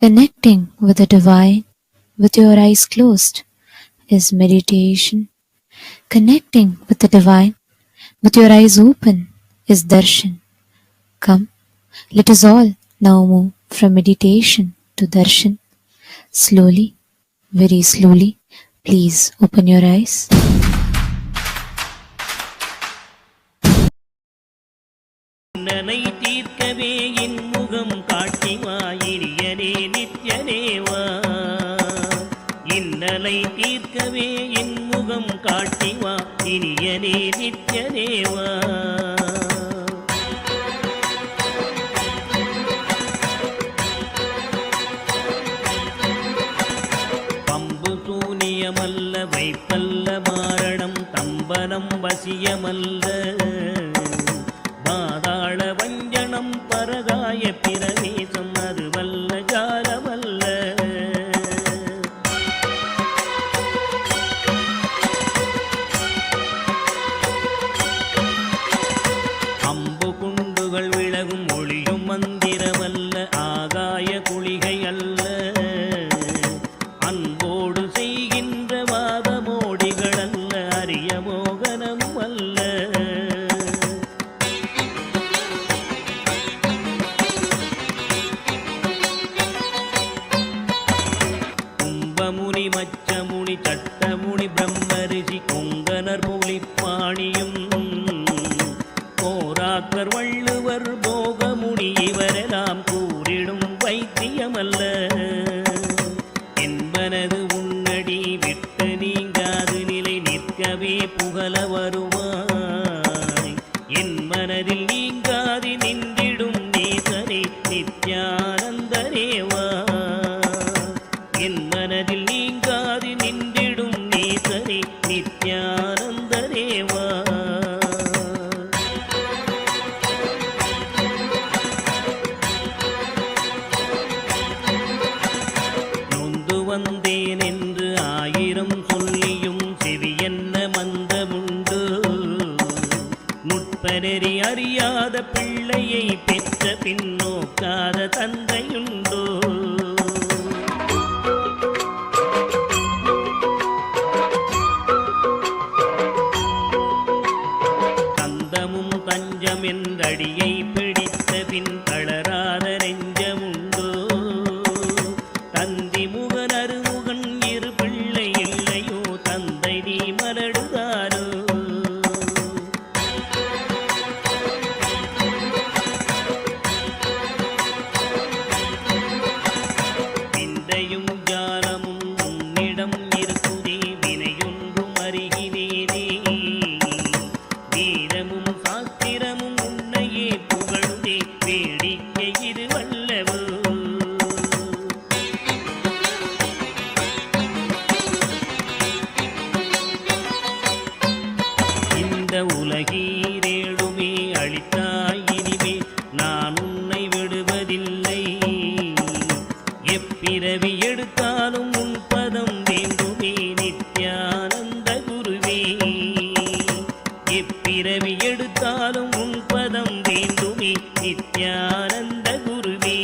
Connecting with the divine with your eyes closed is meditation. Connecting with the divine with your eyes open is darshan. Come, let us all now move from meditation to darshan. Slowly, very slowly, please open your eyes. நனை தீர்க்கவே என் முகம் காட்டிவா இனியனே நித்யனேவா. இன்னலை தீர்க்கவே என் முகம் காட்டிவா இனியனே நித்யனேவா. Pump சூனியமல்ல வைப்பல்ல மாரணம் தம்பனம் வசியமல்ல பாதாள வஞ்சனம் பரகாய பிரவேசம் அதுவல்ல ஜாலமல்ல. அம்பு குண்டுகள் விலகும் ஒளியும் மந்திரமல்ல ஆகாய குளிகை அல்ல. அன்போடு செய்கின்ற வாதமோடிகள் அல்ல அரிய மோகனம் அல்ல. கும்பமுனி மச்சமுனி சட்டமுனி பிரம்மரிஷி கொங்கனர் புலிப்பாணியும் போராக்கர் வள்ளுவர் போகமுனி இவரெல்லாம் கூறிடும் வைத்தியமல்ல. என்பனது உன்னடி விட்டு நீங்காது நிலை நிற்கவே புகழ வருவாய். என் மனதில் நீங்காது நின்றிடும் நேசனே நித்யானந்தரேவா. என் மனதில் நீங்காது நின்றிடும் நேசனே நித்யானந்தரேவா. நொந்து வந்தேன் என்று ஆயிரம் சொல்லியும் செவியென்ன மந்தமுண்டு. நுட்பநெறி அறியாத பிள்ளையை பெற்ற பின்னோக்காத தந்தையுண்டோ. தந்தமும் தஞ்சம் என்றடியை பிடித்த பின் தளராத நெஞ்சமுண்டோ. தந்தி முகன் அருமுகன் இரு பிள்ளை இல்லையோ தந்தை நீ மலடுதாரோ. விந்தையும் ஜாலமும் உன்னிடம் இருக்குதே வினையொன்றும் அருகினேனே. வீரமும் சாத்திரமும் உன்னையே புகழுதே வேடிக்கை இது வல்லவோ. இந்த உலகீரேழுமே அளித்தாய் இனிமே நான் உன்னை விடுவதில்லை. எப்பிறவி எடுத்தாலும் உன் பதம் வேண்டுமே நித்யானந்த குருவே. எப்பிறவி எடுத்தாலும் உன் பதம் வேண்டுமே நித்யானந்த குருவே.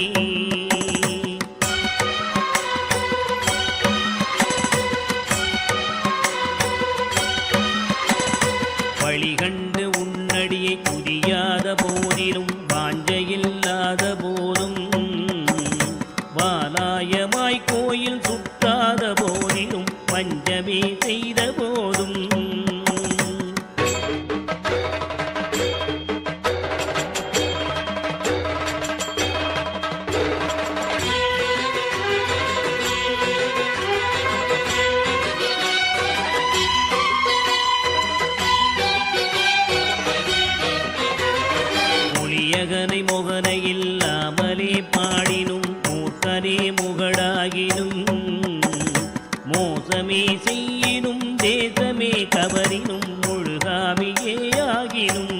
வழிகண்டு உன்னடியை புரியாத போதிலும் வாஞ்சையில்லாத போதும் வாலாயமாய் கோயில் சுற்றாத போதிலும் பஞ்சமே செய்த போதும் ஒளியகனை மொகனை இல்லாமலே பாடினும் மூர்க்கனே முகடாகினும் மோசமே செய்யினும் தேசமே கவரினும் முழுகாமியே ஆகினும்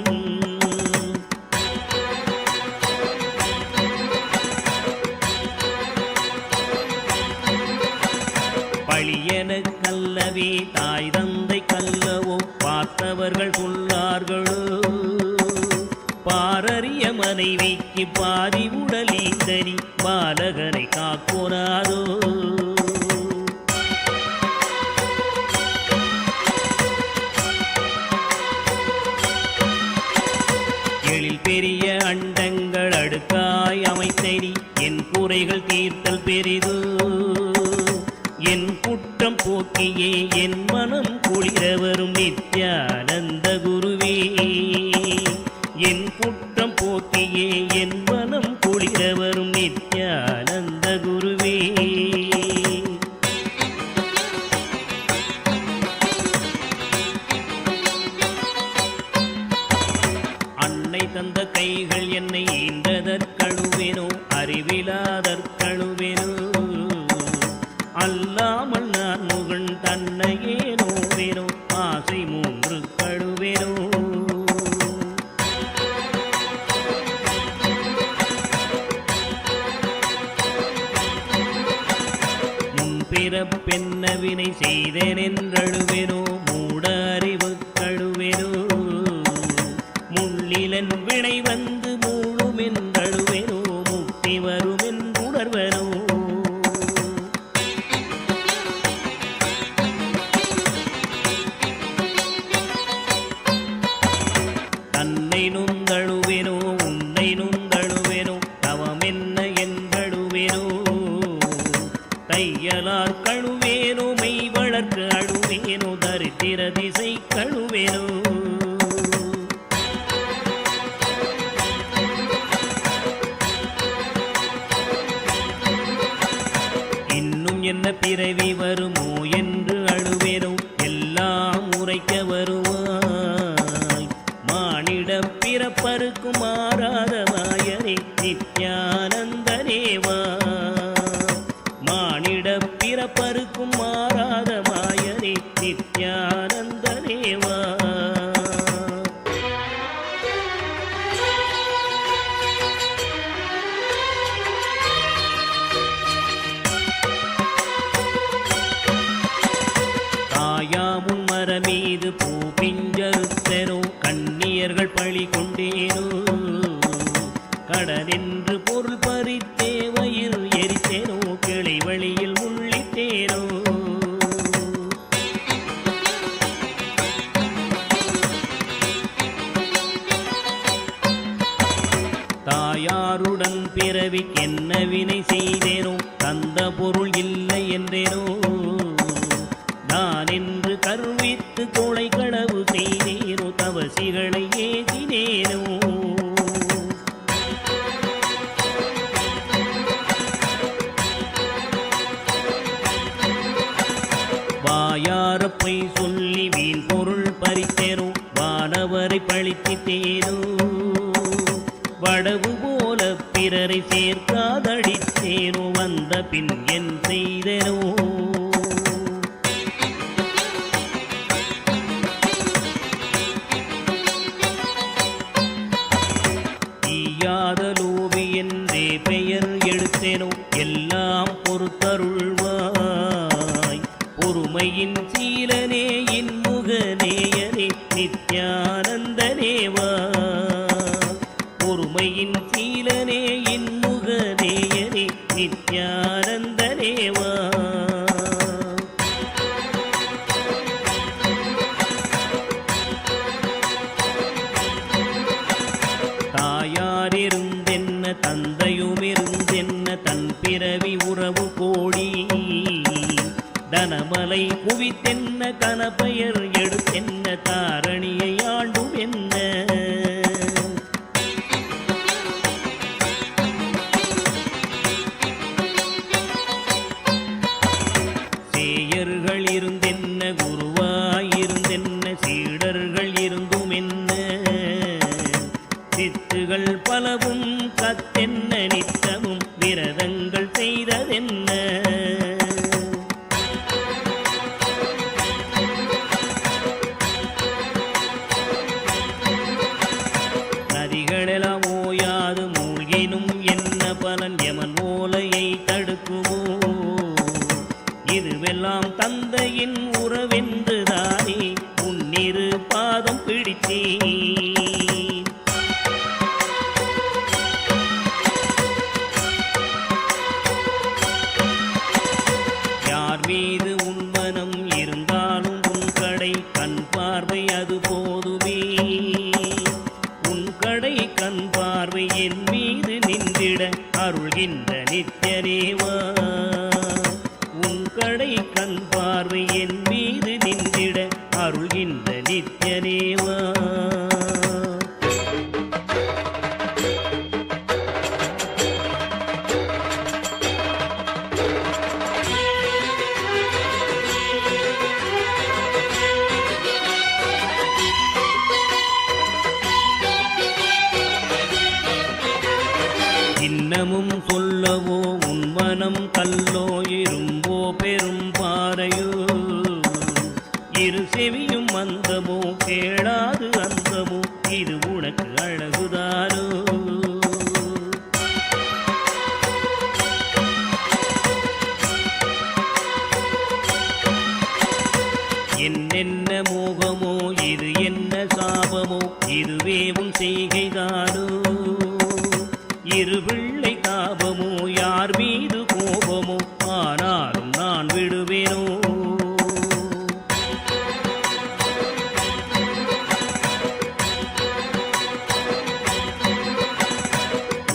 பழியன கல்லவே தாய் தந்தை கல்லவோ பார்த்தவர்கள் சொல்லார்களோ. பாரறிய மனை மனைவிக்கு பாதி உடலீந்தனி பாலகனை காக்கோனாதோ. எழில் பெரிய அண்டங்கள் அடுக்காய் அமைத்தனி என் குறைகள் தீர்த்தல் பெரிது. என் குற்றம் போக்கியே என் மனம் குளிர வரும் நித்யானந்த குருவே. என் குற்றம் போக்கியே என் மனம் குளிர வரும் நித்யானந்த குருவே. அன்னை தந்த கைகள் என்னை ஈன்றதற்கழுவேனோ அறிவிலாதற்கழுவேனோ. அல்லாமல் நான் முகன் தன்னையே நோவேனோ ஆசை மூன்று கழுவேனோ. முன்பிறப்பென்னவினை செய்தேன் என்றழுவேனோ மூட அறிவு கழுவேனோ. முள்ளிலன் வினை வந்து மூழும் என்றழுவேனோ முக்தி வரும் என்றுணர்வனோ. தன்னை நுந்தழுவேனோ உன்னை நுந்தழுவேனோ தவமென்ன என்றழுவேனோ. தையலார் கழுவேனோ மெய் வளர்க்கு அழுவேனோ தரித்திர திசை கழுவேனோ. இன்னும் என்ன பிறவி வருமோ என்று அழுவேனோ எல்லாம் உரைக்க வருவாய். மானிட பிறப்பருக்கும் மாறாத வாயனே நித்யானந்தனேவா. மானிட பிறப்பருக்கும் மாறாத மாயனே நித்யானந்தனேவா. தாயாமுன் மரமீது பூ பிஞ்சறுத்தனோ கண்ணியர்கள் பழி கொண்டேனோ. கடனென்று பொருள் பறித்தே வயிறு எரித்தேனோ கிளை வழியில் முள்ளிட்டேனோ. தாயாருடன் பிறவிக்கென்ன வினை செய்தேனோ தந்த பொருள் இல்லை என்றேனோ. நான் என்று கருவித்து கொலை களவு செய்தேனோ தவசிகளை ஏதினேனோ. வாயாரப்பை சொல்லி வீண் பொருள் பறித்தேனோ வானவரை பழித்திட்டேனோ. வடவு போல பிறரை சேர்க்காதடித்தேனோ வந்த பின் என் செய்தேனோ. தீயாத லோபி என்றே பெயர் எடுத்தேனோ எல்லாம் பொறுத்தருள்வாய். பொறுமையின் சீலனே இன்முகநேயனே நித்யானந்தனேவா. பொறுமையின் சீலனே இன்முகநேயனே நித்யானந்தனேவா. தாயாரிருந்தென்ன தந்தையுமிருந்தென்ன தன் பிறவி உறவு கோடி. தனமலை குவித்தென்ன கனப்பெயர் எடுத்தென்ன தாரணியை ஆண்டும் என்ன. சேயர்கள் இருந்தென்ன குருவாயிருந்தென்ன சீடர்கள் இருந்தும் என்ன. சித்துகள் பலவும் கத்தென்ன நித்தமும் விரதங்கள் செய்ததென்ன. மீது நின்றிட அருள்கின்ற நித்யனேவா. உன் கடை கண் பார்வை என் மீது நின்றிட அருள்கின்ற நித்யனேவா. இன்னமும் சொல்லவோ உன் மனம் கல்லோ இரும்போ பெரும் பாறையோ, இரு செவியும் மந்தமோ கேளாது அந்தமோ, இது உனக்கு அழகுதானோ. என்னென்ன மோகமோ இது என்ன சாபமோ, இதுவே உன் செய்கைதானோ. இரு பிள்ளை தாபமோ யார் மீது கோபமோ, ஆனாலும் நான் விடுவேனோ.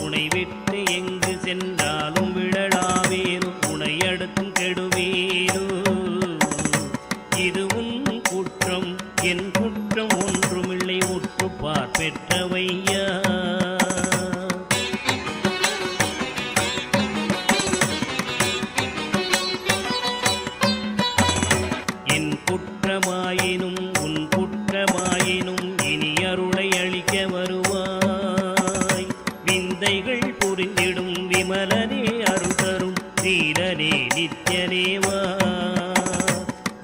உனை விட்டு எங்கு சென்றாலும் விடலாவேனோ, உனை அடுத்தும் கெடுவேனோ. இது உன் குற்றம் என் குற்றம் ஒன்றுமில்லை, உற்றுப்பார் பெற்றவையா. குற்றமாயினும் உன் குற்றமாயினும் இனி அருளை அளிக்க வருவாய். விந்தைகள் புரிந்திடும் விமலனே அருள் தரும் தீரனே நித்யனேவா.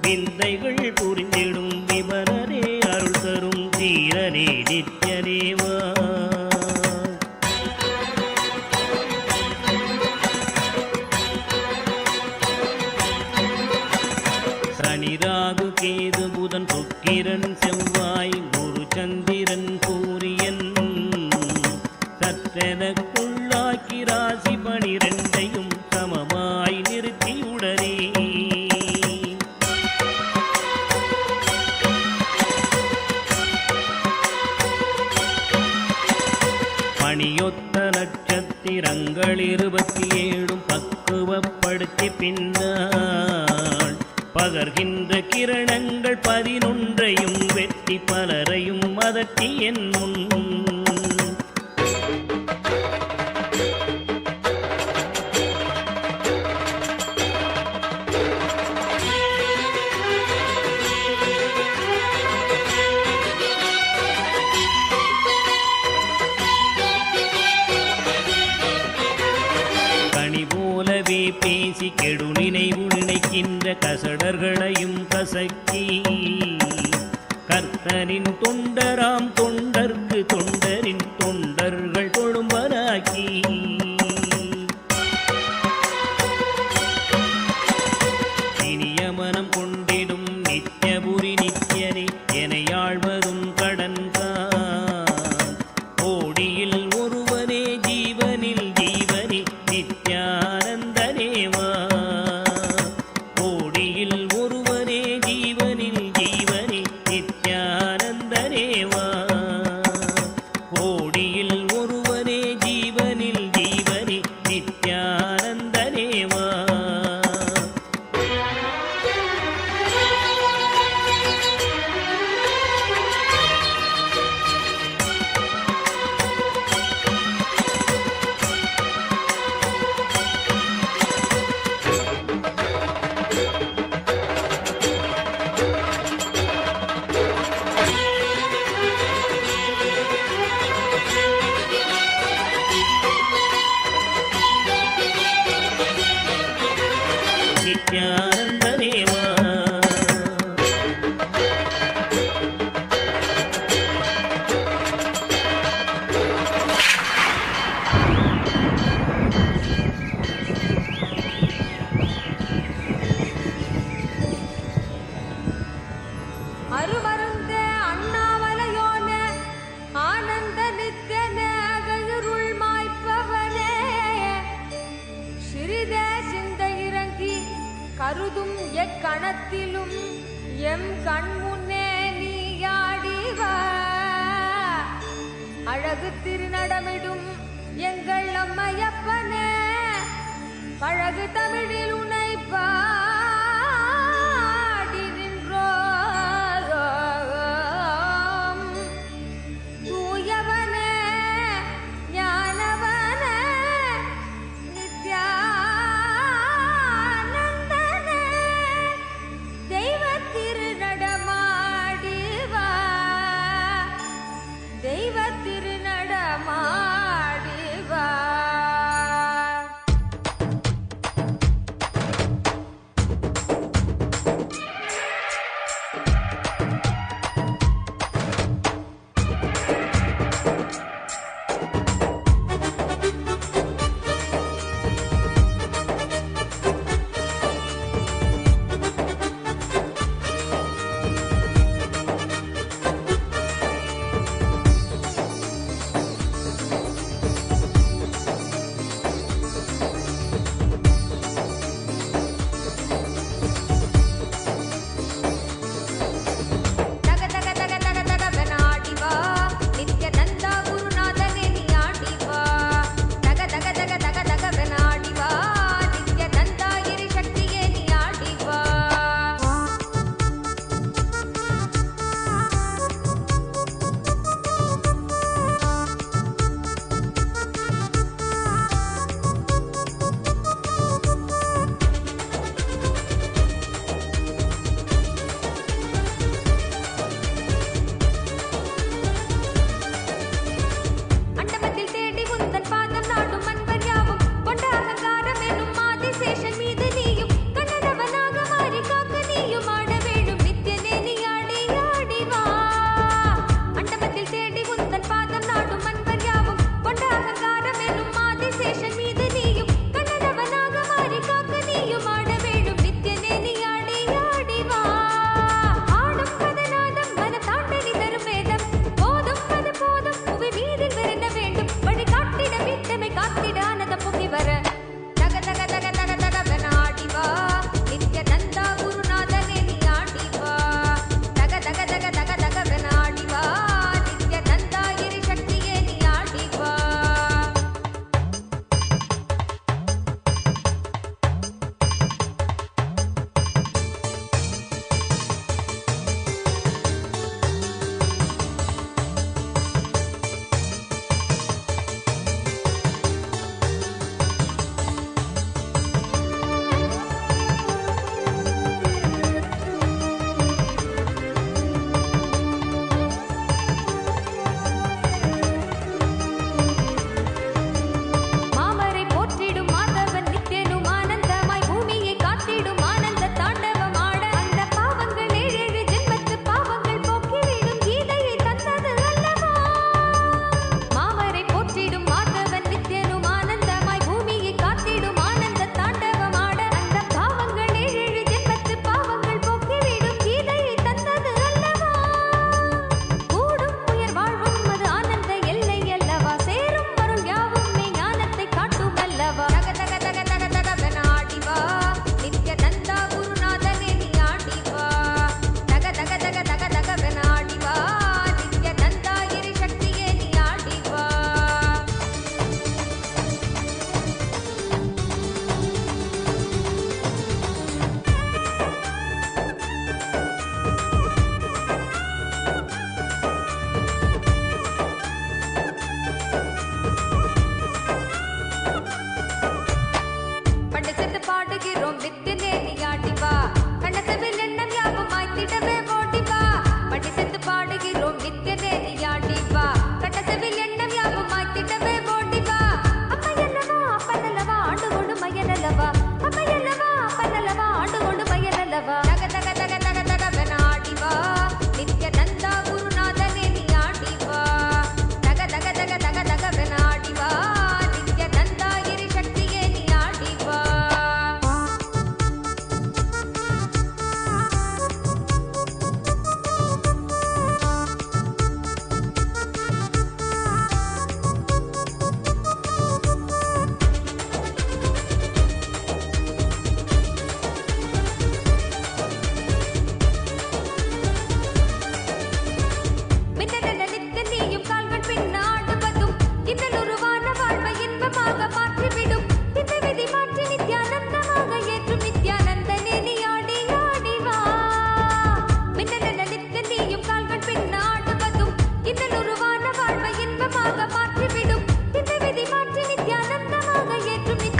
விந்தைகள் புரிந்திடும் விமலனே அருள் தரும் தீரனே நித்யனேவா. சனிராகு கேது புதன் சுக்கிரன் செவ்வாய் குரு சந்திரன் சூரியன் சற்றெனக்குள்ளாக்கி ராசி 12ஐயும் சமமாய் நிறுத்தியுடனே பணியொத்த நட்சத்திரங்கள் 27 பக்குவப்படுத்தி பின்னால் பகர்கின்ற கிரணங்கள் 11ஐயும் வெட்டி பலரையும் அதட்டி என் முன். கனி போலவே பேசி கெடு நினைவு நினைக்கின்ற கசடர்களையும் கசக்கி கர்த்தனின் தொண்டராம் தொண்டர்க்கு தொண்டரின் தொண்டர்கள் தொழும்பராக்கி இனிய மனம் கொண்டிடும் நித்யபுரி நித்யனே என ஆழ்வதும் கடன்கான். கோடியில் ஒருவனே ஜீவனில் ஜீவனே நித்யானந்தனேவா. கோடியில் ஒருவனே ஜீவனில் ஜீவனே நித்யானந்தனேவா. கோடியில் ஒருவனே ஜீவனில் ஜீவனே நித்யானந்தனேவா. நித்யானந்தனேவா. அருமருந்தே அண்ணாமலையோனே ஆனந்த நித்யனே அகருள் மாய்ப்பவனே சிறிதே சிந்தை இறங்கி கருதும் எக்கணத்திலும் எம் கண்முன்னே நீயாடிவா. அழகு திருநடமிடும் எங்கள் அம்மையப்பனே பழகு தமிழில் உனை பாடி நின்றோம். தூயவனே ஞானவனே நித்யானந்தனே தெய்வ திருநடமாடிவா தெய்வ திருநடமாடிவா.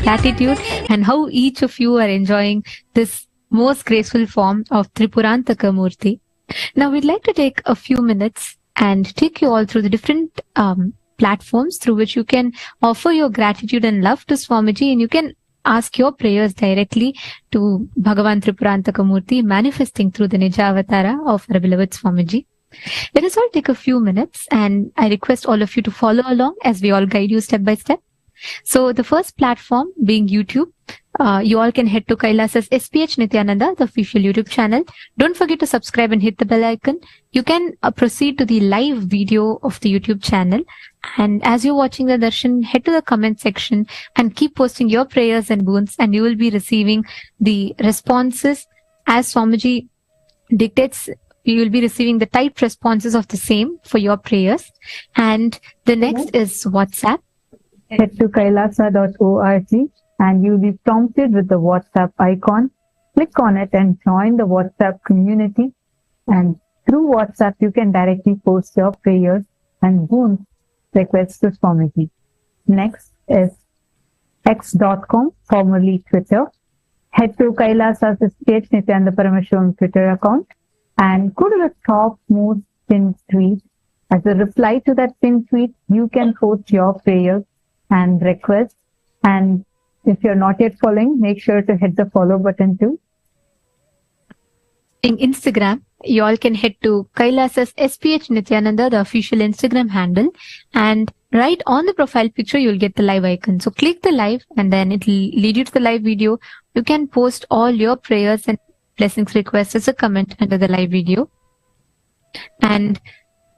gratitude and how each of you are enjoying this most graceful form of Tripurantaka Murty. Now, we'd like to take a few minutes and take you all through the different platforms through which you can offer your gratitude and love to Swamiji, and you can ask your prayers directly to Bhagavan Tripurantaka Murty, manifesting through the Nija Avatara of our beloved Swamiji. Let us all take a few minutes, and I request all of you to follow along as we all guide you step by step. So the first platform being YouTube. You all can head to Kailasa's SPH Nithyananda, the official YouTube channel. Don't forget to subscribe and hit the bell icon. You can proceed to the live video of the YouTube channel. And as you're watching the darshan, head to the comment section and keep posting your prayers and boons, and you will be receiving the responses as Swamiji dictates. You will be receiving the typed responses of the same for your prayers. And the next is WhatsApp. Head to kailasa.org and you'll be prompted with the WhatsApp icon. Click on it and join the WhatsApp community. And through WhatsApp, you can directly post your prayers and boons requests to Swamiji. Next is x.com, formerly Twitter. Head to Kailasa's SPH Nithyananda Paramashivam Twitter account and go to the top most pinned tweet. As a reply to that pinned tweet, you can post your prayers and requests. And if you're not yet following, make sure to hit the follow button too. In Instagram, you all can head to Kailasa's SPH Nithyananda, the official Instagram handle, and right on the profile picture, you'll get the live icon. So click the live and then it'll lead you to the live video. You can post all your prayers and blessings requests as a comment under the live video. And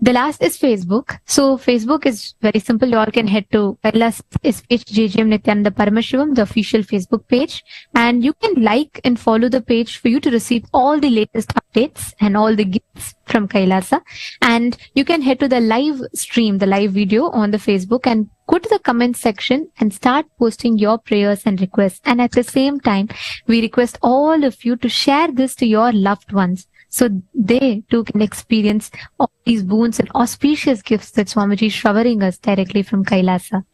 the last is Facebook. So Facebook is very simple. You all can head to Kailas SPH JGM Nithyananda Paramashivam, the official Facebook page, and you can like and follow the page for you to receive all the latest updates and all the gifts from Kailasa. And you can head to the live stream, the live video on the Facebook, and go to the comment section and start posting your prayers and requests. And at the same time, we request all of you to share this to your loved ones, so they too can experience all these boons and auspicious gifts that Swamiji is showering us directly from Kailasa.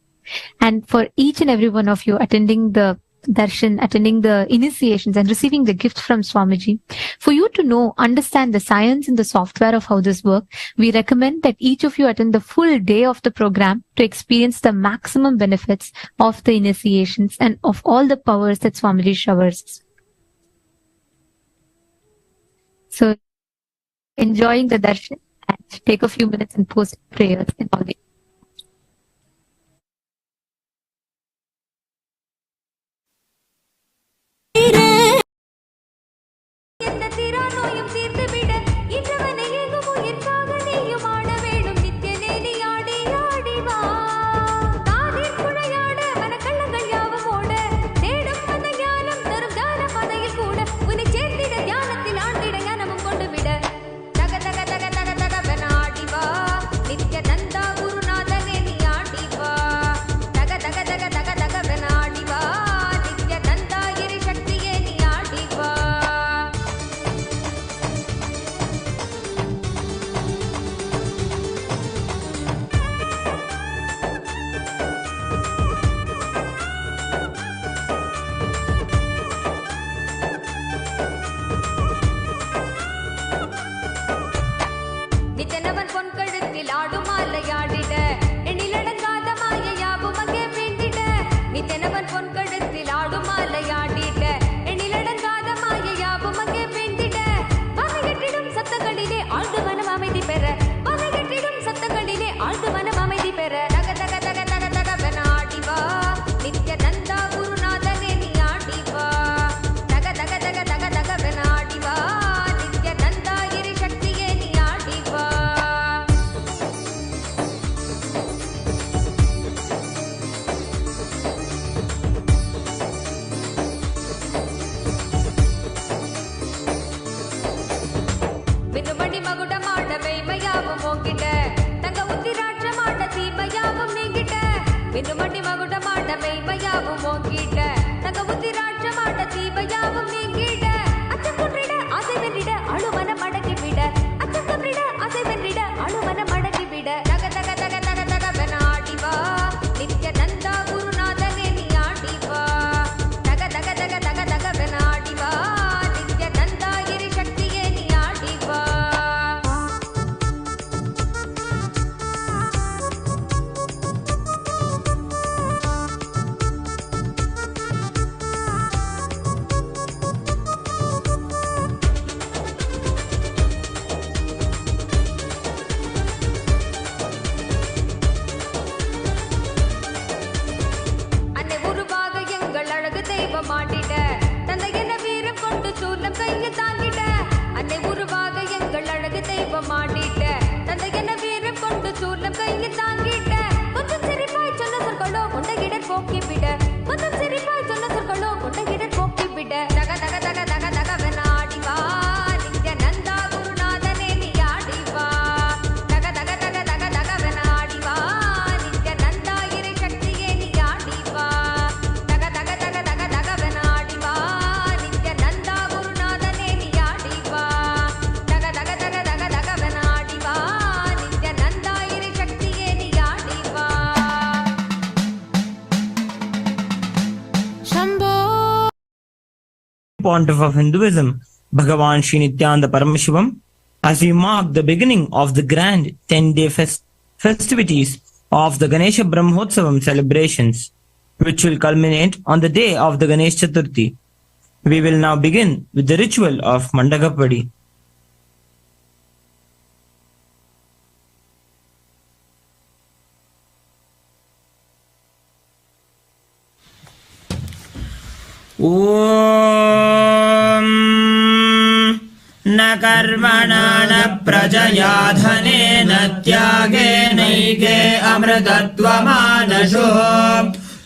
And for each and every one of you attending the darshan, attending the initiations and receiving the gift from Swamiji, for you to know, understand the science and the software of how this works, we recommend that each of you attend the full day of the program to experience the maximum benefits of the initiations and of all the powers that Swamiji showers. So, enjoying the darshan and take a few minutes and post prayers in all the போக்கி விட மதம் சிரிப்பாய் சொன்ன சொற்களோ கொண்டகிடர் போக்கி விட தக தக தக தக தகவென ஆடிவா நித்யானந்தா குருநாதனே நீ ஆடிவா தக தக தக தக தகவென ஆடிவா நித்யானந்தா இறை சக்தியே நீ ஆடிவா தக தக தக தக தகவென ஆடிவா நித்யானந்தா குருநாதனே நீ ஆடிவா தக தக தக தக தகவென ஆடிவா நித்யானந்தா இறை சக்தியே நீ ஆடிவா Pontiff of Hinduism, Bhagavan Sri Nithyananda Paramashivam, as we mark the beginning of the grand 10-day festivities of the Ganesha Brahmotsavam celebrations, which will culminate on the day of the Ganesh Chaturthi. We will now begin with the ritual of Mandagapadi. ॐ न कर्मणा न प्रजया धनेन त्यागेनैके अमृतत्वमानशो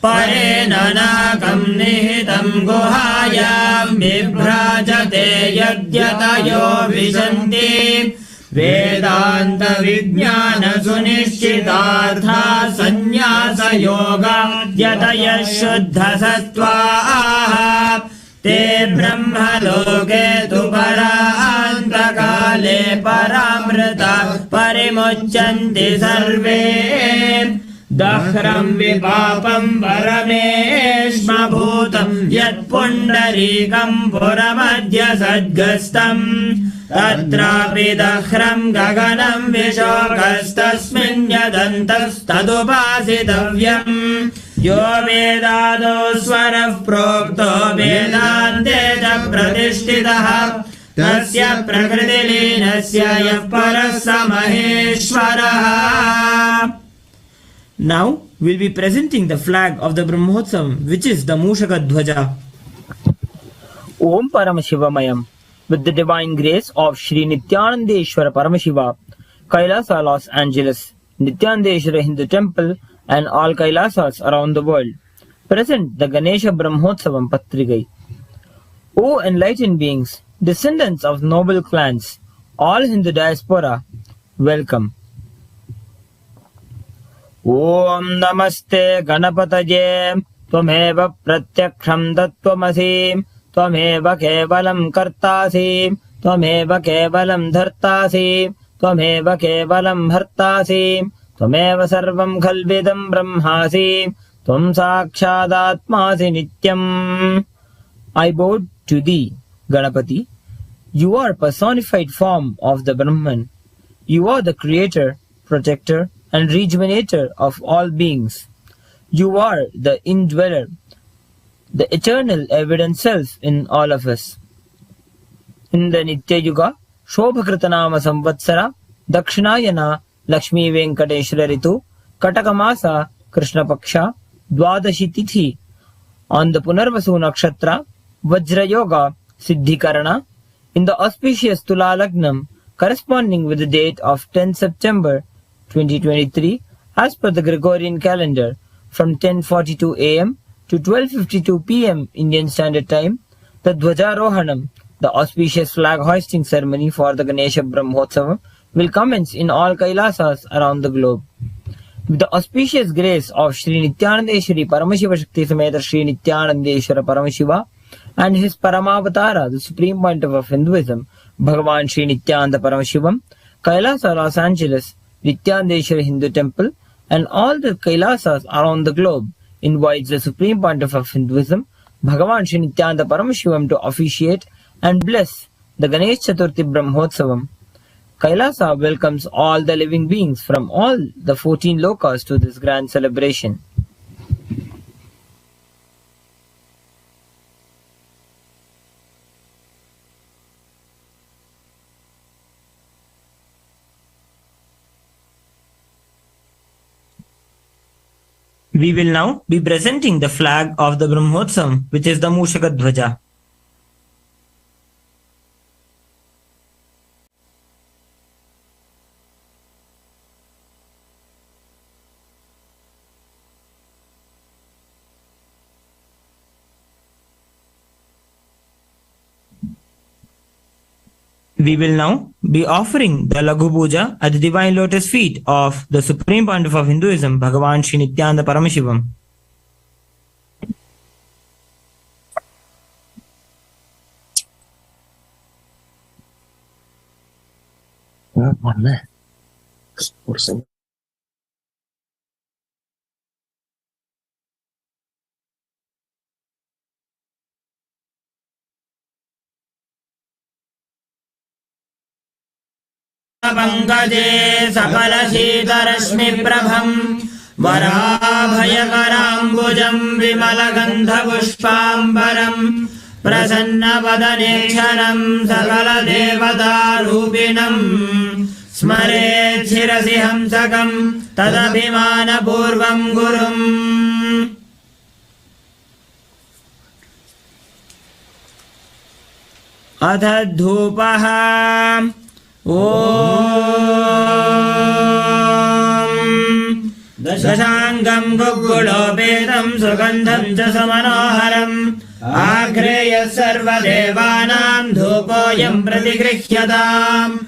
परेण नाकं निहितं गुहायां बिभ्राजते यद्यतयो विशन्ति वेदान्त विज्ञान सुनिश्चितार्था संन्यास योगा यतयः शुद्ध सत्त्वाः ते ब्रह्मलोके तु परान्तकाले परामृता परिमुच्यन्ति सर्वे दह्रं विपापं परमेष्मभूतं यत्पुण्डरीकं पुरमद्य सद्गस्तम् तत्रापि दह्रं गगनं विशोकस्तस्मिन् यदन्तस्तदुपासितव्यम् यो वेदादो स्वरः प्रोक्तो वेदान्ते च प्रतिष्ठितः तस्य प्रकृतिलीनस्य यः परः स महेश्वरः. Now we'll be presenting the flag of the Brahmotsavam, which is the Mushaka Dhwaja. Om Paramashivamayam. With the divine grace of Sri Nithyanandeshwara Paramashiva, Kailasa, Los Angeles, Nithyanandeshwara Hindu Temple, and all Kailasas around the world, present the Ganesha Brahmotsavam Patrigai. O enlightened beings, descendants of noble clans, all Hindu diaspora, welcome. Om Namaste Ganapataye Tvameva Pratyaksham Tattvamasi Tvameva Kevalam Kartasi Tvameva Kevalam Dhartasi Tvameva Kevalam Bhartasi Tvameva Sarvam Khalvidam Brahmasi Tvam Sakshadatmasi Nityam. I bow to thee, Ganapati. You are personified form of the Brahman. You are the creator, protector, and rejuvenator of all beings. You are the indweller, the eternal evident self in all of us. In the Nitya Yuga, Shobhakritanama Samvatsara, Dakshinayana, Lakshmi Venkateshwara Ritu, Katakamasa, Krishna Paksha, Dwadashi Tithi, on the Punarvasu Nakshatra, Vajra Yoga, Siddhikarana, in the auspicious Tula Lagnam, corresponding with the date of 10 September 2023, as per the Gregorian calendar, from 10:42 a.m. to 12:52 p.m. Indian Standard Time, the Dhwajarohanam, the auspicious flag hoisting ceremony for the Ganesha Brahmotsavam, will commence in all Kailasas around the globe. With the auspicious grace of Sri Nithyanandeshwari Paramashiva Shakti Sameta Sri Nithyanandeshwara Paramashiva and his Paramavatara, the supreme point of Hinduism, Bhagavan Sri Nithyananda Paramashivam, Kailasa, Los Angeles, Nithyanandeshwara Hindu Temple, and all the Kailasas around the globe invites the supreme pontiff of Hinduism, Bhagavan Sri Nithyananda Paramashivam, to officiate and bless the Ganesh Chaturthi Brahmotsavam. Kailasa welcomes all the living beings from all the 14 lokas to this grand celebration. We will now be presenting the flag of the Brahmotsavam, which is the Mushaka Dhwaja. We will now be offering the Laghu Puja at the divine lotus feet of the Supreme Pontiff of Hinduism, Bhagavan Sri Nithyananda Paramashivam. पङ्कजे सकलशीतरश्मिप्रभम् वराभयकराम्बुजम् विमलगन्धपुष्पाम्बरम् प्रसन्नवदनेक्षरम् सकलदेवतारूपिणम् स्मरेत् शिरसि हंसकम् तदभिमानपूर्वम् गुरुम्। अथ धूपः। दशाङ्गम् गुग्गुलोपेतम् सुगन्धम् च समनोहरम् आघ्रेयः सर्वदेवानाम् धूपोऽयम् प्रतिगृह्यताम्।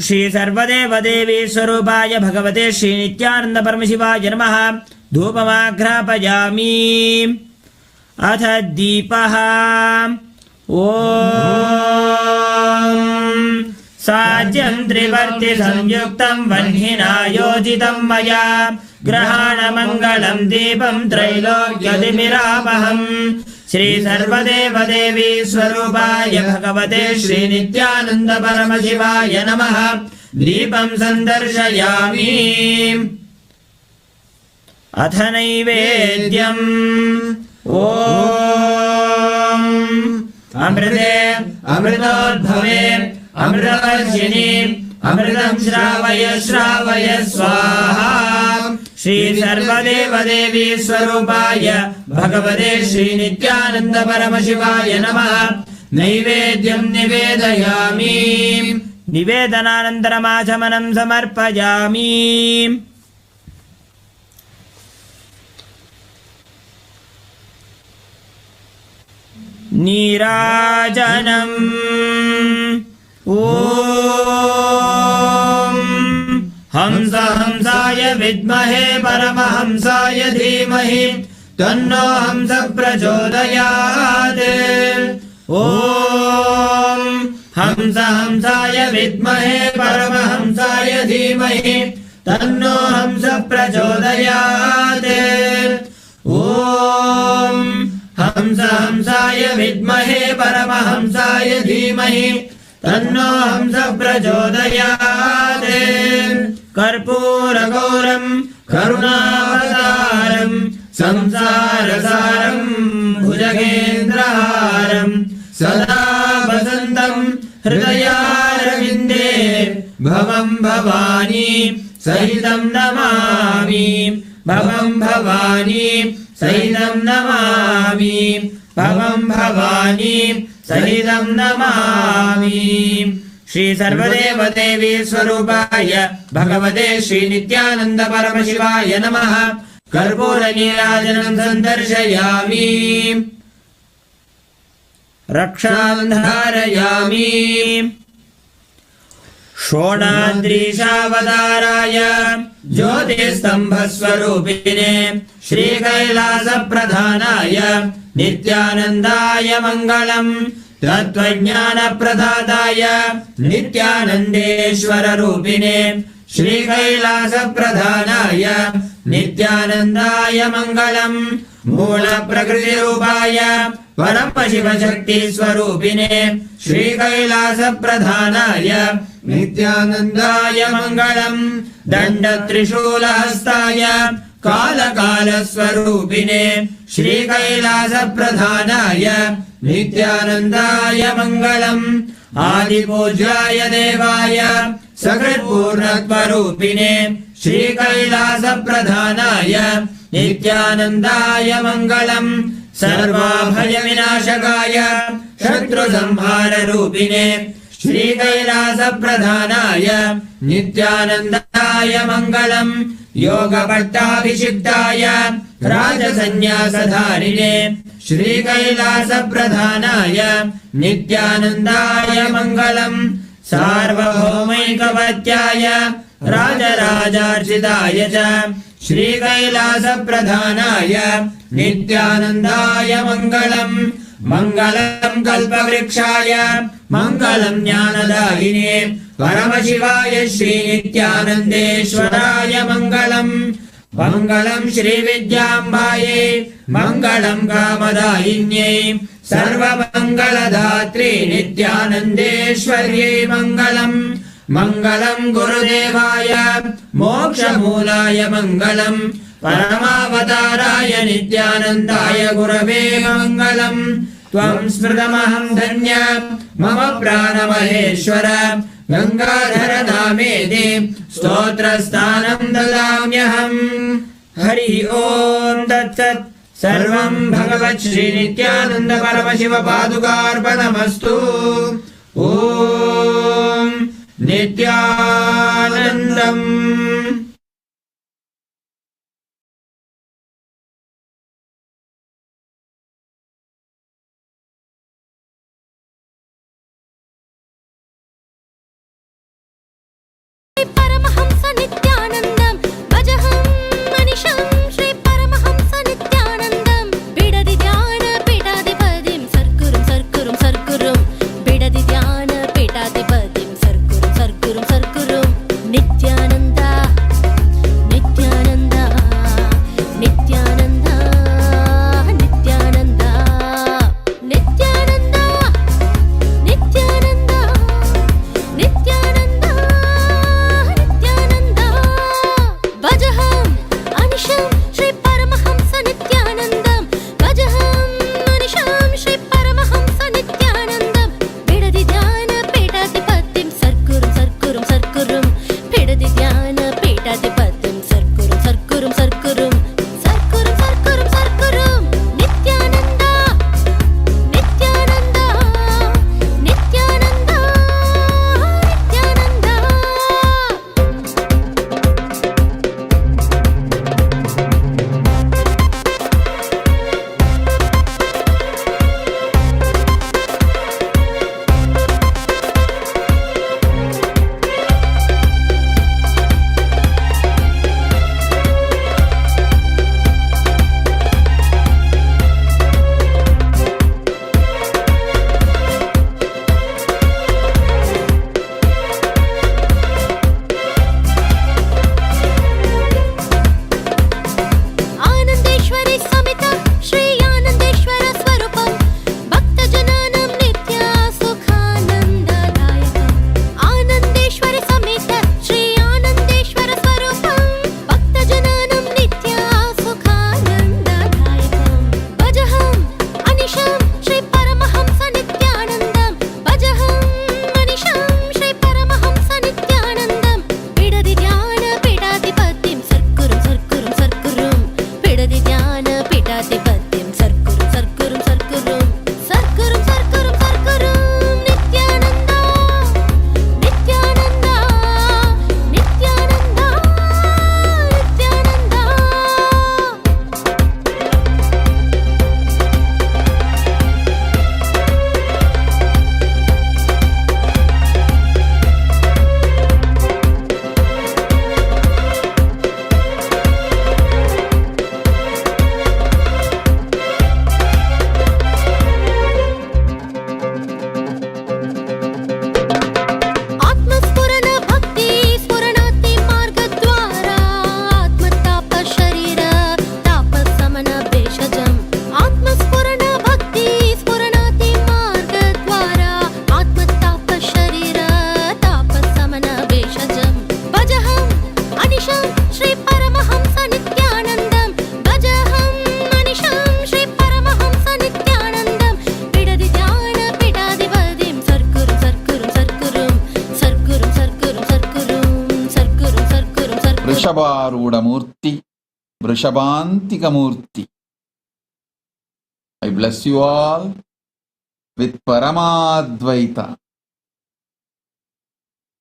श्री सर्वदेवदेवी स्वरूपाय भगवते श्री नित्यानन्द परमशिवाय नमः। धूपमाघ्रापयामि। अथ दीपः। साज्यम् त्रिवर्ति संयुक्तम् वह्निना योजितम् मया ग्रहाणमङ्गलम् दीपम् त्रैलोक्यतिमिरापहम्। श्री सर्वदेवदेवी स्वरूपाय भगवते श्री नित्यानन्द परमशिवाय नमः। दीपम् सन्दर्शयामि। अथ नैवेद्यम्। अमृते अमृतोद्भवे अमृतवर्षिणि अमृतम् श्रावय श्रावय स्वाहा। श्री सर्वदेवदेवी स्वरूपाय भगवते श्री नित्यानन्द परमशिवाय नमः। नैवेद्यम् निवेदयामि। निवेदनानन्तरमाचमनम् समर्पयामि। नीराजनम्। हंस हंसाय विद्महे परमहंसाय धीमहि तन्नो हंस प्रचोदयात्। हंस हंसाय विद्महे परमहंसाय धीमहि तन्नो हंस प्रचोदयात्। हंस हंसाय विद्महे परमहंसाय धीमहि तन्नो हंस प्रचोदयात्। कर्पूरगौरम् करुणावतारम् संसारसारम् भुजगेन्द्रहारम् सदा वसन्तम् हृदयारविन्दे भवम् भवानी सहितम् नमामि। भवम् भवानी सहितम् नमामि। भवम् भवानी सहितम् नमामि। श्री सर्वदेवदेवी स्वरूपाय भगवते श्री नित्यानन्द परमशिवाय नमः। कर्पूरनीराजनम् सन्दर्शयामि। रक्षाम् धारयामि। षोणाद्रीशावताराय ज्योतिस्तम्भस्वरूपिणे श्रीकैलासप्रधानाय नित्यानन्दाय मङ्गलम्। तत्त्वज्ञानप्रदाताय नित्यानन्देश्वररूपिणे श्रीकैलासप्रधानाय नित्यानन्दाय मङ्गलम्। मूलप्रकृतिरूपाय परमशिवशक्तिस्वरूपिणे श्रीकैलासप्रधानाय नित्यानन्दाय मङ्गलम्। दण्डत्रिशूलहस्ताय कालकालस्वरूपिणे श्रीकैलासप्रधानाय नित्यानन्दाय मङ्गलम्। आदिपूज्याय देवाय सकृत्पूर्णत्वरूपिणे श्रीकैलासप्रधानाय नित्यानन्दाय मङ्गलम्। सर्वाभयविनाशकाय शत्रुसंहाररूपिणे श्रीकैलासप्रधानाय नित्यानन्दाय मङ्गलम्। योगपट्टाभिषिक्ताय राजसन्न्यासधारिणे श्रीकैलासप्रधानाय नित्यानन्दाय मङ्गलम् सार्वभौमैकवत्याय राजराजार्चिताय च श्रीकैलासप्रधानाय नित्यानन्दाय मङ्गलम् मङ्गलम् कल्पवृक्षाय मङ्गलम् ज्ञानदायिने परमशिवाय श्रीनित्यानन्देश्वराय मङ्गलम् मङ्गलम् श्रीविद्याम्बायै मङ्गलम् कामदायिन्यै सर्वमङ्गलदात्रे नित्यानन्देश्वर्यै मङ्गलम् मङ्गलम् गुरुदेवाय मोक्षमूलाय मङ्गलम् परमावताराय नित्यानन्दाय गुरवे मङ्गलम् त्वम् स्मृतमहम् धन्य मम प्राणमहेश्वर गङ्गाधर नामेति स्तोत्रस्थानम् ददाम्यहम् हरि ओम् तत्सत् सर्वम् भगवत् श्रीनित्यानन्द परमशिव पादुकार्पणमस्तु ॐ नित्यानन्दम् परमहंस नित्यानन्दम् भजहं मनिषं श्री परमहंस नित्यानन्दम् बिडदि ध्यान पीठाधिपतिं सर्कुरुं बिडदि ध्यान पीठाधिपतिं सर्कुरुं नित्यानन्द नित्यानन्द नित्यानन्द नित्यानन्द नित्यानन्द नित्यानन्द नित्यानन्द भजहं अनिशं श्री परमहंस नित्यानन्दम् भजहं मनिषं श्री परमहंस नित्यानन्दम् बिडदि ध्यान पीठाधिपतिं सर्कुरुं बिडदि ध्यान पीठाधिपतिं सर्कुरुं नित्यानन्द नित्यानन्द नित्यानन्द नित्यानन्द आनन्देश्वरी समित श्री आनन्देश्वर स्वरूपं भक्तजनानं नित्या सुखानन्ददायकम् आनन्देश्वरी समित श्री आनन्देश्वर स्वरूपं भक्तजनानं नित्या सुखानन्ददायकम् भजहं अनिशं श्री परमहंस नित्यानन्दम् भजहं मनिषं श्री परमहंस नित्यानन्दम् बिडदि ध्यान पीठाधिपतिं सर्कुरुं बिडदि ध्यान पीठाधिपतिं सर्कुरुं नित्यानन्द नित्यानन्द नित्यानन्द नित्यानन्द आत्मस्फुरन भक्ति स्फुरणाति मार्गद्वारा आत्मताप शरीर तापशमन भेषजम् आत्मस्फुरन भक्ति स्फुरणाति मार्गद्वारा आत्मताप शरीर तापशमन भेषजम् भजहं अनिशं श्री परमहंस नित्यानन्दम् भजहं मनिषं श्री परमहंस नित्यानन्दम् बिडदि ध्यान पीठाधिपतिं सर्कुरुं వృషభారూఢ మూర్తి వృషభాంతిక మూర్తి. I bless you all with Paramadvaita.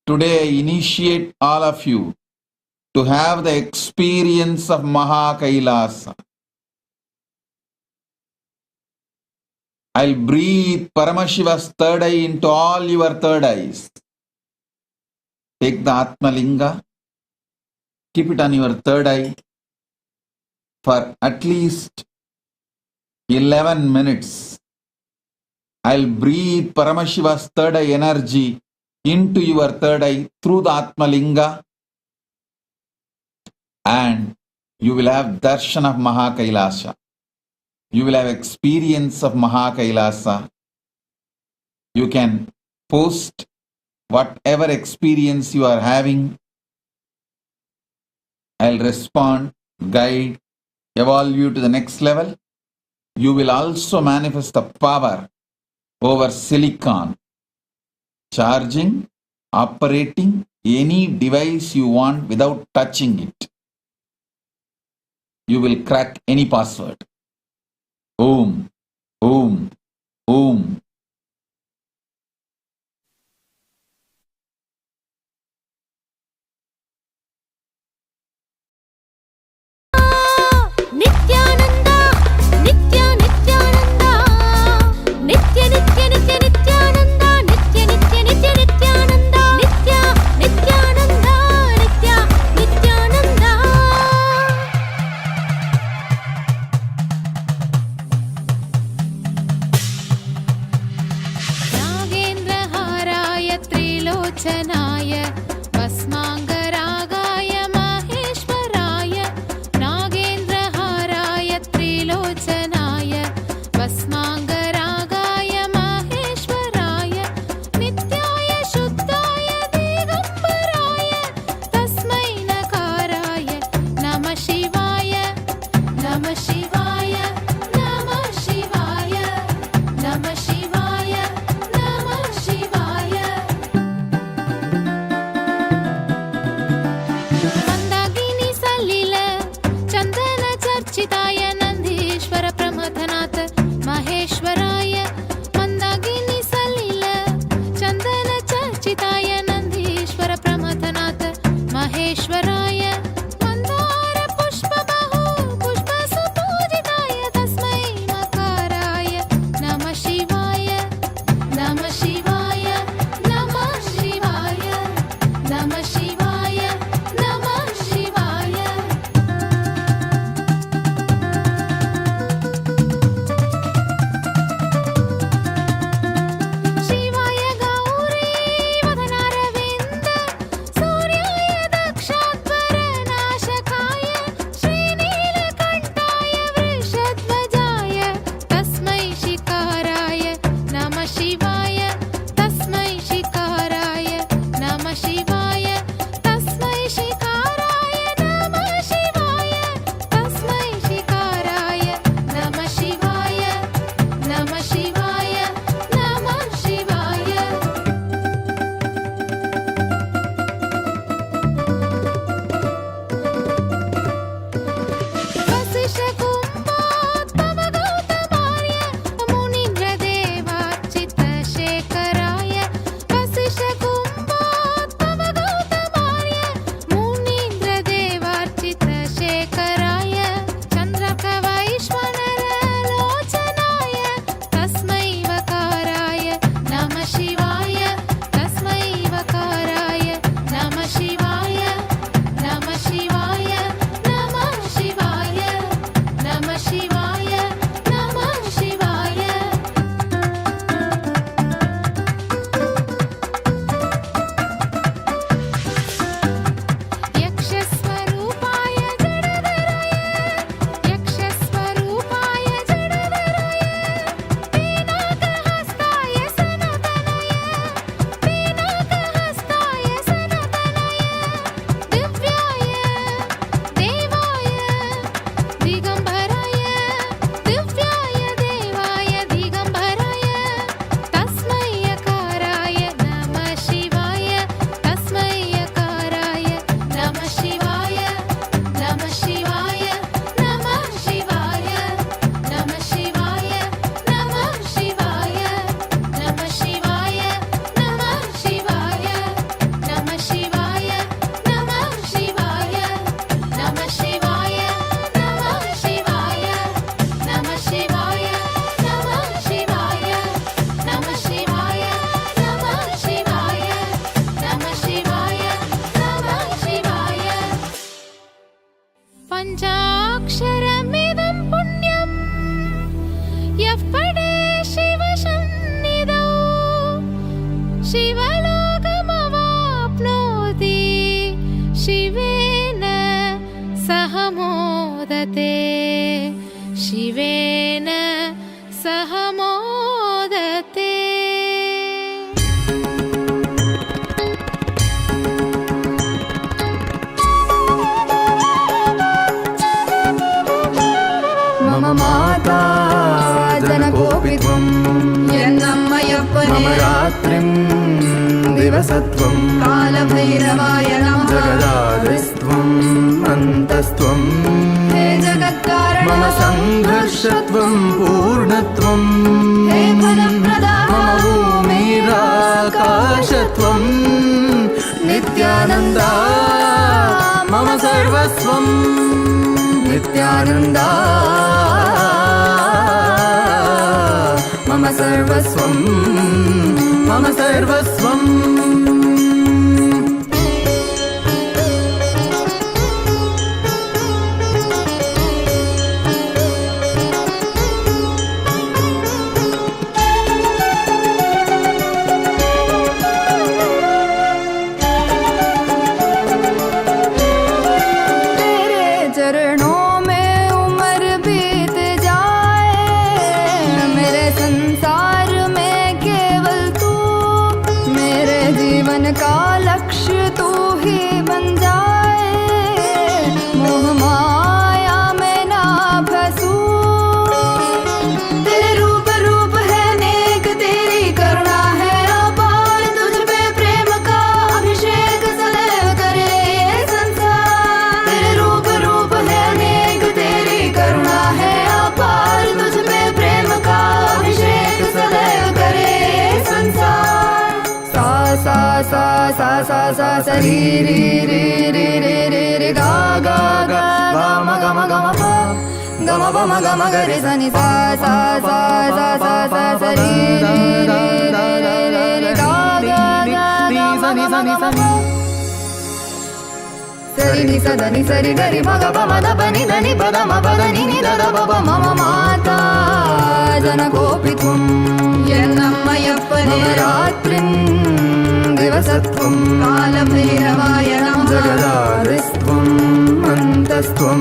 Today I initiate all of you to have the experience of Mahakailasa. I'll breathe Paramashiva's third eye into all your third eyes. Take the Atma Linga, keep it on your third eye for at least 11 minutes. I'll breathe Paramashiva's third eye energy into your third eye through the Atma Linga, and you will have darshan of Mahakailasa. You will have experience of Mahakailasa. You can post whatever experience you are having. I'll respond, guide, evolve you to the next level. You will also manifest the power over silicon, charging, operating any device you want without touching it. You will crack any password. Om, Om, Om. Nithyananda, Nithya Nithyananda, Nithya Nithya Nithya Nithyananda, Nithya Nithya Nithya Nithyananda, Nithya Nithyananda, Nithya Nithyananda. नागेन्द्रहाराय त्रिलोचनाय भस्माङ्गरागाय माहेश्वराय, नागेन्द्रहाराय त्रिलोचनाय भस्माङ्गरागाय माहेश्वराय, नित्याय शुद्धाय दिगम्बराय तस्मै नकाराय नमः शिवाय, नमः शिवाय, नमः शिवाय, नमः शिवाय, नमः शिवाय. मन्दाकिनी सलिल चन्दन चर्चिताय नन्दीश्वर प्रमथनाथ महेश यप्पडे शिवसन्निधौ शिवलोकमवाप्नोति शिवेन सह मोदते शिवेन सह मोदते। मम माता जनकोऽपि त्वं मम रात्रिं दिवसत्वं कालभैरवाय नमः। जगदादिस्त्वम् अन्तस्त्वं हे जगत्कारण मम सङ्घर्षत्वं पूर्णत्वं हे फलप्रदा मम भूमिराकाशत्वं नित्यानन्दा मम सर्वस्वं नित्यानन्दा मम सर्वस्वं मम सर्वस्वम्। का लक्ष्य तू ही बन जाए, मोह माया में ना फंसूं। तेरे रूप रूप है नेक, तेरी करुणा है अपार, तुझ पे प्रेम का अभिषेक सदैव करे ये संसार। तेरे रूप रूप है नेक, तेरी करुणा है अपार, तुझ पे प्रेम का अभिषेक सदैव करे ये संसार। सा सा सा सा सा सा री री री री री री री गा गा गा गा म ग म ग म प ग म प म ग म ग रे सा नि सा सा सा सा सा सा सा री री री री री री गा गा गा गा सा नि सा नि सा नि सरि नि सा द नि सरि ग रि म ग प म द प नि द नि प द म प द नि नि द द प प म म माता जनकोऽपि त्वं यन्नम्मयप्पने रात्रिं दिवसत्वं कालभैरवाय नमः। जगदादिस्त्वम् अन्तस्त्वं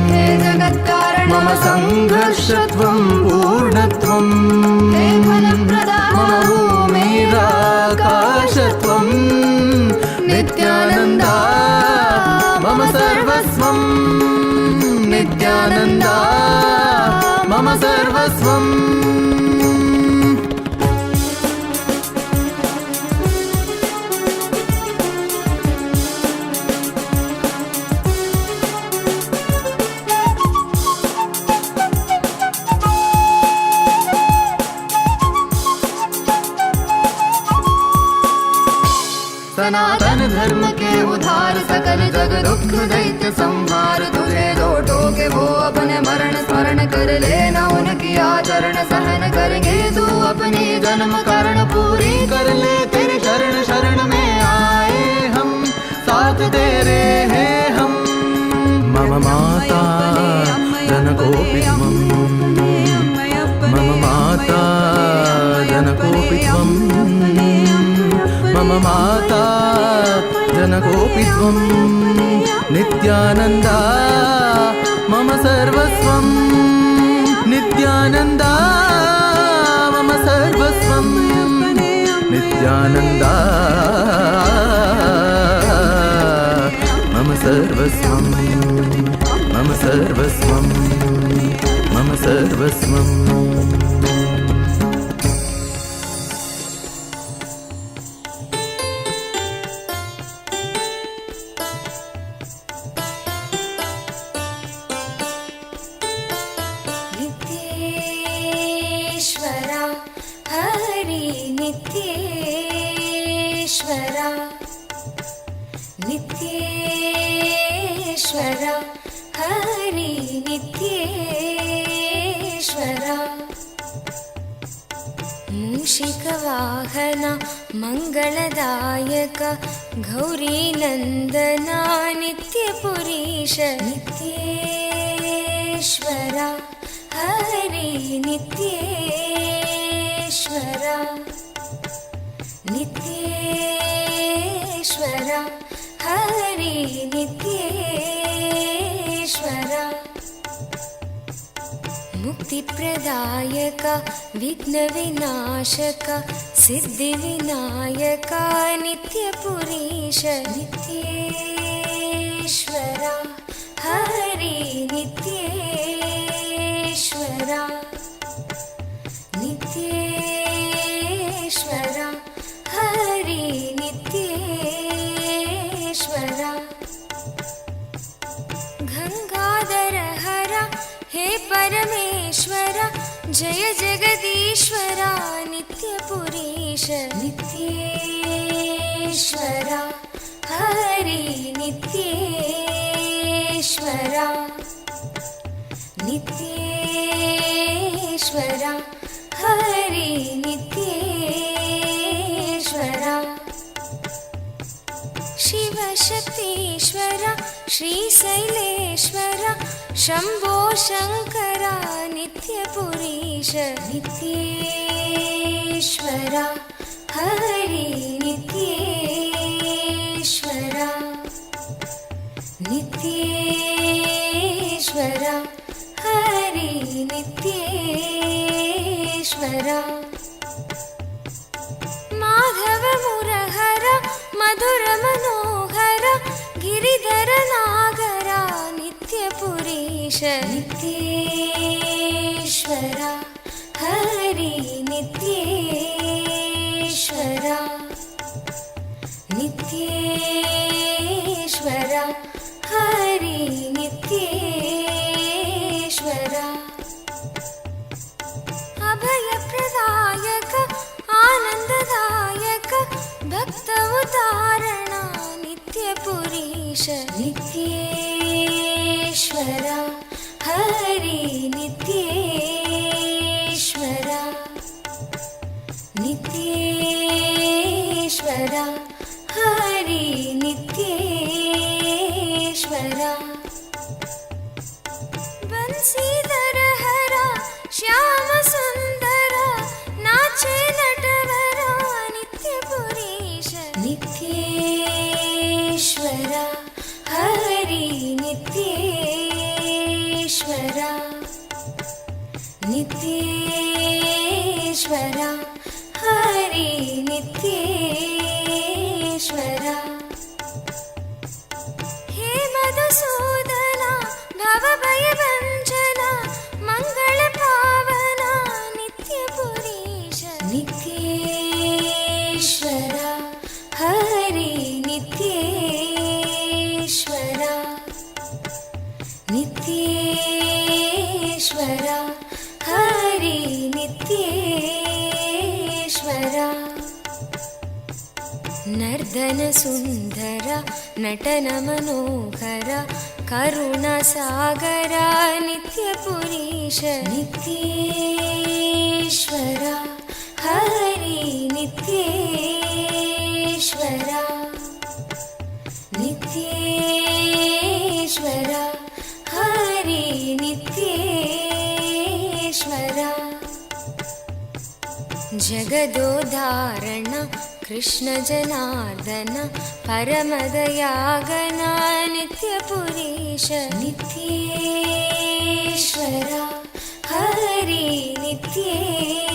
हे जगत्कारण मम सङ्घर्षत्वं पूर्णत्वं हे फलप्रदा मम भूमिराकाशत्वं नित्यानन्दा मम सर्वस्वं नित्यानन्दा मम सर्वस्वम्। सनातन धर्म के उधार, सकल जग दुख दैत्य संहार, तुझे लौटो के वो अपने मरण स्मरण कर लेना उनकी आचरण सहन करेंगे तू अपनी जन्म कारण पूरी कर ले। तेरे शरण शरण में आए हम, साथ तेरे हैं हम। मम माता जनकोऽपि त्वं मम माता जनकोऽपि त्वं मम माता जनकोऽपि त्वं नित्यानन्दा मम सर्वस्वं नित्यानन्दा मम सर्वस्वं नित्यानन्दा मम सर्वस्वं मम सर्वस्वं मम सर्वस्वम्। नित्येश्वरा हरि नित्येश्वरा मूषिकवाहना मङ्गलदायक गौरीनन्दना नित्यपुरीश नित्येश्वरा हरि नित्ये मुक्तिप्रदायक विघ्नविनाशक सिद्धिविनायक नित्यपुरीश नित्येश्वरा हरि नित्येश्वरा नित्येश्वरा हरि नित्येश्वरा गंगाधर हर हे परमेश्वर जय जगदीश्वरा नित्यपुरीश नित्येश्वरा हरि नित्येश्वरा नित्येश्वरा हरि नित्येश्वरा शिव शक्तीश्वर श्रीशैलेश्वर शंभो शंकर नित्यपुरीश नित्येश्वरा हरि नित्येश्वरा नित्येश्वरा हरि नित्येश्वरा माधव मुरहर मधुर मनोहर गिरिधर नागर नित्यपुरीश नित्येश्वरा हरि नित्येश्वरा नित्येश्वरा हरि नित्येश्वरा अभयप्रदायक आनन्ददायक भक्त उदाहरण नित्यपुरीश नित्येश्वरा हरि नित्येश्वरा नित्येश्वरा हरि नित्येश्वरा बंसीधर हर श्याम सुंदर नाचे नटवर नित्यपुरीश नित्येश्वरा हरि नित्येश्वरा नित्येश्वरा हरि नित्येश्वरा हे मधुसूदना भवभयभञ्जना मंगल पावना नित्यपुरीश नित्येश्वरा हरि नित्येश्वरा नित्येश्वरा हरि नित्येश्वरा नर्दन सुंदर नटन मनोहर करुण सागर नित्यपुरीश नित्येश्वरा हरि नित्येश्वरा नित्येश्वरा हरि नित्येश्वरा जगदोदाहरण कृष्ण जनार्दन परमदयागना नित्यपुरीश नित्येश्वरा हरि नित्येश्वरा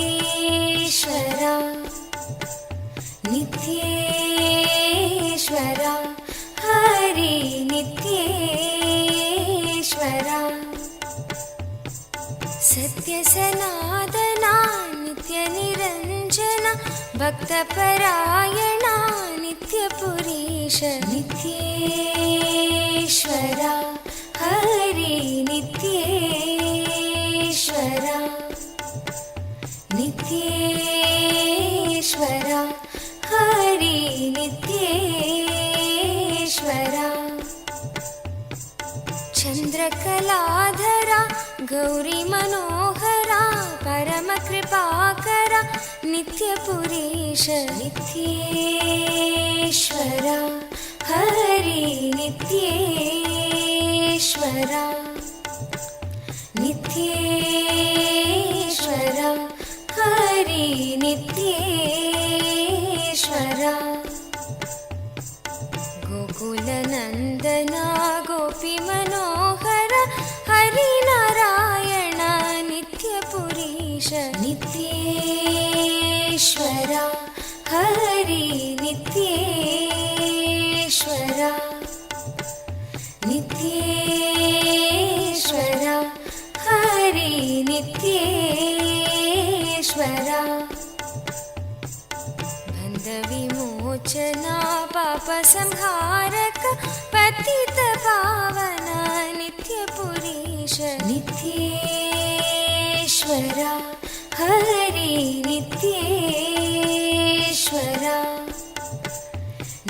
नित्येश्वरा हरि नित्येश्वरा सत्य सनातना नित्य निरंजन भक्त परायणा नित्यपुरीश नित्येश्वरा हरि नित्येश्वरा नित्येश्वरा हरि नित्येश्वरा चंद्रकलाधरा गौरी मनोहरा परम कृपाकरा नित्यपुरीश नित्येश्वरा हरि नित्येश्वरा नित्येश्वरा हरि नित्येश्वरा गोकुलनन्दना गोपी मनोहर हरि नारायण नित्य पुरीश नित्येश्वरा हरि नित्येश्वरा नित्येश्वरा हरि नित्येश्वरा बन्ध विमोचना पाप संहारक पतित पावना नित्य पुरीश नित्येश्वरा हरि नित्येश्वरा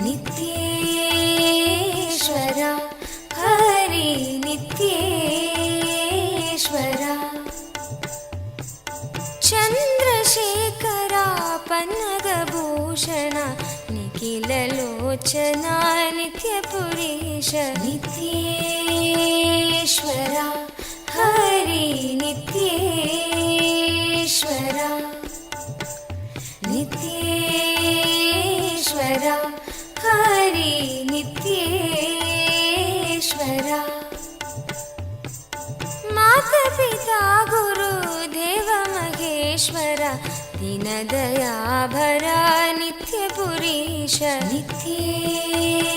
नित्येश्वरा हरि नित्येश्वरा चन्द्रशेखरा पन्नगभूषण निखिललोचना नित्यपुरीश नित्येश्वरा हरि नित्येश्वरा नित्येश्वरा हरि नित्येश्वरा माता पिता गुरु देव महेश्वर दीनदयाभरा नित्यपुरीश नित्येश्वरा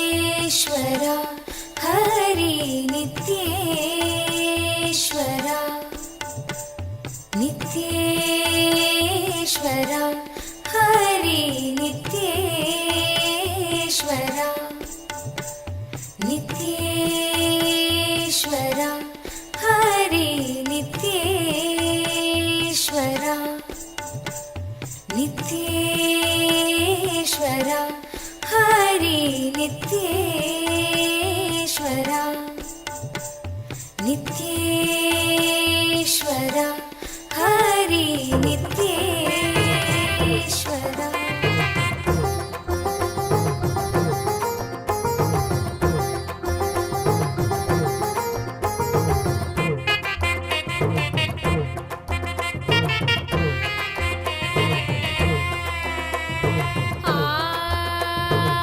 हरि नित्येश्वरा नित्येश्वरा हरि नित्येश्वरा नित्येश्वरा हरि नित्येश्वरा नित्येश्वरा हरि नित्येश्वरा नित्येश्वरा हरि नित्येश्वरा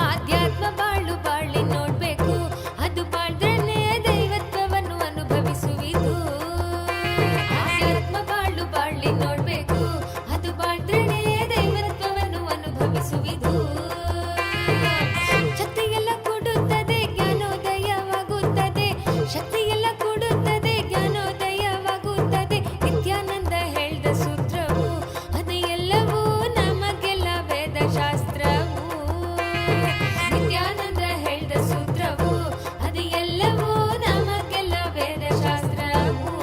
ಆಧ್ಯಾತ್ಮ ಬಾಳು ಬಾಳಿ ನೋಡ್ಬೇಕು, ಅದು ಬಾಳ್ದ್ರೇನೆ ದೈವತ್ವವನ್ನು ಅನುಭವಿಸುವಿದು. ಆಧ್ಯಾತ್ಮ ಬಾಳು ಬಾಳಿ ನೋಡ್ಬೇಕು, ಅದು ಬಾಳ್ದ್ರೇನೆ ದೈವತ್ವವನ್ನು ಅನುಭವಿಸುವಿದು. ಶಕ್ತಿಯೆಲ್ಲ ಕೊಡುತ್ತದೆ, ಜ್ಞಾನೋದಯವಾಗುತ್ತದೆ. ಶಕ್ತಿಯೆಲ್ಲ ಕೊಡುತ್ತದೆ, ಜ್ಞಾನೋದಯವಾಗುತ್ತದೆ. ನಿತ್ಯಾನಂದ ಹೇಳ್ದ ಸೂತ್ರವು ಅದು ಎಲ್ಲವೂ ನಮಗೆಲ್ಲ ವೇದಶಾಸ್ತ್ರವು. ನಿತ್ಯಾನಂದ ಹೇಳ್ದ ಸೂತ್ರವು ಅದು ಎಲ್ಲವೂ ನಮಗೆಲ್ಲ ವೇದಶಾಸ್ತ್ರವು.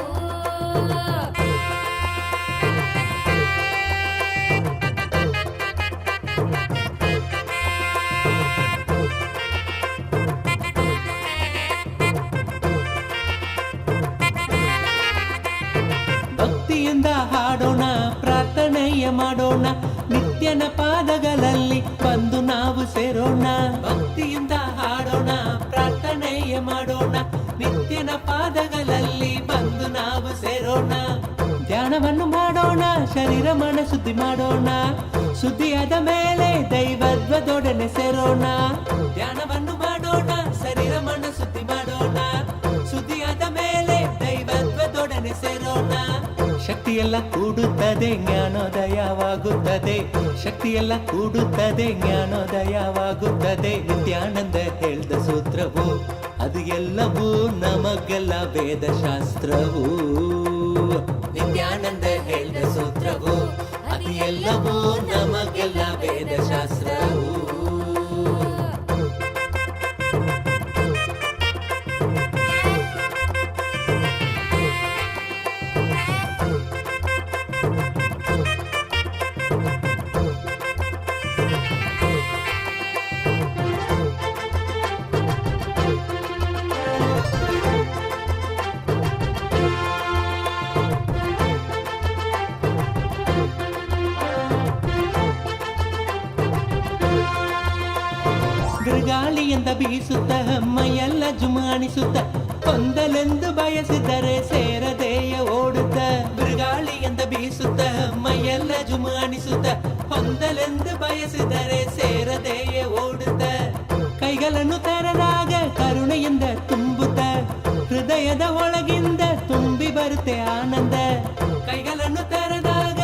ಭಕ್ತಿಯಿಂದ ಹಾಡೋಣ, ಪ್ರಾರ್ಥನೆಯ ಮಾಡೋಣ, ನಿತ್ಯನ ಪಾದಗಳಲ್ಲಿ ಬಂದು ನಾವು ಸೇರೋಣ. ಭಕ್ತಿಯಿಂದ ಹಾಡೋಣ, ಪ್ರಾರ್ಥನೆಯ ಮಾಡೋಣ, ನಿತ್ಯನ ಪಾದಗಳಲ್ಲಿ ಬಂದು ನಾವು ಸೇರೋಣ. ಧ್ಯಾನವನ್ನು ಮಾಡೋಣ, ಶರೀರ ಮನ ಶುದ್ಧಿ ಮಾಡೋಣ, ಶುದ್ಧಿಯಾದ ಮೇಲೆ ದೈವತ್ವದೊಡನೆ ಸೇರೋಣ. ಧ್ಯಾನವನ್ನು ಮಾಡೋಣ, ಶರೀರ ಮನ ಶುದ್ಧಿ ಮಾಡೋಣ, ಶುದ್ಧಿಯಾದ ಮೇಲೆ ದೈವತ್ವದೊಡನೆ ಸೇರೋಣ. ಶಕ್ತಿಯೆಲ್ಲ ಕೂಡುತ್ತದೆ, ಜ್ಞಾನೋದಯವಾಗುತ್ತದೆ. ಶಕ್ತಿಯೆಲ್ಲ ಕೂಡುತ್ತದೆ, ಜ್ಞಾನೋದಯವಾಗುತ್ತದೆ. ನಿತ್ಯಾನಂದ ಹೇಳ್ದ ಸೂತ್ರವು ಅದು ಎಲ್ಲವೂ ನಮಗೆಲ್ಲ ವೇದಶಾಸ್ತ್ರವು. ನಿತ್ಯಾನಂದ ಹೇಳ್ದ ಸೂತ್ರವು ಅದು ಎಲ್ಲವೂ ನಮಗೆಲ್ಲ ವೇದಶಾಸ್ತ್ರವು. ಗಾಳಿಯಿಂದ ಬೀಸುತ್ತ ಮೈಯೆಲ್ಲ ಜುಮಾಣಿಸುತ್ತ, ಹೊಂದಲೆಂದು ಬಯಸಿದರೆ ಸೇರದೆಯ ಓಡುತ್ತ. ಬಿರುಗಾಳಿಯಿಂದ ಬೀಸುತ್ತ ಮೈಯೆಲ್ಲ ಜುಮಾಣಿಸುತ್ತ, ಹೊಂದಲೆಂದು ಬಯಸಿದರೆ ಸೇರದೆಯ ಓಡುತ್ತ. ಕೈಗಳನ್ನು ತೆರೆದಾಗ ಕರುಣೆಯಿಂದ ತುಂಬುತ್ತ, ಹೃದಯದ ಒಳಗಿಂದ ತುಂಬಿ ಬರುತ್ತೆ ಆನಂದ. ಕೈಗಳನ್ನು ತೆರೆದಾಗ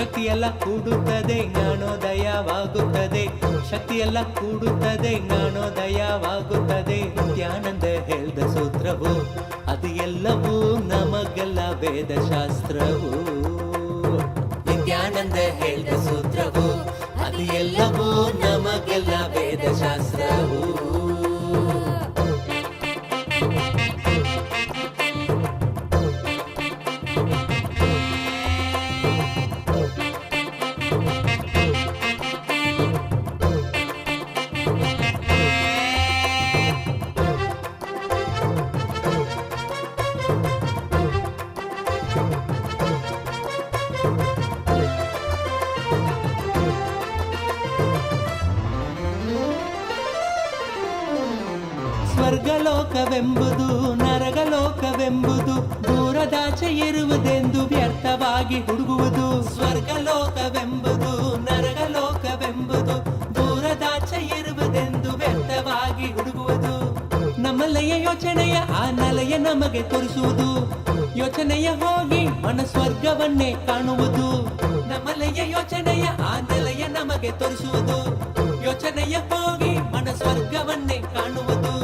ಶಕ್ತಿಯೆಲ್ಲ ಕೂಡುತ್ತದೆ ಜ್ಞಾನೋದಯವಾಗುತ್ತದೆ. ಶಕ್ತಿಯೆಲ್ಲ ಕೂಡುತ್ತದೆ ಜ್ಞಾನೋದಯವಾಗುತ್ತದೆ. ನಿತ್ಯಾನಂದ ಹೇಳಿದ ಸೂತ್ರವು ಅದು ಎಲ್ಲವೂ ನಮಗೆಲ್ಲ ವೇದಶಾಸ್ತ್ರವು. ನಿತ್ಯಾನಂದ ಹೇಳಿದ ಸೂತ್ರವು ಅದು ಎಲ್ಲವೂ ನಮಗೆಲ್ಲ ವೇದಶಾಸ್ತ್ರವು. ಸ್ವರ್ಗಲೋಕವೆಂಬುದು ನರಗಲೋಕವೆಂಬುದು ದೂರದಾಚೆ ಇರುವುದೆಂದು ವ್ಯರ್ಥವಾಗಿ ಹುಡುಗುವುದು. ಸ್ವರ್ಗಲೋಕವೆಂಬುದು ನರಗಲೋಕವೆಂಬುದು ದೂರದಾಚೆ ಇರುವುದೆಂದು ವ್ಯರ್ಥವಾಗಿ ಹುಡುಗುವುದು. ನಮ್ಮಲೆಯ ಯೋಚನೆಯ ಆ ನೆಲೆಯ ನಮಗೆ ತೋರಿಸುವುದು. ಯೋಚನೆಯ ಹೋಗಿ ಮನ ಸ್ವರ್ಗವನ್ನೇ ಕಾಣುವುದು. ನಮ್ಮಲೆಯ ಯೋಚನೆಯ ಆ ನೆಲೆಯ ನಮಗೆ ತೋರಿಸುವುದು. ಯೋಚನೆಯ ಹೋಗಿ ಮನ ಸ್ವರ್ಗವನ್ನೇ ಕಾಣುವುದು.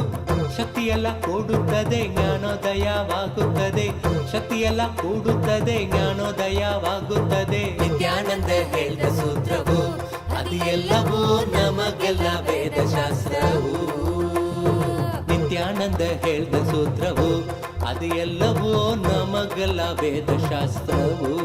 ಶಕ್ತಿಯೆಲ್ಲ ಕೂಡುತ್ತದೆ ಜ್ಞಾನೋದಯವಾಗುತ್ತದೆ. ಶಕ್ತಿಯೆಲ್ಲ ಕೂಡುತ್ತದೆ ಜ್ಞಾನೋದಯವಾಗುತ್ತದೆ. ನಿತ್ಯಾನಂದ ಹೇಳಿದ ಸೂತ್ರವು ಅದು ಎಲ್ಲವೂ ನಮಗೆಲ್ಲ ವೇದಶಾಸ್ತ್ರವು. ನಿತ್ಯಾನಂದ ಹೇಳಿದ ಸೂತ್ರವು ಅದು ಎಲ್ಲವೂ ನಮಗೆಲ್ಲ ವೇದಶಾಸ್ತ್ರವು.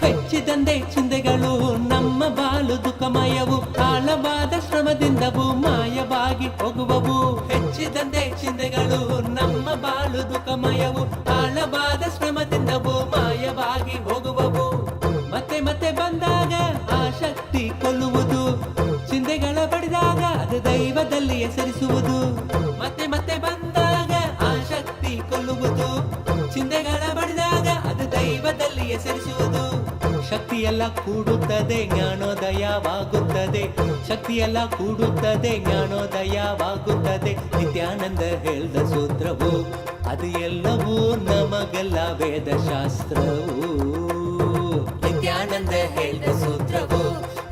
ಹೆಚ್ಚಿದಂತೆ ಚಿಂತೆಗಳು ನಮ್ಮ ಬಾಳು ದುಃಖಮಯವು. ಆಳವಾದ ಶ್ರಮದಿಂದವು ಮಾಯವಾಗಿ ಹೋಗುವವು. ಹೆಚ್ಚಿದಂತೆ ಚಿಂತೆಗಳು ನಮ್ಮ ಬಾಳು ದುಃಖಮಯವು. ಆಳವಾದ ಶ್ರಮದಿಂದವು ಮಾಯವಾಗಿ ಹೋಗುವವು. ಮತ್ತೆ ಮತ್ತೆ ಬಂದಾಗ ಆ ಶಕ್ತಿ ಕೊಲ್ಲುವುದು. ಚಿಂತೆಗಳ ಬಡಿದಾಗ ಅದು ದೈವದಲ್ಲಿ ಹೆಸರಿಸುವುದು. ಮತ್ತೆ ಮತ್ತೆ ಬಂದಾಗ ಆ ಶಕ್ತಿ ಕೊಲ್ಲುವುದು. ಚಿಂತೆಗಳ ಬಡಿದಾಗ ಅದು ದೈವದಲ್ಲಿ ಹೆಸರಿಸುವುದು. ಶಕ್ತಿಯೆಲ್ಲ ಕೂಡುತ್ತದೆ ಜ್ಞಾನೋದಯವಾಗುತ್ತದೆ. ಶಕ್ತಿಯೆಲ್ಲ ಕೂಡುತ್ತದೆ ಜ್ಞಾನೋದಯವಾಗುತ್ತದೆ. ನಿತ್ಯಾನಂದ ಹೇಳಿದ ಸೂತ್ರವು ಅದು ಎಲ್ಲವೂ ನಮಗೆಲ್ಲ ವೇದಶಾಸ್ತ್ರವು. ನಿತ್ಯಾನಂದ ಹೇಳಿದ ಸೂತ್ರವು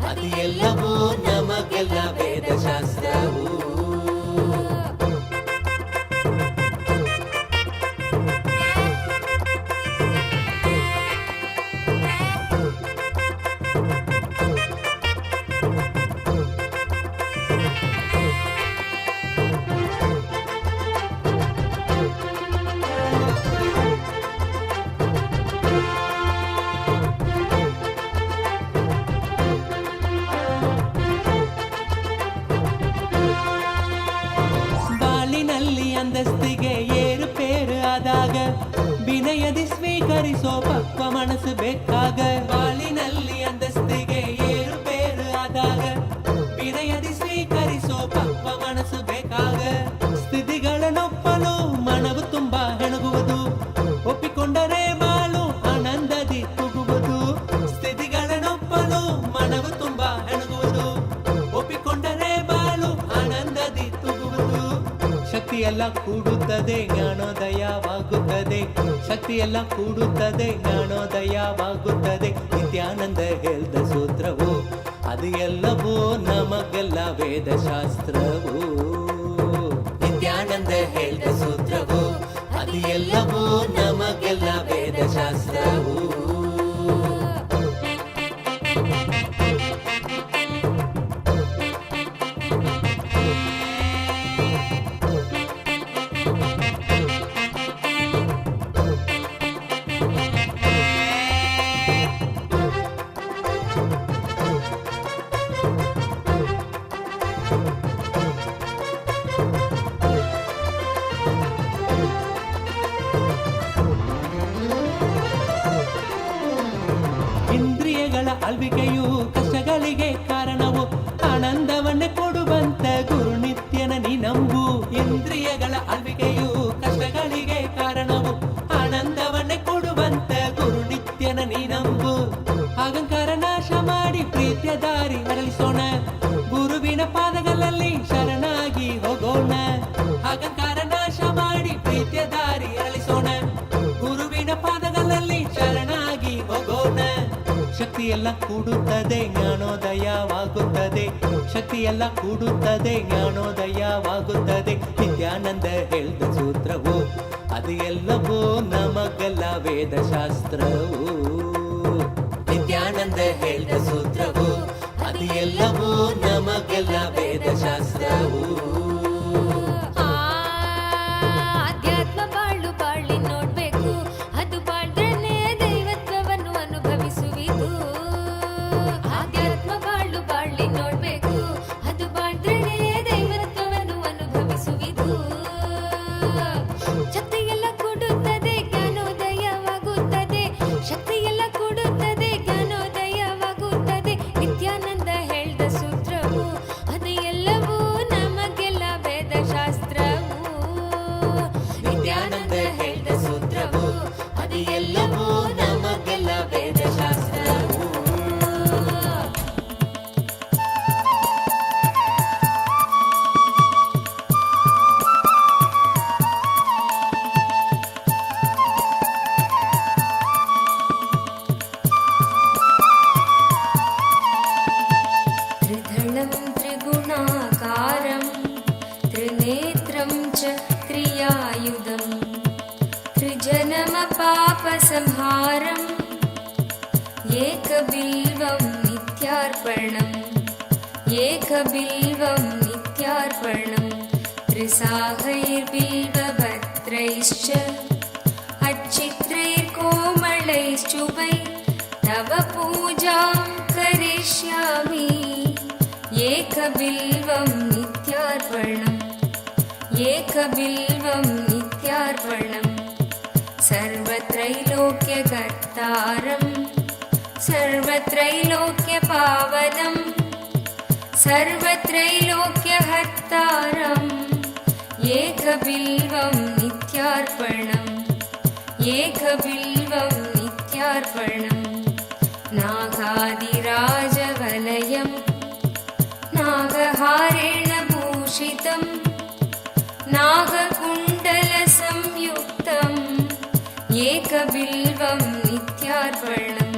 ಅದು ಎಲ್ಲವೂ ನಮಗೆಲ್ಲ ವೇದಶಾಸ್ತ್ರವು. ಅಂತಸ್ತಿಗೆ ಏರುಪೇರು ಆದಾಗ ವಿನಯದಿ ಸ್ವೀಕರಿಸೋ ಪಕ್ವ ಮನಸ್ಸು ಬೇಕಾಗ. ಬಾಳಿನಲ್ಲಿ ಅಂತಸ್ತಿಗೆ ಏರುಪೇರು ಆದಾಗ ವಿನಯದಿ ಸ್ವೀಕರಿಸೋ ಪಕ್ವ ಮನಸ್ಸು ಬೇಕಾಗ. ಸ್ಥಿತಿಗಳನ್ನೊಪ್ಪಲು ಮನವು ತುಂಬಾ ಹೆಣಗುವುದು. ಒಪ್ಪಿಕೊಂಡರೆ ಬಾಳು ಆನಂದದಿ ತೂಗುವುದು. ಸ್ಥಿತಿಗಳನ್ನೊಪ್ಪಲು ಮನವು ತುಂಬಾ ಹೆಣಗುವುದು. ಒಪ್ಪಿಕೊಂಡರೆ ಬಾಳು ಆನಂದದಿ ತೂಗುವುದು. ಶಕ್ತಿಯೆಲ್ಲ ಕೂಡುತ್ತದೆ ಜ್ಞಾನೋದಯವಾಗುತ್ತದೆ. ಶಕ್ತಿಯೆಲ್ಲ ಕೂಡುತ್ತದೆ ಜ್ಞಾನೋದಯವಾಗುತ್ತದೆ. ನಿತ್ಯಾನಂದ ಹೇಳಿದ ಸೂತ್ರವು ಅದು ಎಲ್ಲವೂ ನಮಗೆಲ್ಲ ವೇದಶಾಸ್ತ್ರವು. ನಿತ್ಯಾನಂದ ಹೇಳಿದ ಸೂತ್ರವು ಅದು ಎಲ್ಲವೂ ನಮಗೆಲ್ಲ ವೇದಶಾಸ್ತ್ರವು. ಇಂದ್ರಿಯಗಳ ಅಲ್ವಿಕೆಯು ಕಷ್ಟಗಳಿಗೆ ಕಾರಣವು. ಆನಂದವನ್ನೇ ಕೊಡುವಂತ ಗುರು ನಿತ್ಯನ ನೀ ನಂಬು. ಇಂದ್ರಿಯಗಳ ಅಲ್ವಿಕೆಯು ಕಷ್ಟಗಳಿಗೆ ಕಾರಣವು. ಆನಂದವನ್ನೇ ಕೊಡುವಂತ ಗುರು ನಿತ್ಯನ ನೀ ನಂಬು. ಶಕ್ತಿಯೆಲ್ಲ ಕೂಡುತ್ತದೆ ಜ್ಞಾನೋದಯವಾಗುತ್ತದೆ. ಶಕ್ತಿಯೆಲ್ಲ ಕೂಡುತ್ತದೆ ಜ್ಞಾನೋದಯವಾಗುತ್ತದೆ. ನಿತ್ಯಾನಂದ ಹೇಳಿದ ಸೂತ್ರವು ಅದು ಎಲ್ಲವೂ ನಮಗೆಲ್ಲ ವೇದಶಾಸ್ತ್ರವು. ನಿತ್ಯಾನಂದ ಹೇಳಿದ ಸೂತ್ರವು ಅದು ಎಲ್ಲವೂ ನಮಗೆಲ್ಲ ವೇದಶಾಸ್ತ್ರವು. ಆಧ್ಯಾತ್ಮ ಬಾಳು ಬಾಳಿ ನೋಡ್ಬೇಕು, ಅದು ಬಾಳ್ದ್ರನೆ ದೈವತ್ವವನ್ನು ಅನುಭವಿಸುವಿದು. ಆಧ್ಯಾತ್ಮ ಬಾಳು ಬಾಳಿ ನೋಡ್ಬೇಕು, ಅದು ಬಾಳ್ದ್ರನೆ ದೈವತ್ವವನ್ನು ಅನುಭವಿಸುವಿದು. ಶಕ್ತಿಯೆಲ್ಲ ಕೊಡುತ್ತದೆ ಜ್ಞಾನೋದಯವಾಗುತ್ತದೆ. ಶಕ್ತಿಯೆಲ್ಲ ಕೊಡುತ್ತದೆ ಜ್ಞಾನೋದಯವಾಗುತ್ತದೆ. ನಿತ್ಯಾನಂದ ಹೇಳಿದ ಸೂತ್ರವು ಅದು ಎಲ್ಲವೂ ನಮಗೆಲ್ಲ ವೇದಶಾಸ್ತ್ರವು. ನಿತ್ಯಾನಂದ ಹೇಳಿದ ಸೂತ್ರವು ಅದು ಎಲ್ಲವೂ ನಮಗೆಲ್ಲ ವೇದಶಾಸ್ತ್ರವು. त्रिधलं त्रिगुणाकारं त्रिनेत्रं च त्रियायुधं त्रिजन्मपापसंहारम् एकबिल्वं नित्यार्पणम् एकबिल्वं नित्यार्पणम् त्रिसाहैर्बिल्वपत्रैश्च अच्छित्रैर्कोमलैश्चुभै तव पूजां करिष्यामि. एकबिल्वं नित्यार्पणम् एकबिल्वं नित्यार्पणम् सर्वत्रैलोक्यकर्तारं सर्वत्रैलोक्यपावनं सर्वत्रैलोक्यहर्तारम् एकबिल्वं नित्यार्पणम् एकबिल्वं नित्यार्पणम् नागादिराजवलयं नागहारेण भूषितं नागकुण्डलसंयुक्तम् एकबिल्वं नित्यार्पणम्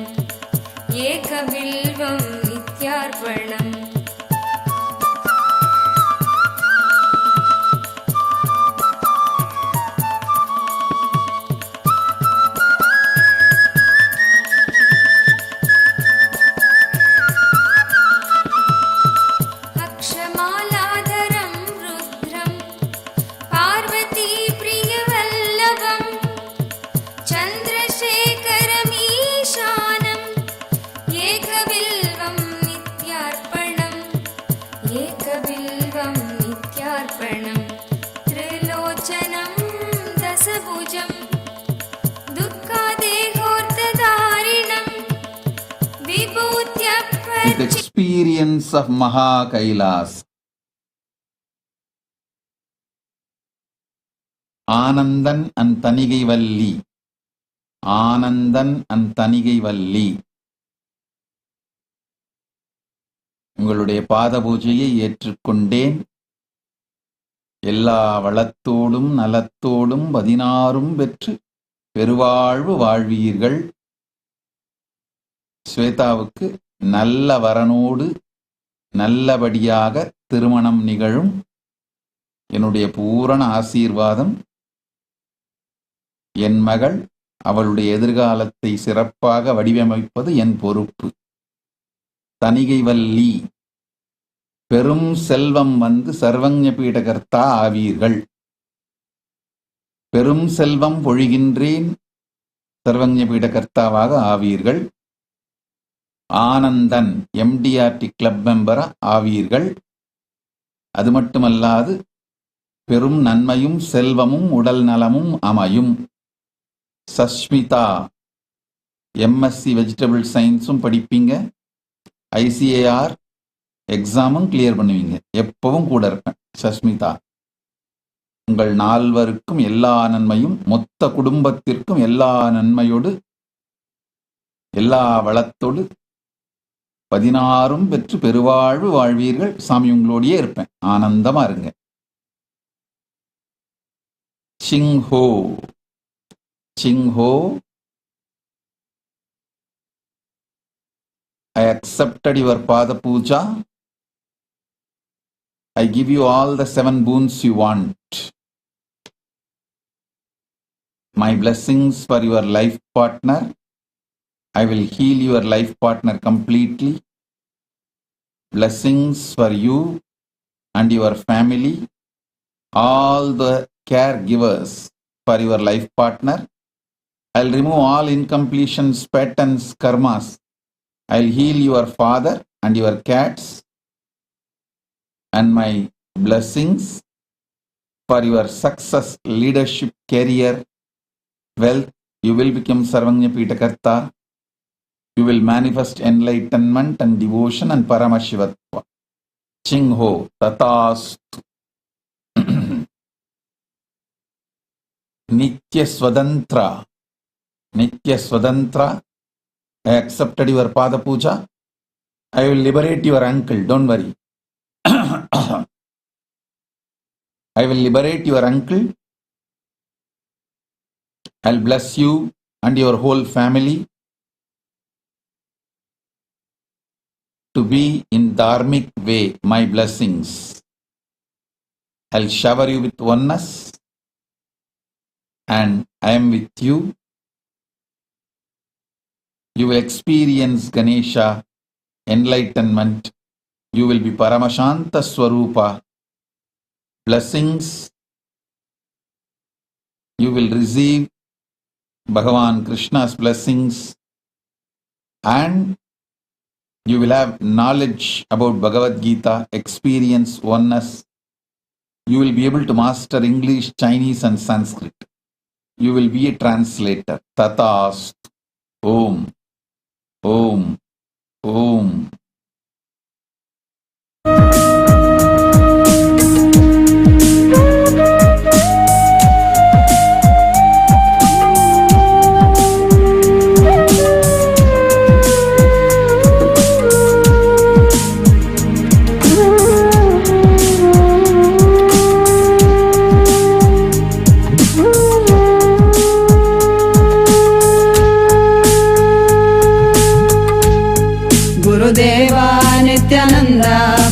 एकबिल्वं नित्यार्पणम् अक्षमालाधरं रुद्रं पार्वतीप्रियवल्लभं चन्द्रशेखरमीशानम् एकबिल्वं नित्यार्पणम् एकबिल्वं नित्यार्पणम् त्रिलोचनं दशभुजं दुःखादेहोर्तधारिणं With experience of Maha Kailas, Anandan and Tanigai Valli, Anandan and Tanigai Valli. உங்களுடைய பாத பூஜையை ஏற்றுக்கொண்டேன். எல்லா வளத்தோடும் நலத்தோடும் 16 பெற்று பெருவாழ்வு வாழ்வீர்கள். ஸ்வேதாவுக்கு நல்ல வரனோடு நல்லபடியாக திருமணம் நிகழும். என்னுடைய பூரண ஆசீர்வாதம். என் மகள் அவளுடைய எதிர்காலத்தை சிறப்பாக வடிவமைப்பது என் பொறுப்பு. தனிகை வள்ளி, பெரும் செல்வம் வந்து சர்வஞ பீடகர்த்தா ஆவீர்கள். பெரும் செல்வம் பொழிகின்றேன், சர்வஞ பீடகர்த்தாவாக ஆவீர்கள். ஆனந்தன் எம்டிஆர்டி கிளப் மெம்பரா ஆவீர்கள். அது மட்டுமல்லாது பெரும் நன்மையும் செல்வமும் உடல் நலமும் அமையும். சஷ்மிதா எம்எஸ்சி வெஜிடபிள் சயின்ஸும் படிப்பீங்க. ஐசிஏஆர் எக்ஸாமும் கிளியர் பண்ணுவீங்க. எப்பவும் கூட இருப்பேன். சஷ்மிதா, உங்கள் நால்வருக்கும் எல்லா நன்மையும், மொத்த குடும்பத்திற்கும் எல்லா நன்மையோடு எல்லா வளத்தோடு 16 பெற்று பெருவாழ்வு வாழ்வீர்கள். சாமி உங்களோடையே இருப்பேன். ஆனந்தமா இருங்க. சிங்ஹோ சிங்ஹோ I accepted your Pada Puja. I give you all the 7 boons you want. My blessings for your life partner. I will heal your life partner completely. Blessings for you and your family. All the caregivers for your life partner. I'll remove all incompletions, patterns, karmas. I'll heal your father and your cats. And my blessings for your success, leadership, career, wealth. You will become Sarvanya Pitakarta. You will manifest enlightenment and devotion and Paramashivatva. Chingho, Tatastu. Nitya Swadantra. Nitya Swadantra. I accepted your Pada Puja. I will liberate your uncle, don't worry. I will liberate your uncle. I'll bless you and your whole family to be in dharmic way, my blessings. I'll shower you with oneness and I am with you. You will experience Ganesha, enlightenment. You will be Paramashanta Swarupa. Blessings. You will receive Bhagavan Krishna's blessings and you will have knowledge about Bhagavad Gita, experience oneness. You will be able to master English, Chinese and Sanskrit. You will be a translator. Tatast. Om. Om. Om.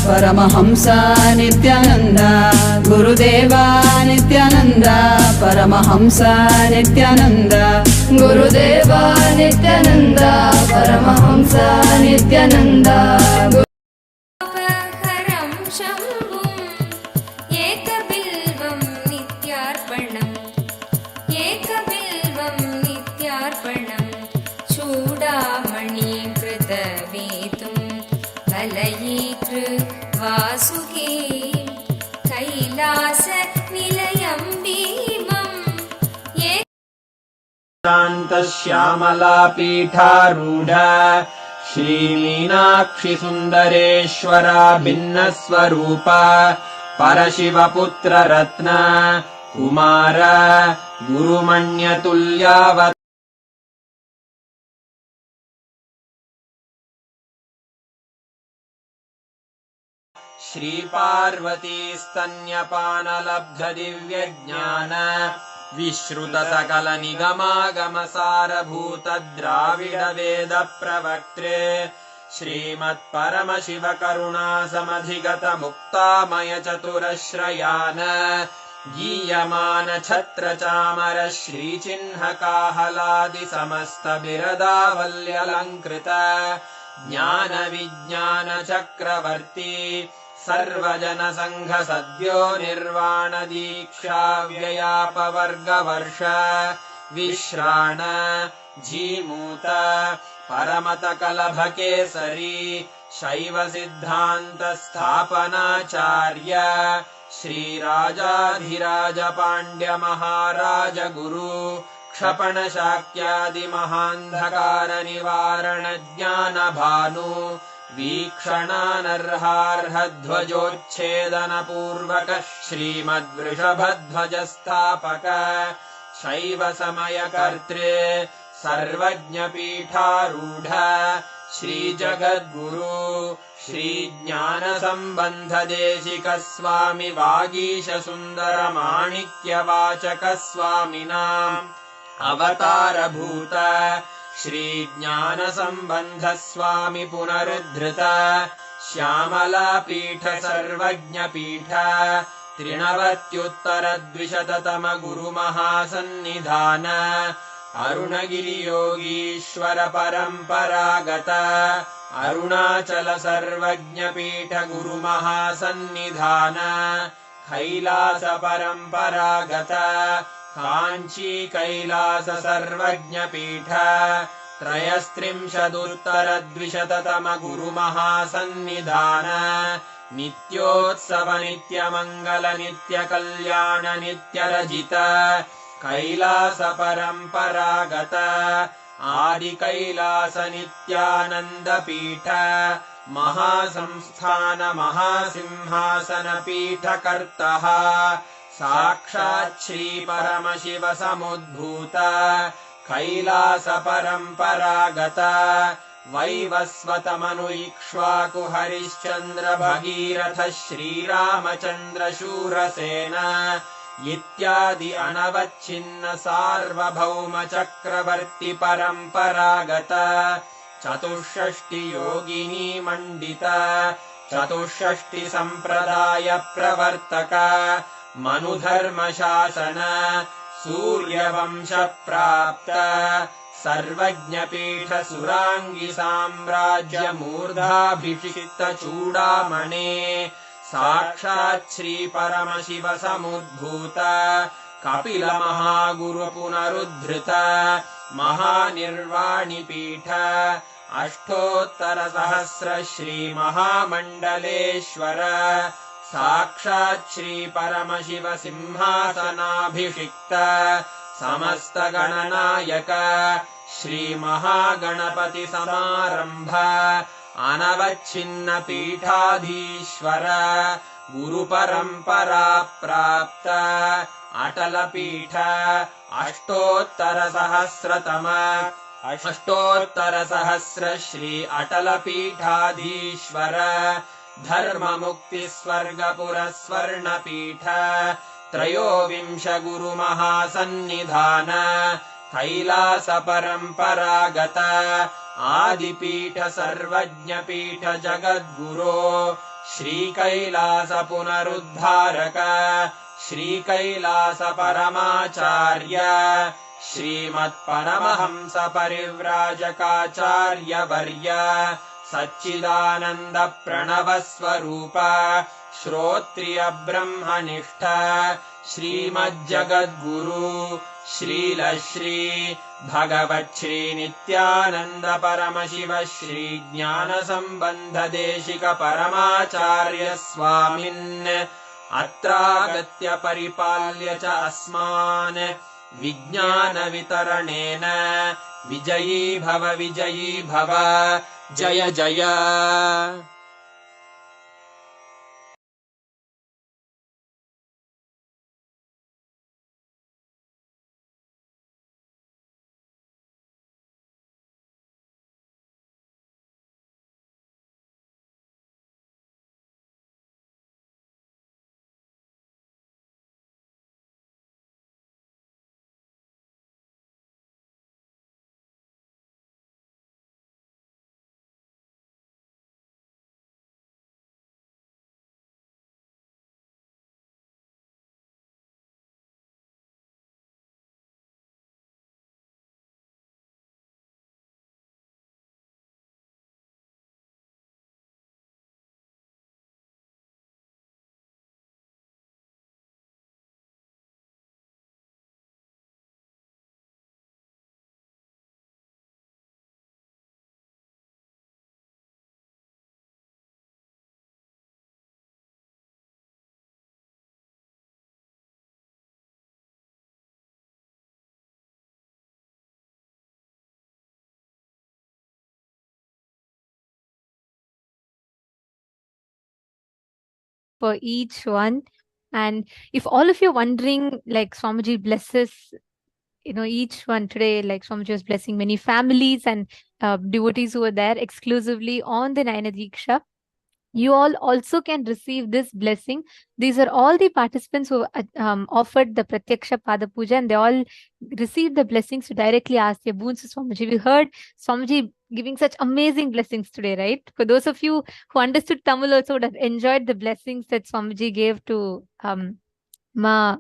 Paramahamsa Nithyananda Gurudeva Nithyananda Paramahamsa Nithyananda Gurudeva Nithyananda Paramahamsa Nithyananda Haram Shambhum Ekabilvam Nityarpanam Ekabilvam Nityarpanam Chudamani Kritavetum Kalayikru Vasuki Kailasa Nilayam Bhimam Shyamala Pitharudha Shri Meenakshi Sundareshwara Bhinnaswarupa Parashiva Putra Ratna Kumara Gurumanya Tulyavat Shri Parvati Stanyapana Labdha Divya Jnana Vishruta Sakala Nigama Gamasara Bhuta Dravida Veda Pravaktre Shrimat Paramashiva Karuna Samadhigata Mukta Maya Chaturashrayana Giyamana Chatra Chamara Shri Chinha Kahaladi Samasta Birada Valyalankrita Jnana Vijnana Chakravarti Sarvajana Sangha Sadhyo Nirvana Diksha Vyayapavarga Varsha Vishrana Jimuta Paramata Kalabhakesari Shaiva Siddhanta Sthapanacharya Shri Rajadhiraja Pandya Maharaja Guru Kshapana Shakyadi Mahandhakara Nivarana Jnana Bhanu Vikshana-narharha-dhvajochedana purvaka Shrimad-vrishabhadhvajastapaka Shaiva Samaya-kartre Sarvajña-pitharudha Shri Jagadguru Shri Jnana-sambandha-deshika Swami Vagisha-sundara-manikya-vachaka Swaminam Avatara-bhuta श्रीज्ञानसम्बन्धस्वामि पुनरुद्धृत श्यामलापीठ सर्वज्ञपीठ त्रिनवत्युत्तरद्विशततम गुरुमहासन्निधान अरुणगिरियोगीश्वर परम्परागत अरुणाचल सर्वज्ञपीठ गुरुमहासन्निधान कैलास परम्परागत काञ्ची कैलास सर्वज्ञपीठ त्रयस्त्रिंशदुत्तरद्विशततम गुरुमहासन्निधान नित्योत्सव नित्यमङ्गल नित्यकल्याण नित्यरजित कैलास परम्परागत आदिकैलास नित्यानन्दपीठ महासंस्थान महासिंहासनपीठकर्तः साक्षात् श्रीपरमशिव समुद्भूत कैलास परम्परागत वैवस्वतमनु इक्ष्वाकु हरिश्चन्द्र भगीरथ श्रीरामचन्द्र शूरसेन इत्यादि अनवच्छिन्न सार्वभौम चक्रवर्ति परम्परागत चतुष्षष्टि योगिनी मण्डित चतुष्षष्टि सम्प्रदाय प्रवर्तक मनुधर्मशासन सूर्यवंश प्राप्त सर्वज्ञपीठ सुराङ्गि साम्राज्य मूर्धाभिषिक्त चूडामणे साक्षात् श्री परमशिव समुद्भूत कपिल महागुरु पुनरुद्धृत महानिर्वाणिपीठ अष्टोत्तर सहस्र श्री महामण्डलेश्वर साक्षात् श्री परमशिव सिंहासनाभिषिक्त समस्त गणनायक श्री महागणपति समारंभ अनवच्छिन्न पीठाधीश्वर गुरुपरम्परा प्राप्त अटल पीठ अष्टोत्तर सहस्र श्री अटल पीठाधीश्वर धर्म मुक्ति स्वर्गपुर स्वर्ण पीठ त्रयोविंश गुरु महासन्निधान कैलास परम्परागत आदिपीठ सर्वज्ञपीठ जगद्गुरो श्रीकैलास पुनरुद्धारक श्रीकैलास परमाचार्य श्रीमत्परमहंस परिव्राजकाचार्य वर्य सच्चिदानन्द प्रणव स्वरूप श्रोत्रिय ब्रह्मनिष्ठ श्रीमज्जगद्गुरु श्रील श्री भगवच्छ्री नित्यानन्द परमशिव श्री ज्ञान सम्बन्ध देशिक परमाचार्य स्वामिन् अत्रागत्य परिपाल्य च अस्मान् विज्ञान वितरणेन विजयी भव जय जय। For each one. And if all of you are wondering, like Swamiji blesses, each one today, like Swamiji was blessing many families and devotees who were there exclusively on the Nayana Diksha. You all also can receive this blessing. These are all the participants who offered the Pratyaksha Pada Puja, and they all received the blessings to directly ask their boons to Swamiji. We heard Swamiji giving such amazing blessings today, right? For those of you who understood Tamil also would have enjoyed the blessings that Swamiji gave to Ma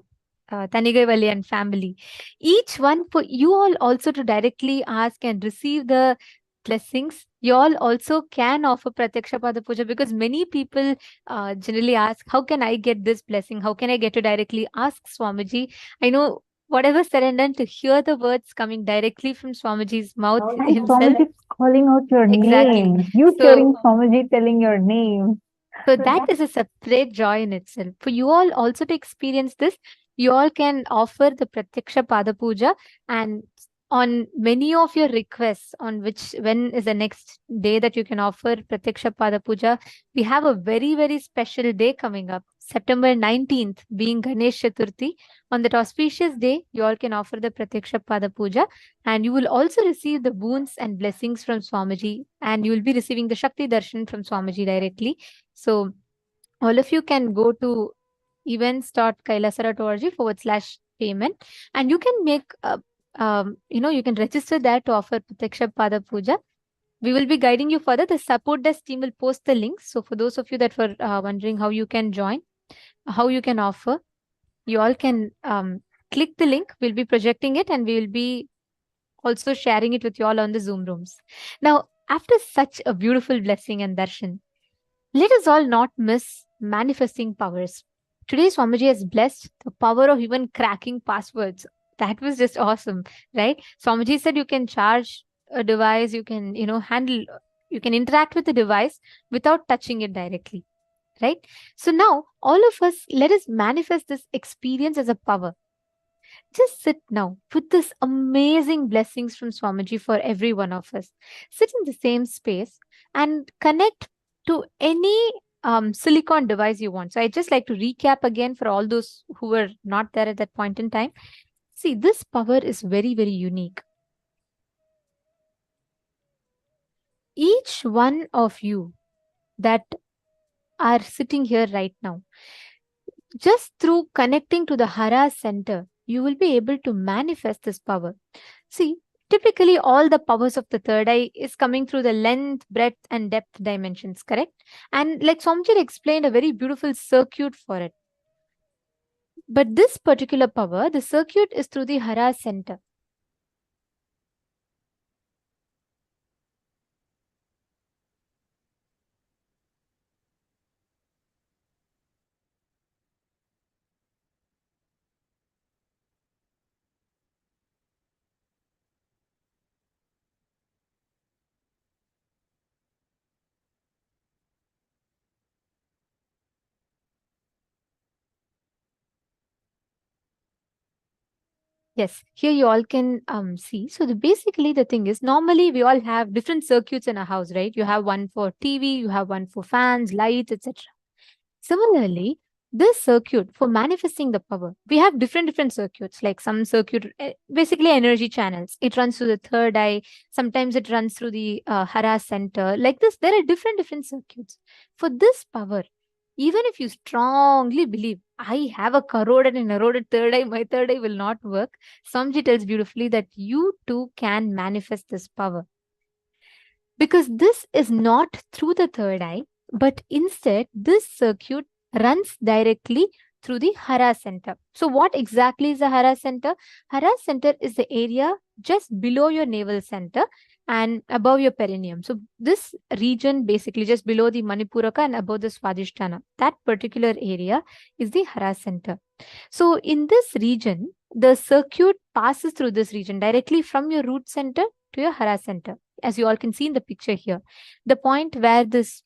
Tanigaivalli and family. Each one for you all also to directly ask and receive the blessings. You all also can offer Pratyaksha Pada Puja, because many people generally ask, how can I get this blessing? How can I get to directly ask Swamiji? I know whatever said and done, to hear the words coming directly from Swamiji's mouth And himself. Swamiji is calling out your Exactly. name. You hearing Swamiji telling your name. So that is a separate joy in itself. For you all also to experience this, you all can offer the Pratyaksha Pada Puja, and on many of your requests on when is the next day that you can offer Pratyaksha Pada Puja, we have a very, very special day coming up. September 19th being Ganesh Chaturthi. On that auspicious day, you all can offer the Pratyaksha Pada Puja, and you will also receive the boons and blessings from Swamiji, and you will be receiving the Shakti Darshan from Swamiji directly. So all of you can go to events.kailasara.org/payment, and you can make you can register there to offer Pratyaksha Pada Puja. We will be guiding you further. The support desk team will post the links. So for those of you that were wondering how you can join, how you can offer, you all can click the link. We'll be projecting it, and we will be also sharing it with you all on the Zoom rooms. Now, after such a beautiful blessing and darshan, let us all not miss manifesting powers. Today, Swamiji has blessed the power of even cracking passwords. That was just awesome, right? Swamiji said you can charge a device, you can, you can interact with the device without touching it directly, right? So now, all of us, let us manifest this experience as a power. Just sit now with this amazing blessings from Swamiji for every one of us. Sit in the same space and connect to any silicon device you want. So I just like to recap again for all those who were not there at that point in time. See, this power is very, very unique. Each one of you that are sitting here right now, just through connecting to the Hara center, you will be able to manifest this power. See, typically all the powers of the third eye is coming through the length, breadth, and depth dimensions, correct? And like Swamiji explained, a very beautiful circuit for it. But this particular power, the circuit is through the Hara center. Yes, here you all can see. So basically the thing is, normally we all have different circuits in a house, right? You have one for TV, you have one for fans, lights, etc. Similarly, this circuit for manifesting the power, we have different circuits, like some circuit, basically energy channels. It runs through the third eye. Sometimes it runs through the Hara center. Like this, there are different circuits. For this power, even if you strongly believe, I have a corroded and eroded third eye, my third eye will not work. Samji tells beautifully that you too can manifest this power. Because this is not through the third eye, but instead this circuit runs directly through the Hara center. So what exactly is the Hara center? Hara center is the area just below your navel center and above your perineum. So this region basically just below the Manipuraka and above the Swadhisthana, that particular area is the Hara center. So in this region, the circuit passes through this region directly from your root center to your Hara center. As you all can see in the picture here, the point where this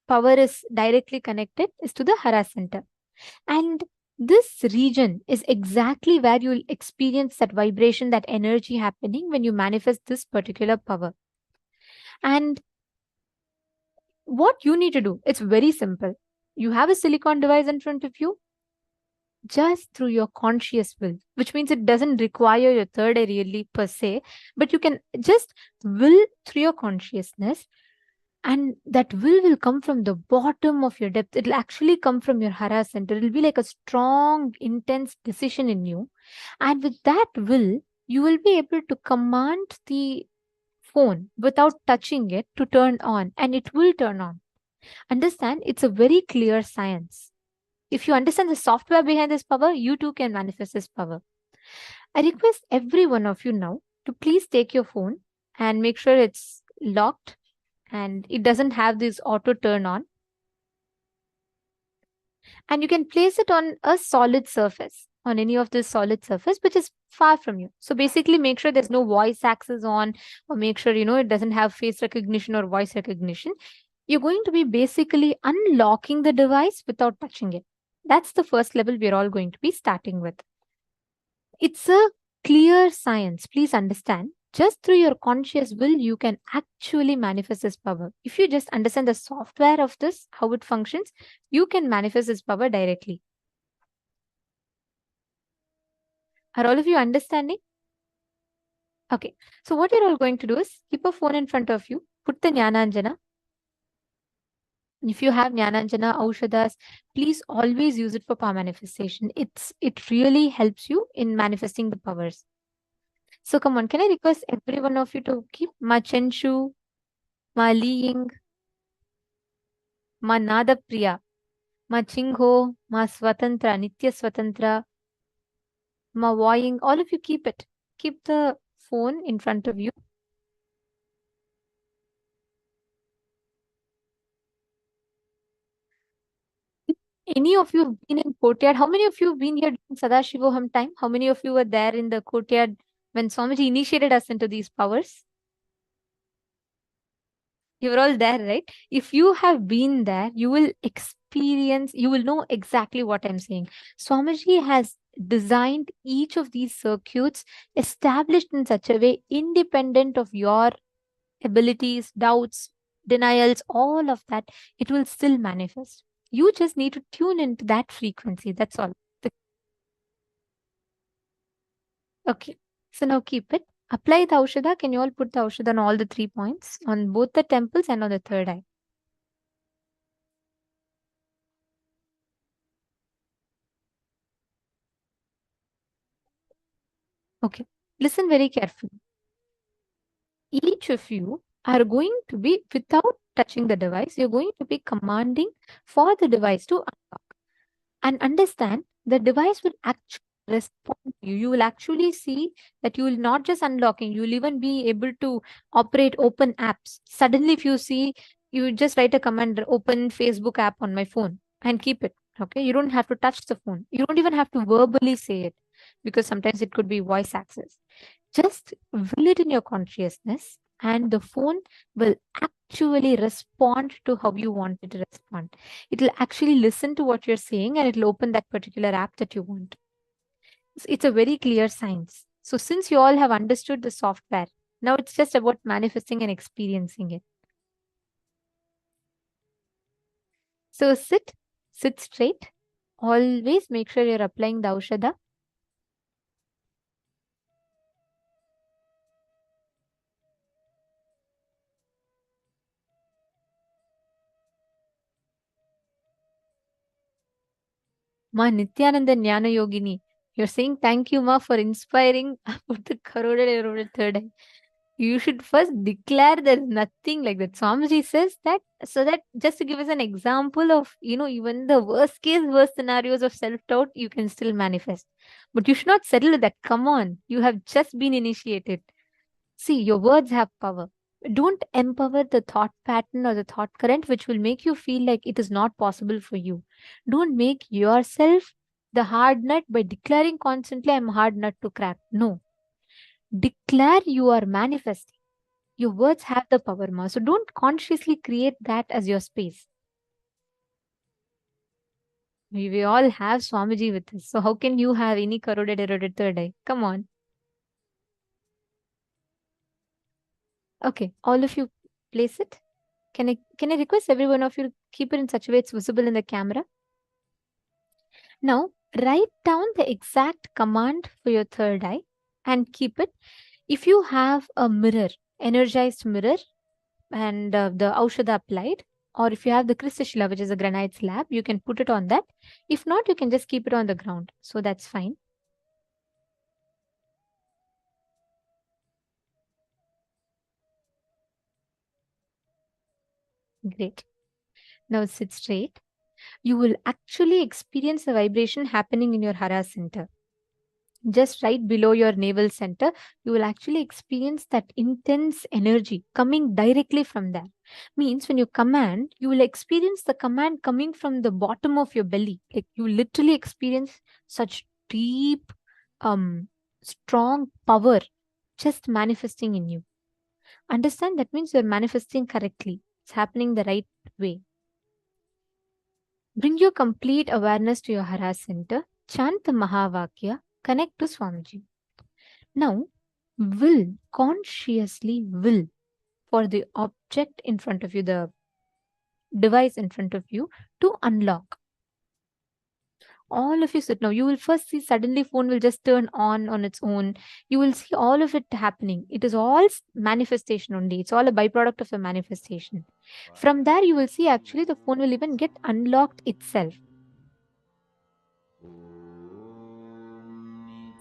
power is directly connected is to the Hara center. And this region is exactly where you'll experience that vibration, that energy happening when you manifest this particular power. And what you need to do, it's very simple. You have a silicon device in front of you, just through your conscious will, which means it doesn't require your third eye really per se, but you can just will through your consciousness And that will come from the bottom of your depth. It'll actually come from your hara center. It'll be like a strong, intense decision in you. And with that will, you will be able to command the phone without touching it to turn on, and it will turn on. Understand, it's a very clear science. If you understand the software behind this power, you too can manifest this power. I request every one of you now to please take your phone and make sure it's locked and it doesn't have this auto turn on. And you can place it on a solid surface, on any of this solid surface which is far from you. So basically make sure there's no voice access on, or make sure it doesn't have face recognition or voice recognition. You're going to be basically unlocking the device without touching it. That's the first level we're all going to be starting with. It's a clear science. Please understand. Just through your conscious will, you can actually manifest this power. If you just understand the software of this, how it functions, you can manifest this power directly. Are all of you understanding? Okay. So what you're all going to do is keep a phone in front of you, put the Jnananjana. If you have Jnananjana, Aushadas, please always use it for power manifestation. It really helps you in manifesting the powers. So come on, can I request every one of you to keep Ma Chenshu, Ma Liying, Ma Nada Priya, Ma Chingho, Ma Swatantra, Nitya Swatantra, Ma Voying, all of you keep it. Keep the phone in front of you. Any of you have been in courtyard? How many of you have been here during Sadashivoham time? How many of you were there in the courtyard when Swamiji initiated us into these powers? You were all there, right? If you have been there, you will experience, you will know exactly what I'm saying. Swamiji has designed each of these circuits established in such a way, independent of your abilities, doubts, denials, all of that, it will still manifest. You just need to tune into that frequency. That's all. Okay. So now keep it. Apply the Aushadha. Can you all put the Aushadha on all the 3 points, on both the temples and on the third eye? Okay. Listen very carefully. Each of you are going to be, without touching the device, you're going to be commanding for the device to unlock. And understand, the device will actually respond to you. You will actually see that you will not just unlocking, you will even be able to operate open apps. Suddenly, if you see, you just write a command, open Facebook app on my phone and keep it. Okay. You don't have to touch the phone. You don't even have to verbally say it, because sometimes it could be voice access. Just will it in your consciousness, and the phone will actually respond to how you want it to respond. It will actually listen to what you're saying, and it will open that particular app that you want. It's a very clear science. So since you all have understood the software, now it's just about manifesting and experiencing it. So sit straight. Always make sure you're applying the Aushadha. Ma Nithyananda Jnana Yogini, you're saying thank you, Ma, for inspiring about the Karoded third eye. You should first declare there's nothing like that. Swamiji says that, so that just to give us an example of, even the worst scenarios of self-doubt, you can still manifest. But you should not settle with that. Come on, you have just been initiated. See, your words have power. Don't empower the thought pattern or the thought current which will make you feel like it is not possible for you. Don't make yourself the hard nut by declaring constantly, I'm hard nut to crack. No. Declare you are manifesting. Your words have the power, Ma. So don't consciously create that as your space. We all have Swamiji with us. So how can you have any corroded, eroded third eye? Come on. Okay, all of you place it. Can I request every one of you to keep it in such a way it's visible in the camera? Now, write down the exact command for your third eye and keep it. If you have a mirror, energized mirror, and the Aushadha applied. Or if you have the Kristashila, which is a granite slab, you can put it on that. If not, you can just keep it on the ground. So that's fine. Great. Now sit straight. You will actually experience the vibration happening in your Hara center. Just right below your navel center, you will actually experience that intense energy coming directly from there. Means when you command, you will experience the command coming from the bottom of your belly. Like you literally experience such deep, strong power just manifesting in you. Understand that means you're manifesting correctly. It's happening the right way. Bring your complete awareness to your Hara center. Chant the Mahavakya. Connect to Swamiji. Now, consciously will for the object in front of you, the device in front of you to unlock. All of you sit now. You will first see suddenly phone will just turn on its own. You will see all of it happening. It is all manifestation only. It's all a byproduct of a manifestation. From there, you will see actually the phone will even get unlocked itself.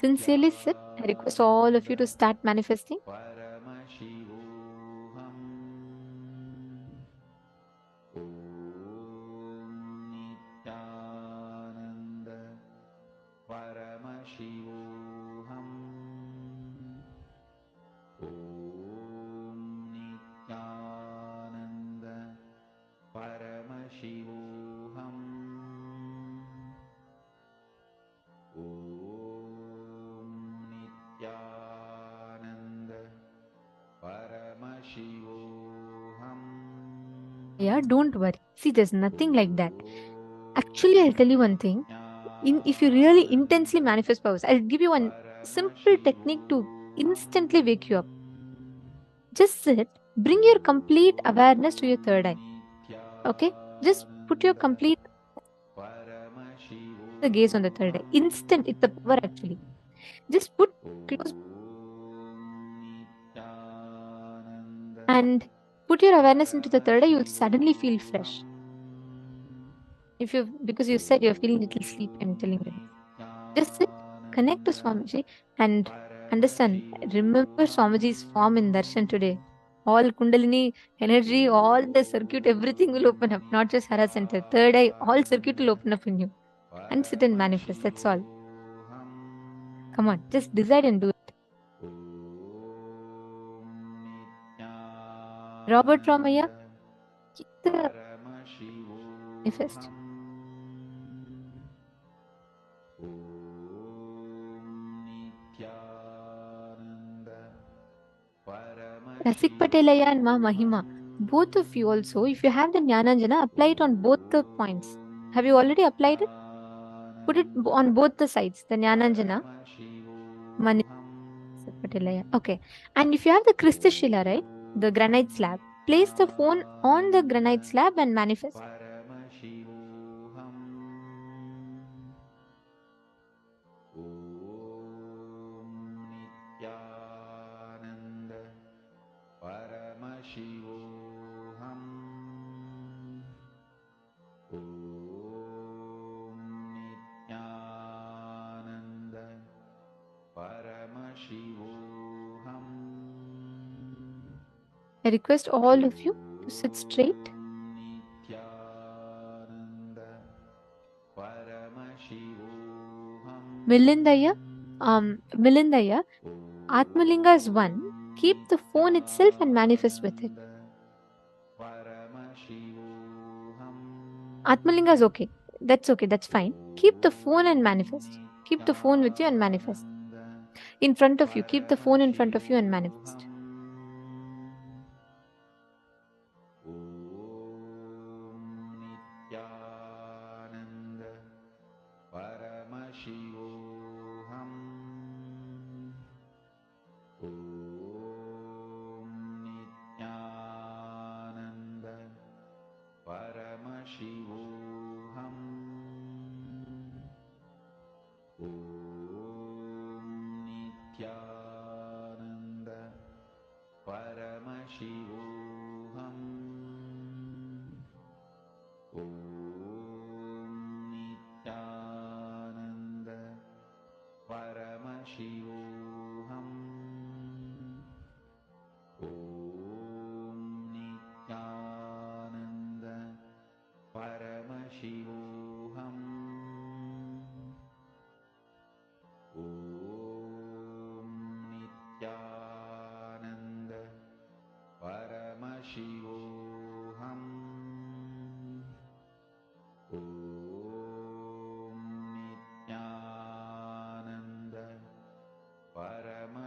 Sincerely sit. I request all of you to start manifesting. Yeah, don't worry. See, there's nothing like that. Actually, I'll tell you one thing. If you really intensely manifest powers, I'll give you one simple technique to instantly wake you up. Just sit, bring your complete awareness to your third eye. Okay? Just put your complete the gaze on the third eye. Instant, it's the power actually. Just put close and put your awareness into the third eye, you'll suddenly feel fresh. Because you said you're feeling a little sleepy, I'm telling you. Just sit, connect to Swamiji and understand. Remember Swamiji's form in Darshan today. All Kundalini energy, all the circuit, everything will open up. Not just Hara Center. Third eye, all circuit will open up in you. And sit and manifest. That's all. Come on, just decide and do it. Robert Ramaya, keep the manifest. Rasik Patelaya and Ma Mahima, both of you also, if you have the Jnananjana, apply it on both the points. Have you already applied it? Put it on both the sides, the Jnananjana. Patelaya. Okay. And if you have the Kristashila, right, the granite slab, place the phone on the granite slab and manifest. I request all of you to sit straight. Milindaya, Atmalinga is one. Keep the phone itself and manifest with it. Atmalinga is okay. That's okay. That's fine. Keep the phone and manifest. Keep the phone with you and manifest. In front of you. Keep the phone in front of you and manifest.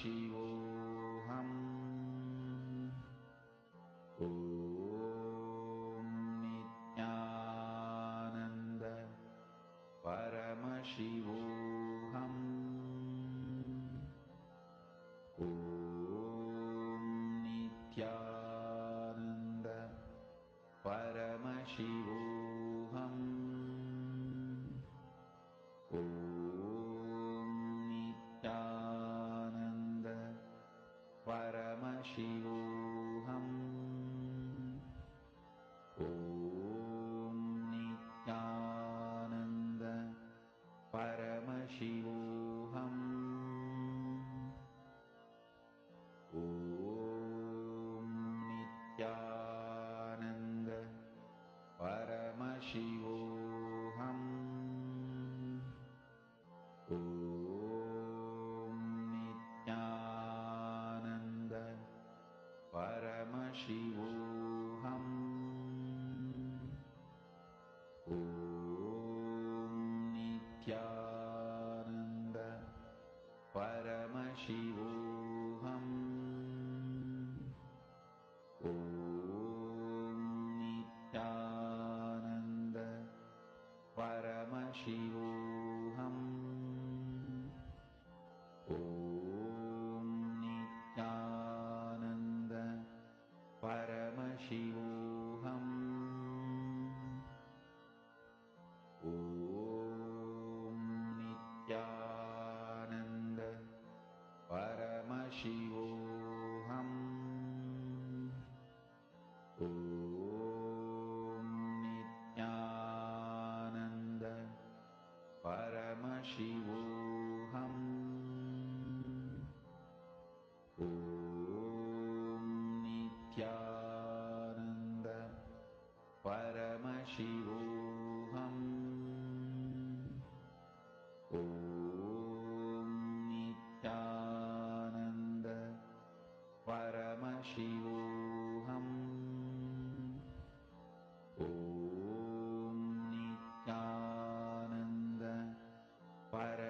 Paramashivoham. Om Nithyananda Paramashivoham. Om Nithyananda Paramashivoham. Om Nithyananda Paramashivoham. Om Nithyananda Paramashivoham. Om Nithyananda Paramashivoham. Om Nithyananda Paramashivoham. Om Nithyananda Paramashivoham. Om Nithyananda Paramashivoham. Om Nithyananda Paramashivoham. Om Nithyananda Paramashivoham. Om Nithyananda Paramashivoham. Om Nithyananda Paramashivoham. Om Nithyananda Paramashivoham. Om Nithyananda Paramashivoham.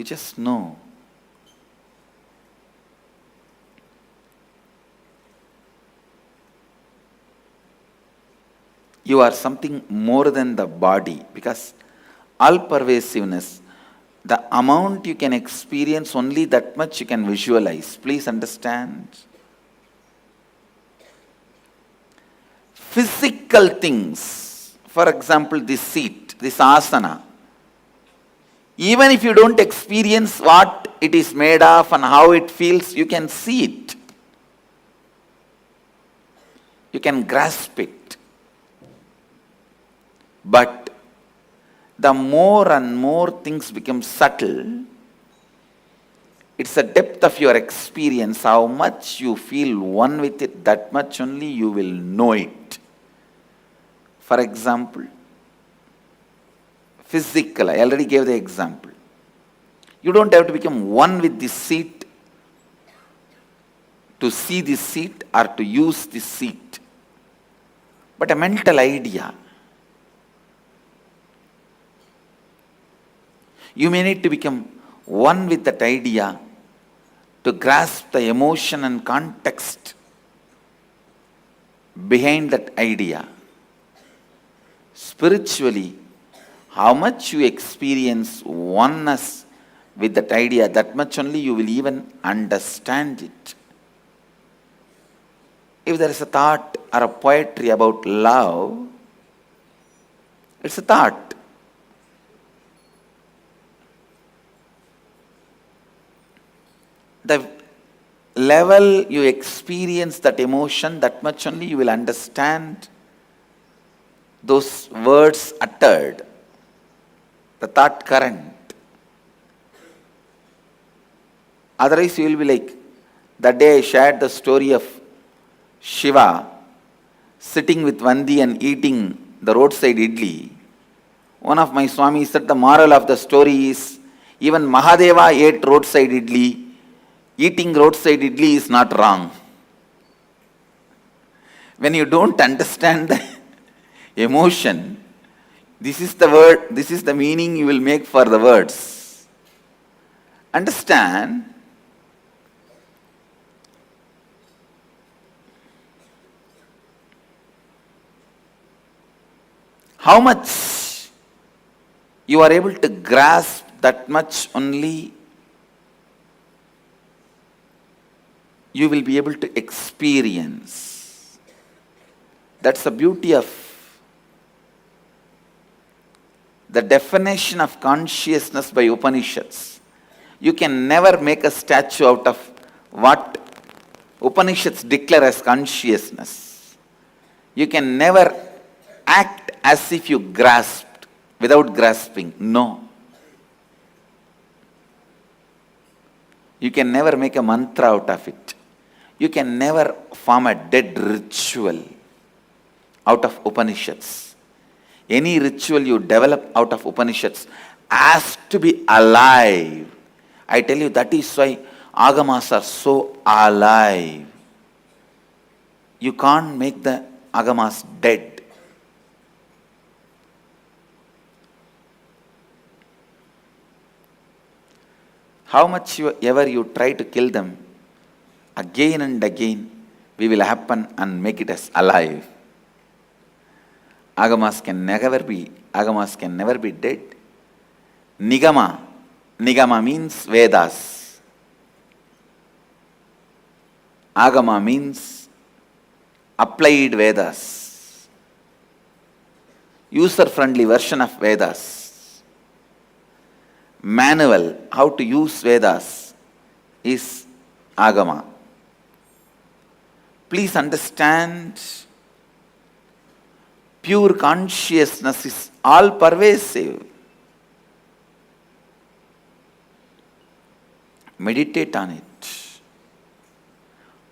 You just know. You are something more than the body, because all pervasiveness, the amount you can experience, only that much you can visualize. Please understand. Physical things, for example, this seat, this asana, even if you don't experience what it is made of and how it feels, you can see it. You can grasp it. But the more and more things become subtle, it's the depth of your experience, how much you feel one with it, that much only you will know it. For example, physical, I already gave the example. You don't have to become one with this seat to see this seat or to use this seat, but a mental idea. You may need to become one with that idea to grasp the emotion and context behind that idea. Spiritually, how much you experience oneness with that idea, that much only you will even understand it. If there is a thought or a poetry about love, it's a thought. The level you experience that emotion, that much only you will understand those words uttered, the thought current. Otherwise you will be like, that day I shared the story of Shiva sitting with Vandi and eating the roadside idli. One of my Swamis said the moral of the story is, even Mahadeva ate roadside idli. Eating roadside idli is not wrong. When you don't understand the emotion, this is the word, this is the meaning you will make for the words. Understand? How much you are able to grasp, that much only you will be able to experience. That's the beauty of the definition of consciousness by Upanishads. You can never make a statue out of what Upanishads declare as consciousness. You can never act as if you grasped without grasping. No. You can never make a mantra out of it. You can never form a dead ritual out of Upanishads. Any ritual you develop out of Upanishads has to be alive. I tell you, that is why Agamas are so alive. You can't make the Agamas dead. How much ever you try to kill them, again and again we will happen and make it as alive. Agamas can never be dead. Nigama means Vedas. Agama means applied Vedas. User-friendly version of Vedas. Manual, how to use Vedas, is Agama. Please understand, pure consciousness is all pervasive. Meditate on it.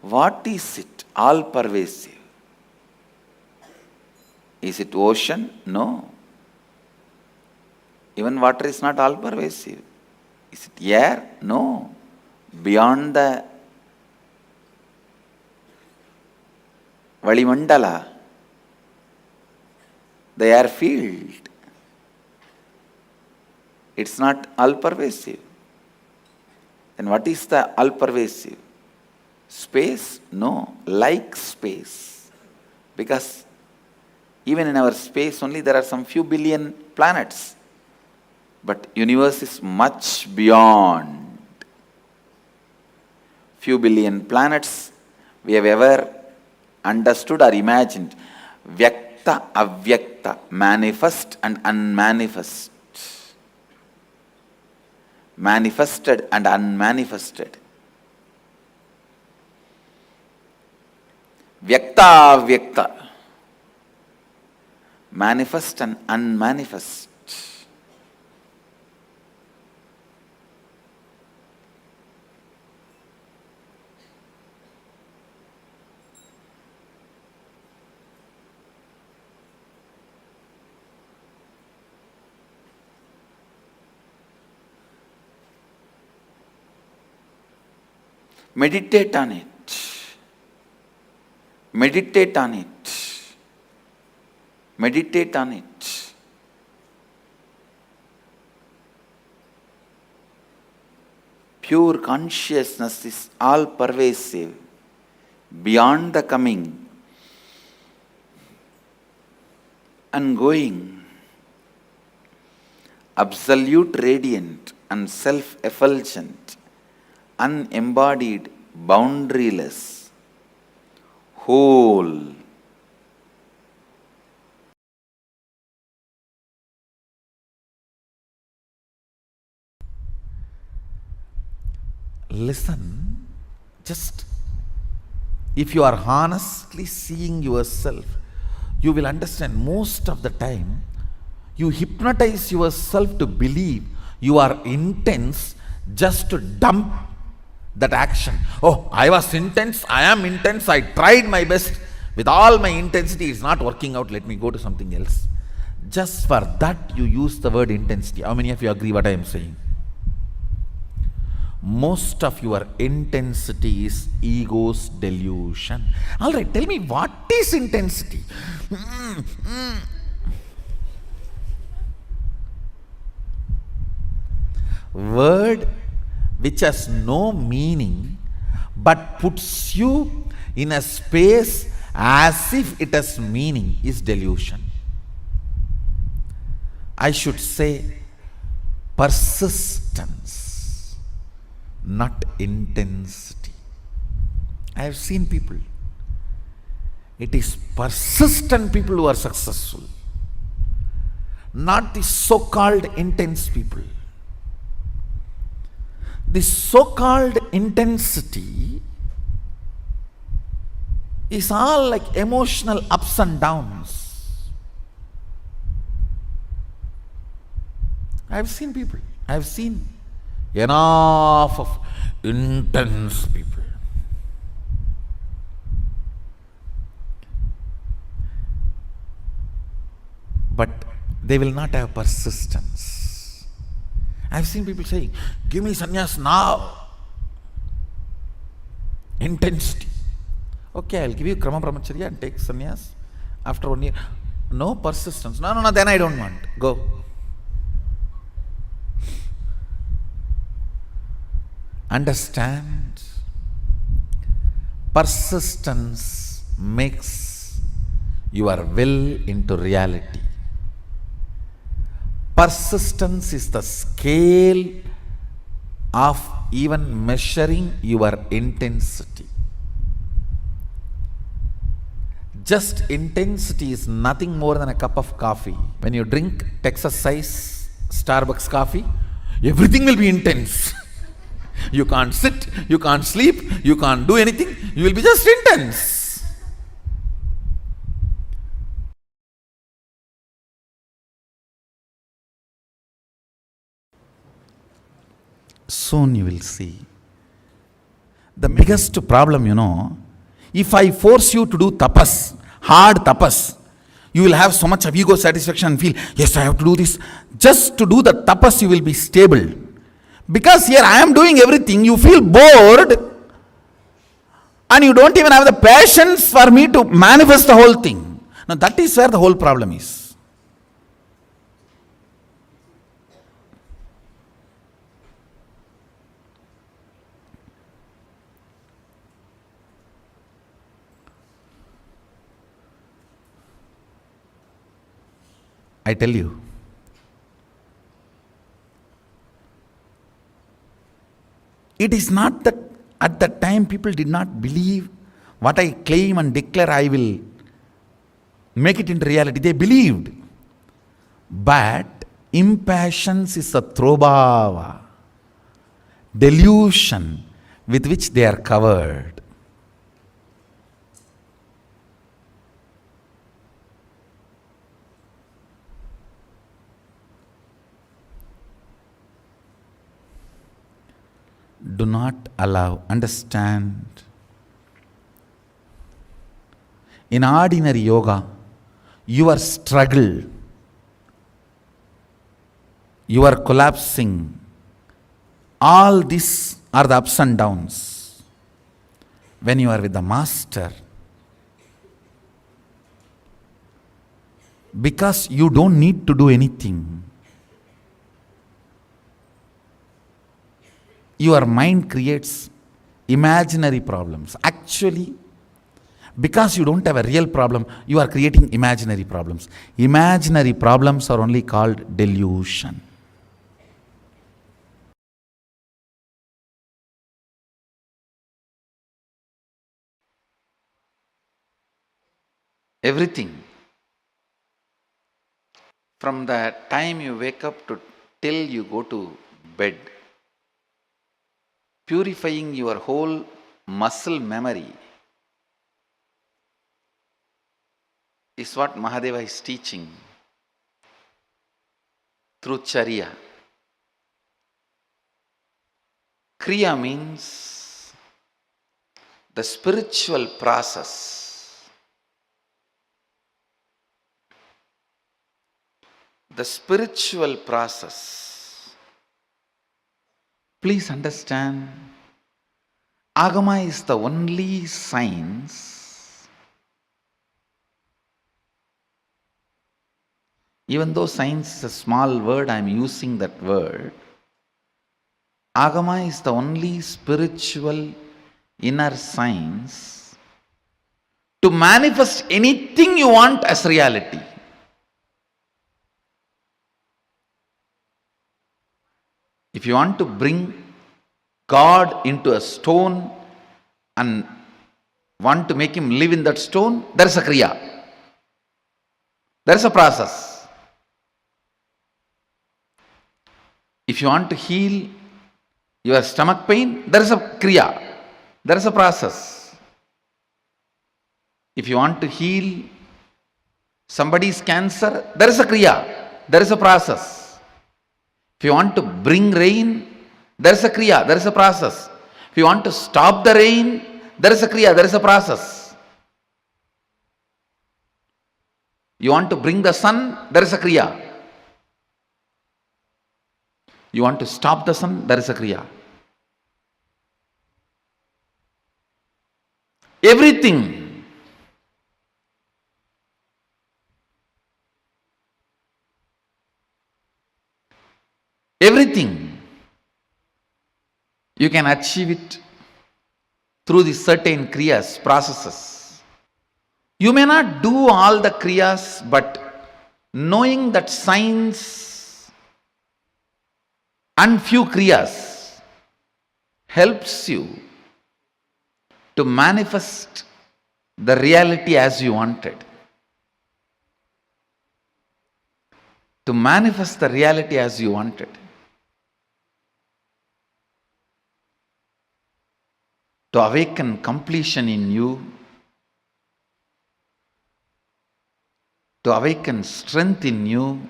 What is it? All pervasive. Is it ocean? No. Even water is not all pervasive. Is it air? No. Beyond the Valimandala, the airfield, it's not all pervasive. Then what is the all-pervasive? Space? No, like space. Because even in our space only there are some few billion planets. But universe is much beyond few billion planets we have ever understood or imagined. Vyakta, avyakta, manifest and unmanifest. Manifested and unmanifested. Vyakta, avyakta. Manifest and unmanifest. Meditate on it. Meditate on it. Meditate on it. Pure consciousness is all pervasive, beyond the coming and going, absolute radiant and self-effulgent, unembodied, boundaryless, whole. Listen, just if you are honestly seeing yourself, you will understand most of the time you hypnotize yourself to believe you are intense just to dump that action. Oh, I was intense, I am intense, I tried my best with all my intensity, it's not working out, let me go to something else. Just for that you use the word intensity. How many of you agree what I am saying? Most of your intensity is ego's delusion. Alright, tell me, what is intensity? Word which has no meaning but puts you in a space as if it has meaning is delusion. I should say persistence, not intensity. I have seen people. It is persistent people who are successful, not the so-called intense people. The so-called intensity is all like emotional ups and downs. I have seen people. I have seen enough of intense people. But they will not have persistence. I've seen people saying, give me sannyas now. Intensity. Okay, I'll give you krama brahmacharya and take sannyas after 1 year. No persistence. No, then I don't want. Go. Understand. Persistence makes your will into reality. Persistence is the scale of even measuring your intensity. Just intensity is nothing more than a cup of coffee. When you drink Texas size Starbucks coffee, everything will be intense. You can't sit, you can't sleep, you can't do anything, you will be just intense. Soon you will see. The biggest problem, if I force you to do tapas, hard tapas, you will have so much of ego satisfaction and feel, yes, I have to do this. Just to do the tapas, you will be stable. Because here I am doing everything, you feel bored and you don't even have the patience for me to manifest the whole thing. Now that is where the whole problem is. I tell you. It is not that at that time people did not believe what I claim and declare I will make it into reality. They believed. But impatience is a throbhava, delusion with which they are covered. Do not allow, understand. In ordinary yoga, your struggle, your collapsing, all these are the ups and downs. When you are with the master, because you don't need to do anything, your mind creates imaginary problems. Actually, because you don't have a real problem, you are creating imaginary problems. Imaginary problems are only called delusion. Everything, from the time you wake up to till you go to bed, purifying your whole muscle memory is what Mahadeva is teaching through Charya. Kriya means the spiritual process. The spiritual process. Please understand, Agama is the only science, even though science is a small word, I am using that word. Agama is the only spiritual inner science to manifest anything you want as reality. If you want to bring God into a stone and want to make him live in that stone, there is a kriya. There is a process. If you want to heal your stomach pain, there is a kriya. There is a process. If you want to heal somebody's cancer, there is a kriya. There is a process. If you want to bring rain, there is a kriya, there is a process. If you want to stop the rain, there is a kriya, there is a process. You want to bring the sun, there is a kriya. You want to stop the sun, there is a kriya. Everything. Everything. You can achieve it through the certain kriyas, processes. You may not do all the kriyas, but knowing that science and few kriyas helps you to manifest the reality as you wanted. To manifest the reality as you wanted. To awaken completion in you, to awaken strength in you,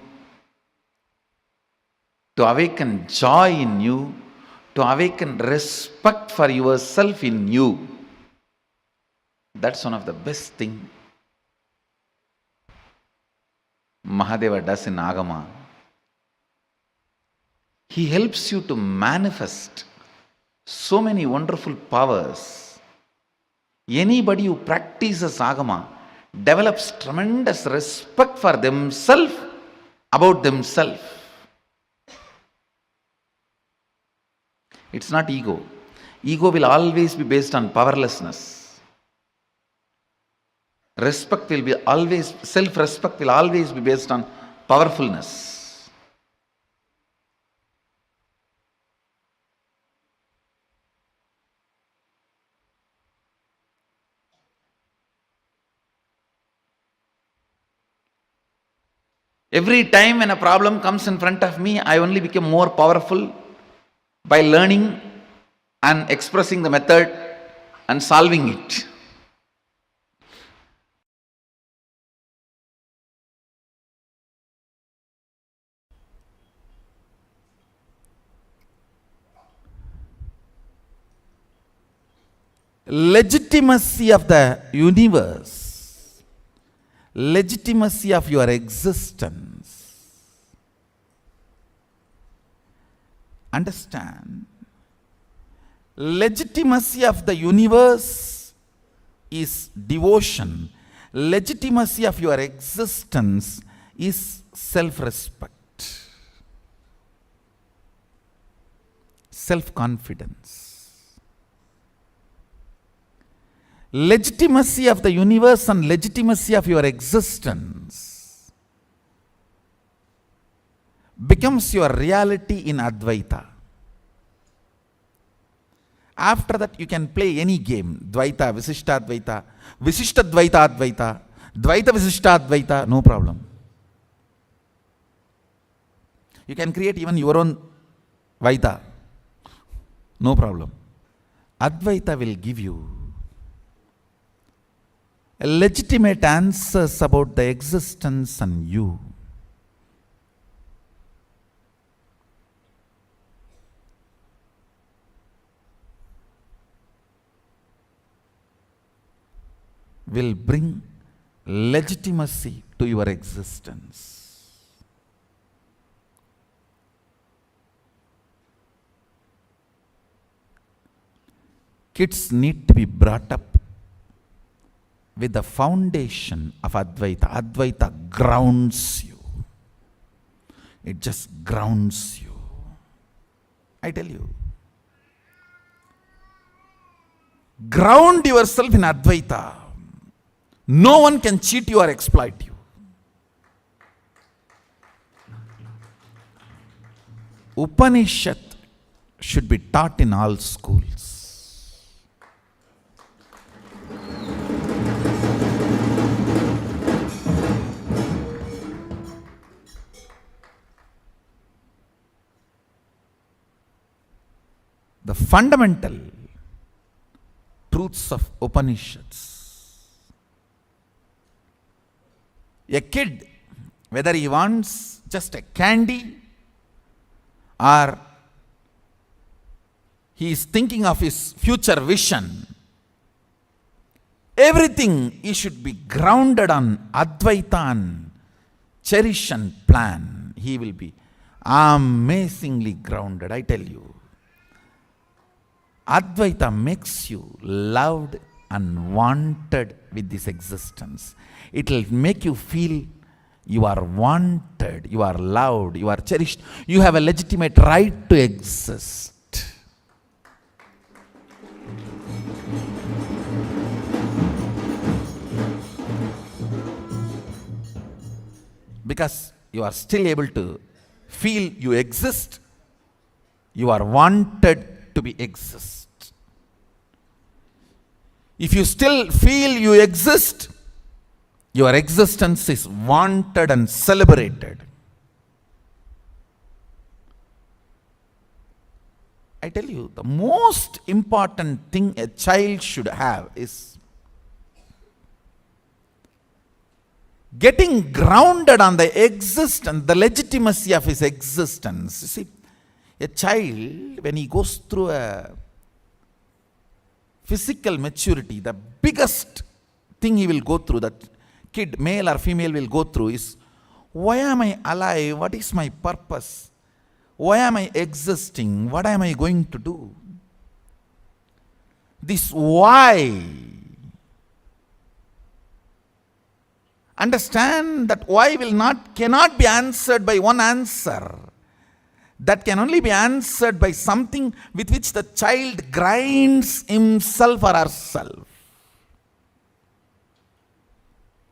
to awaken joy in you, to awaken respect for yourself in you. That's one of the best things Mahadeva does in Agama. He helps you to manifest so many wonderful powers. Anybody who practices Agama develops tremendous respect for themselves, about themselves. It's not ego. Ego will always be based on powerlessness. Respect will be always, self-respect will always be based on powerfulness. Every time when a problem comes in front of me, I only become more powerful by learning and expressing the method and solving it. Legitimacy of the universe, legitimacy of your existence. Understand? Legitimacy of the universe is devotion. Legitimacy of your existence is self-respect, self-confidence. Legitimacy of the universe and legitimacy of your existence becomes your reality in Advaita. After that, you can play any game. Dvaita, Visishtadvaita, Visishtadvaita Advaita, Dvaita Visishtadvaita, no problem. You can create even your own Vaita, no problem. Advaita will give you legitimate answers about the existence and you. Will bring legitimacy to your existence. Kids need to be brought up with the foundation of Advaita. Advaita grounds you. It just grounds you. I tell you. Ground yourself in Advaita. No one can cheat you or exploit you. Upanishad should be taught in all schools. The fundamental truths of Upanishads. A kid, whether he wants just a candy or he is thinking of his future vision, everything he should be grounded on Advaita and cherish and plan. He will be amazingly grounded, I tell you. Advaita makes you loved and wanted with this existence. It will make you feel you are wanted, you are loved, you are cherished. You have a legitimate right to exist. Because you are still able to feel you exist, you are wanted to be exist. If you still feel you exist, your existence is wanted and celebrated. I tell you, the most important thing a child should have is getting grounded on the existence, the legitimacy of his existence. You see, a child, when he goes through a physical maturity, the biggest thing he will go through, that kid, male or female, will go through is, why am I alive? What is my purpose? Why am I existing? What am I going to do? This why. Understand that why cannot be answered by one answer. That can only be answered by something with which the child grinds himself or herself.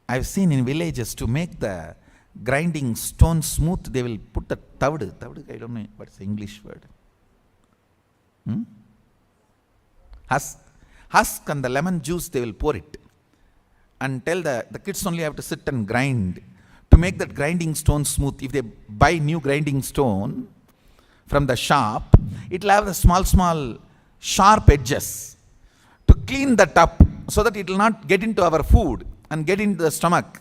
I've seen in villages, to make the grinding stone smooth, they will put the tavdu. Tavdu, I don't know what's the English word. Husk and the lemon juice, they will pour it. And tell the kids only have to sit and grind to make that grinding stone smooth. If they buy new grinding stone from the shop, it will have the small sharp edges to clean that up so that it will not get into our food and get into the stomach.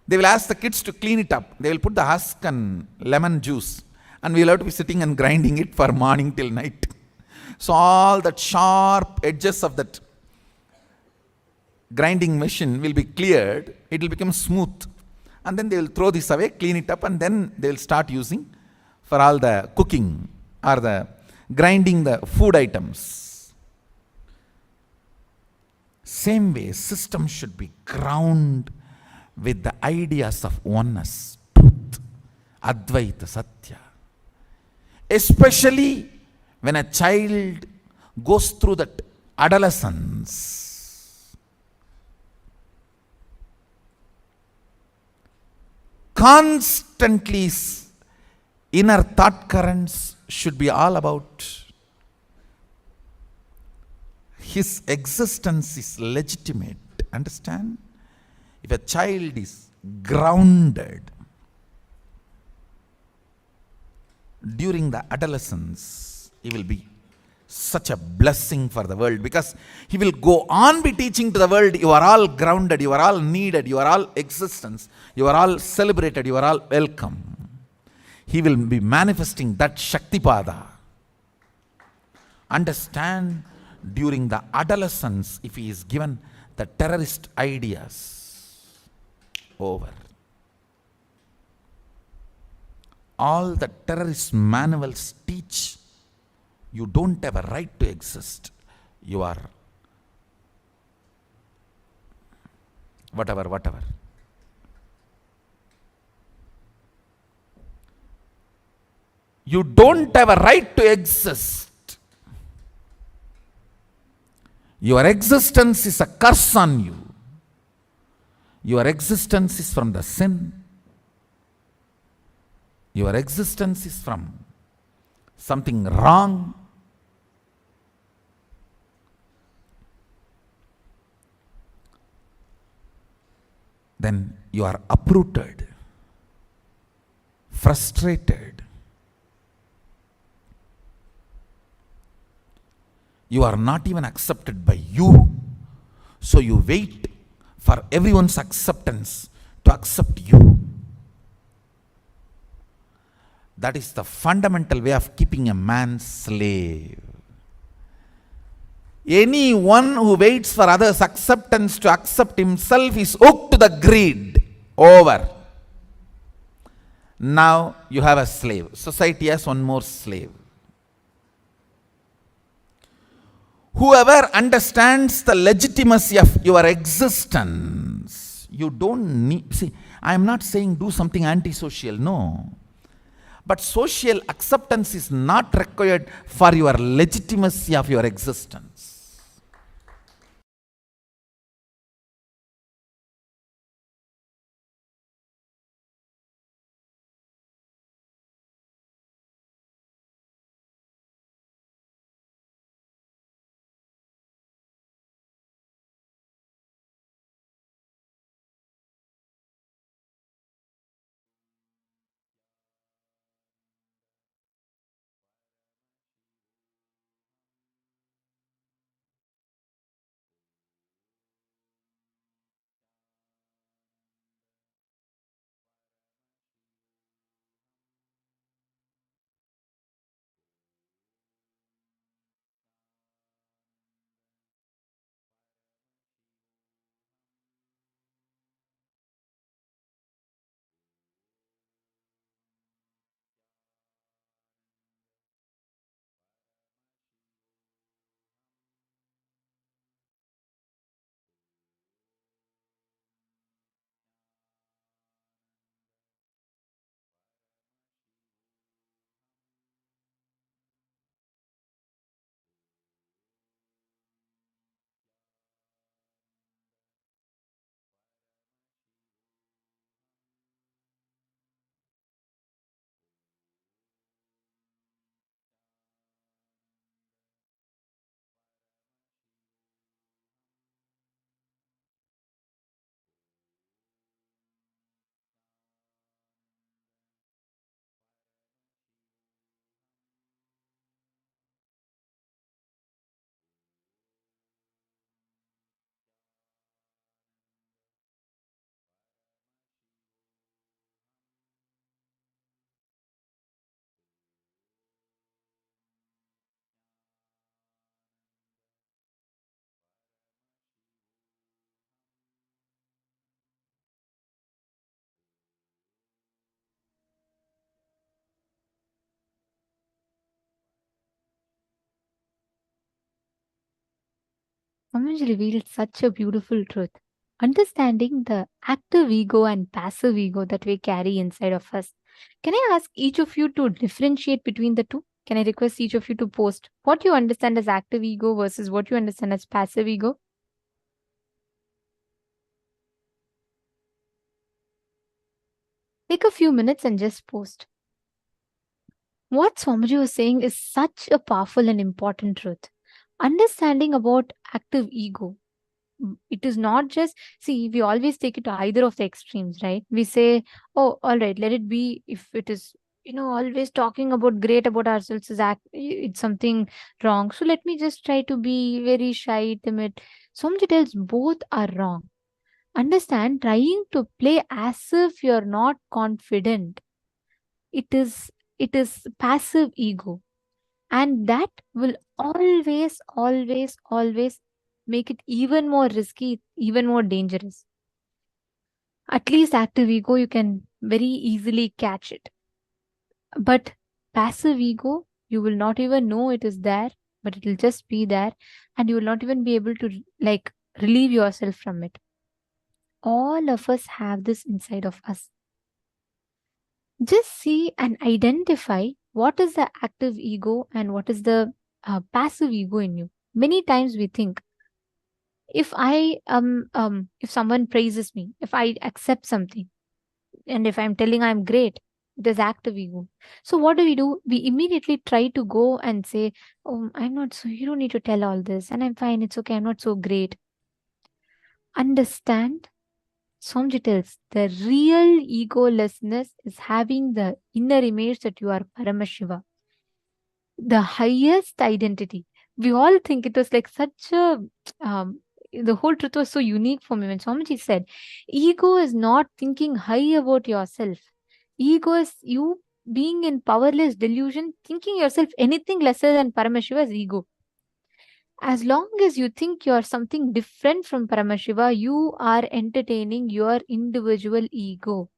They will ask the kids to clean it up. They will put the husk and lemon juice, and we will have to be sitting and grinding it for morning till night. So all that sharp edges of that grinding machine will be cleared. It will become smooth. And then they will throw this away, clean it up, and then they will start using for all the cooking or the grinding the food items. Same way, system should be ground with the ideas of oneness, truth, Advaita, Satya. Especially when a child goes through that adolescence. Constantly inner thought currents should be all about his existence is legitimate. Understand? If a child is grounded during the adolescence, he will be such a blessing for the world, because he will go on be teaching to the world, you are all grounded, you are all needed, you are all existence, you are all celebrated, you are all welcome. He will be manifesting that Shaktipada. Understand, during the adolescence, if he is given the terrorist ideas, over. All the terrorist manuals teach you don't have a right to exist. You are whatever. You don't have a right to exist. Your existence is a curse on you. Your existence is from the sin. Your existence is from something wrong. Then you are uprooted, frustrated. You are not even accepted by you. So you wait for everyone's acceptance to accept you. That is the fundamental way of keeping a man slave. Anyone who waits for others' acceptance to accept himself is hooked to the greed. Over. Now you have a slave. Society has one more slave. Whoever understands the legitimacy of your existence, you don't need, see, I am not saying do something antisocial, no. But social acceptance is not required for your legitimacy of your existence. Swamiji revealed such a beautiful truth. Understanding the active ego and passive ego that we carry inside of us. Can I ask each of you to differentiate between the two? Can I request each of you to post what you understand as active ego versus what you understand as passive ego? Take a few minutes and just post. What Swamiji was saying is such a powerful and important truth. Understanding about active ego. It is not just, see, we always take it to either of the extremes, right? We say, oh, all right, let it be. If it is, always talking about great about ourselves is it's something wrong. So let me just try to be very shy, timid. Swamiji tells both are wrong. Understand, trying to play as if you're not confident. It is passive ego, and that will always make it even more risky, even more dangerous. At least active ego, you can very easily catch it. But passive ego, you will not even know it is there, but it will just be there, and you will not even be able to relieve yourself from it. All of us have this inside of us. Just see and identify what is the active ego and what is the passive ego in you. Many times we think, if if someone praises me, if I accept something, and if I'm telling I'm great, it is active ego. So what do? We immediately try to go and say, oh, I'm not so, you don't need to tell all this, and I'm fine, it's okay, I'm not so great. Understand, Somji tells, the real egolessness is having the inner image that you are Paramashiva, the highest identity. We all think it was like such a, the whole truth was so unique for me when Swamiji said, ego is not thinking high about yourself. Ego is you being in powerless delusion, thinking yourself anything lesser than Paramashiva is ego. As long as you think you are something different from Paramashiva, you are entertaining your individual ego.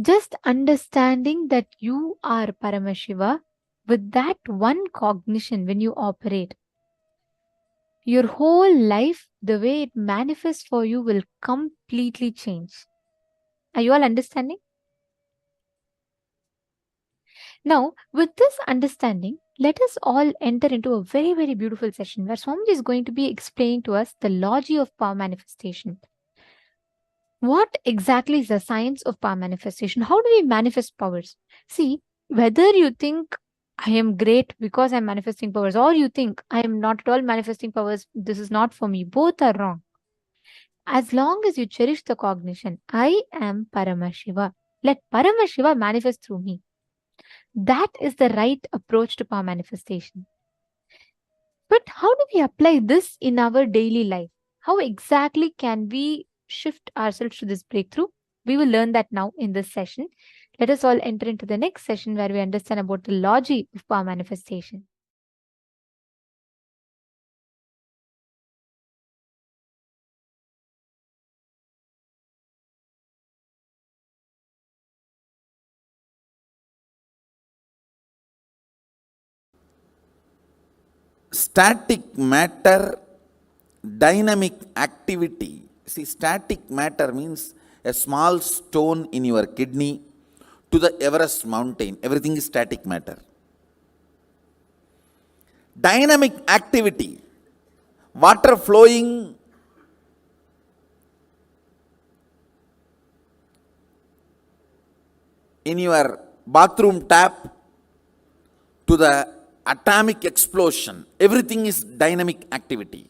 Just understanding that you are Paramashiva, with that one cognition when you operate, your whole life, the way it manifests for you, will completely change. Are you all understanding? Now, with this understanding, let us all enter into a very, very beautiful session where Swamiji is going to be explaining to us the logic of power manifestation. What exactly is the science of power manifestation? How do we manifest powers? See, whether you think I am great because I'm manifesting powers, or you think I am not at all manifesting powers, this is not for me, both are wrong. As long as you cherish the cognition, I am Paramashiva, let Paramashiva manifest through me. That is the right approach to power manifestation. But how do we apply this in our daily life? How exactly can we shift ourselves to this breakthrough? We will learn that now in this session. Let us all enter into the next session where we understand about the logic of power manifestation. Static matter, dynamic activity. See, static matter means a small stone in your kidney to the Everest mountain. Everything is static matter. Dynamic activity, water flowing in your bathroom tap to the atomic explosion. Everything is dynamic activity.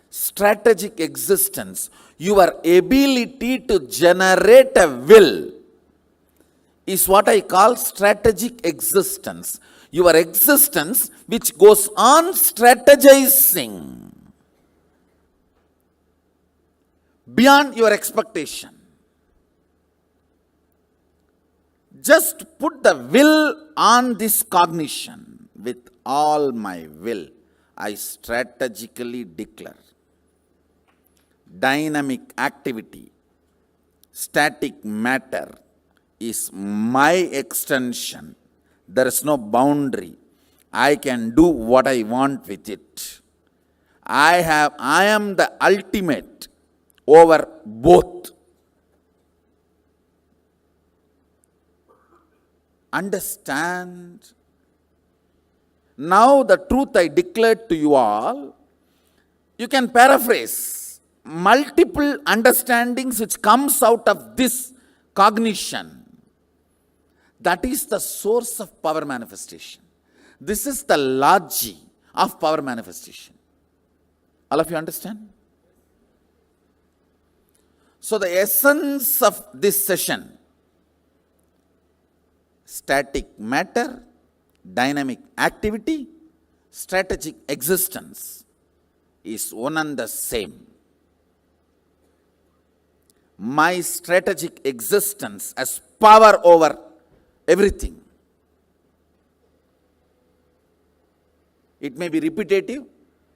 Strategic existence, your ability to generate a will, is what I call strategic existence. Your existence which goes on strategizing beyond your expectation. Just put the will on this cognition. With all my will, I strategically declare. Dynamic activity, static matter is my extension. There is no boundary. I can do what I want with it. I am the ultimate over both. Understand? Now the truth I declared to you all, you can paraphrase multiple understandings which comes out of this cognition. That is the source of power manifestation. This is the logic of power manifestation. All of you understand? So the essence of this session, static matter, dynamic activity, strategic existence, is one and the same. My strategic existence has power over everything. It may be repetitive,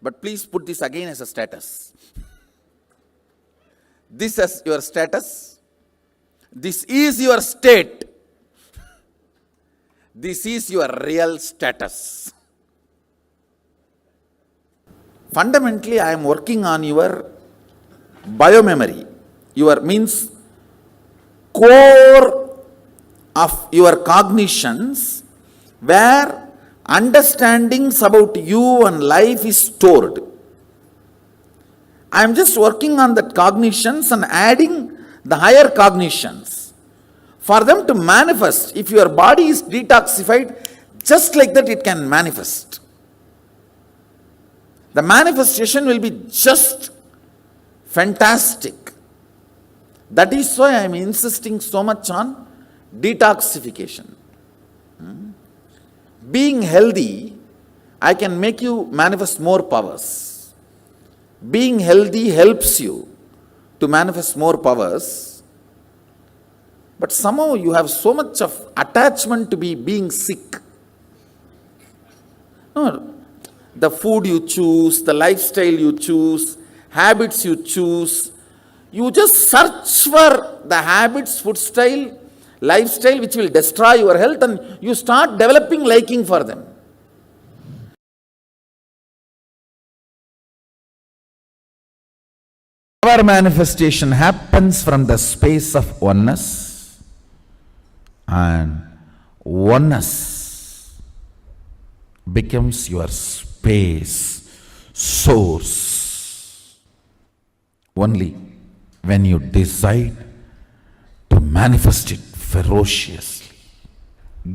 but please put this again as a status. This as your status. This is your state. This is your real status. Fundamentally, I am working on your biomemory. Your means core of your cognitions, where understandings about you and life is stored. I am just working on that cognitions and adding the higher cognitions for them to manifest. If your body is detoxified, just like that it can manifest. The manifestation will be just fantastic. That is why I am insisting so much on detoxification. Being healthy, I can make you manifest more powers. Being healthy helps you to manifest more powers. But somehow you have so much of attachment to being sick. No, the food you choose, the lifestyle you choose, habits you choose, you just search for the habits, food style, lifestyle which will destroy your health, and you start developing liking for them. Our manifestation happens from the space of oneness, and oneness becomes your space, source. Only when you decide to manifest it ferociously,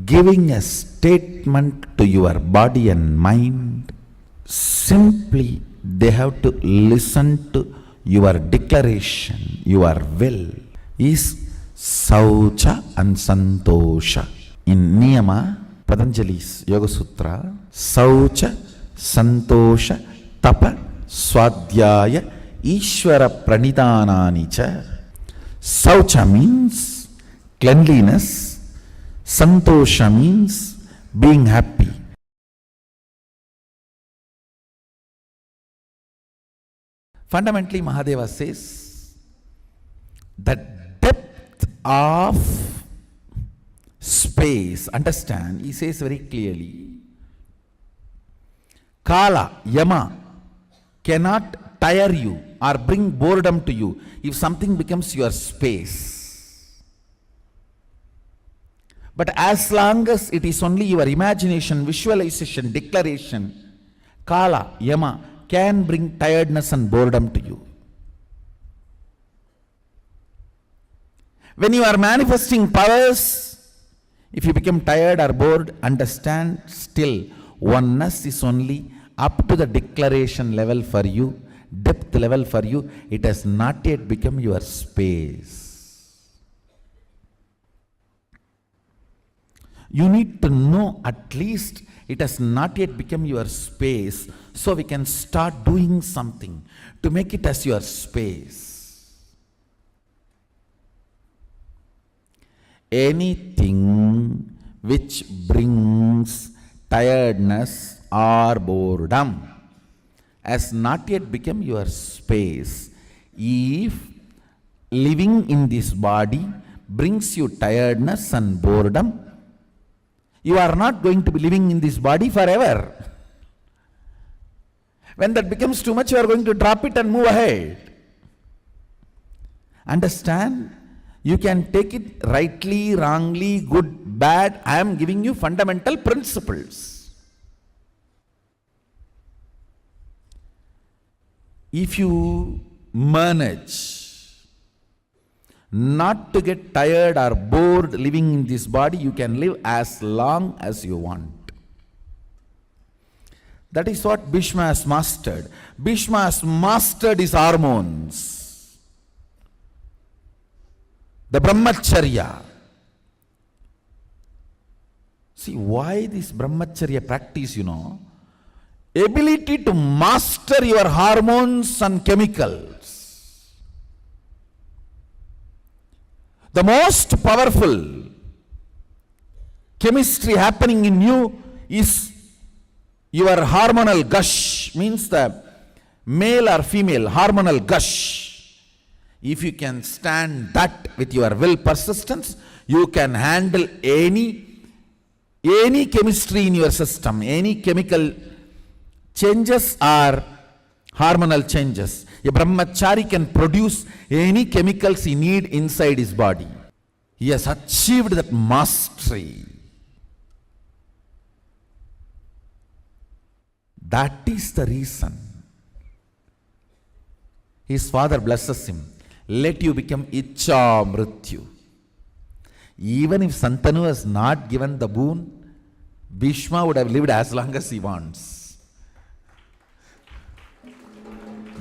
giving a statement to your body and mind, simply they have to listen to your declaration, your will, is Saucha and Santosha. In Niyama, Patanjali's Yoga Sutra, Saucha, Santosha, Tapa, Swadhyaya, Ishvara Pranidhanani cha. Saucha means cleanliness, Santosha means being happy. Fundamentally, Mahadeva says that depth of space, understand, he says very clearly, Kala, Yama cannot tire you or bring boredom to you if something becomes your space. But as long as it is only your imagination, visualization, declaration, Kala, Yama can bring tiredness and boredom to you. When you are manifesting powers, if you become tired or bored, understand still oneness is only up to the declaration level for you, depth level for you. It has not yet become your space. You need to know at least it has not yet become your space, so we can start doing something to make it as your space. Anything which brings tiredness or boredom has not yet become your space. If living in this body brings you tiredness and boredom, You are not going to be living in this body forever. When that becomes too much, you are going to drop it and move ahead. Understand? You can take it rightly, wrongly, good, bad. I am giving you fundamental principles. If you manage not to get tired or bored living in this body, you can live as long as you want. That is what Bhishma has mastered. Bhishma has mastered his hormones. The brahmacharya. See why this brahmacharya practice, ability to master your hormones and chemicals. The most powerful chemistry happening in you is your hormonal gush, means the male or female hormonal gush. If you can stand that with your will persistence, you can handle any chemistry in your system, any chemical changes or hormonal changes. A brahmachari can produce any chemicals he needs inside his body. He has achieved that mastery. That is the reason his father blesses him. Let you become Icha Mrityu. Even if Santanu has not given the boon, Bhishma would have lived as long as he wants.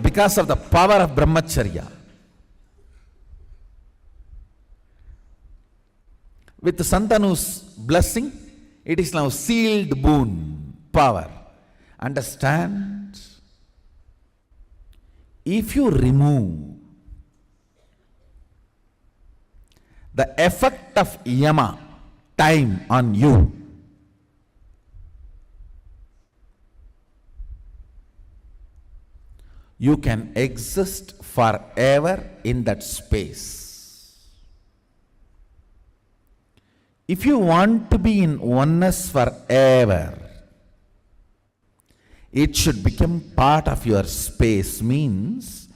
Because of the power of brahmacharya. With Santanu's blessing, it is now sealed boon, power. Understand? If you remove the effect of yama, time on you, you can exist forever in that space. If you want to be in oneness forever, it should become part of your space, means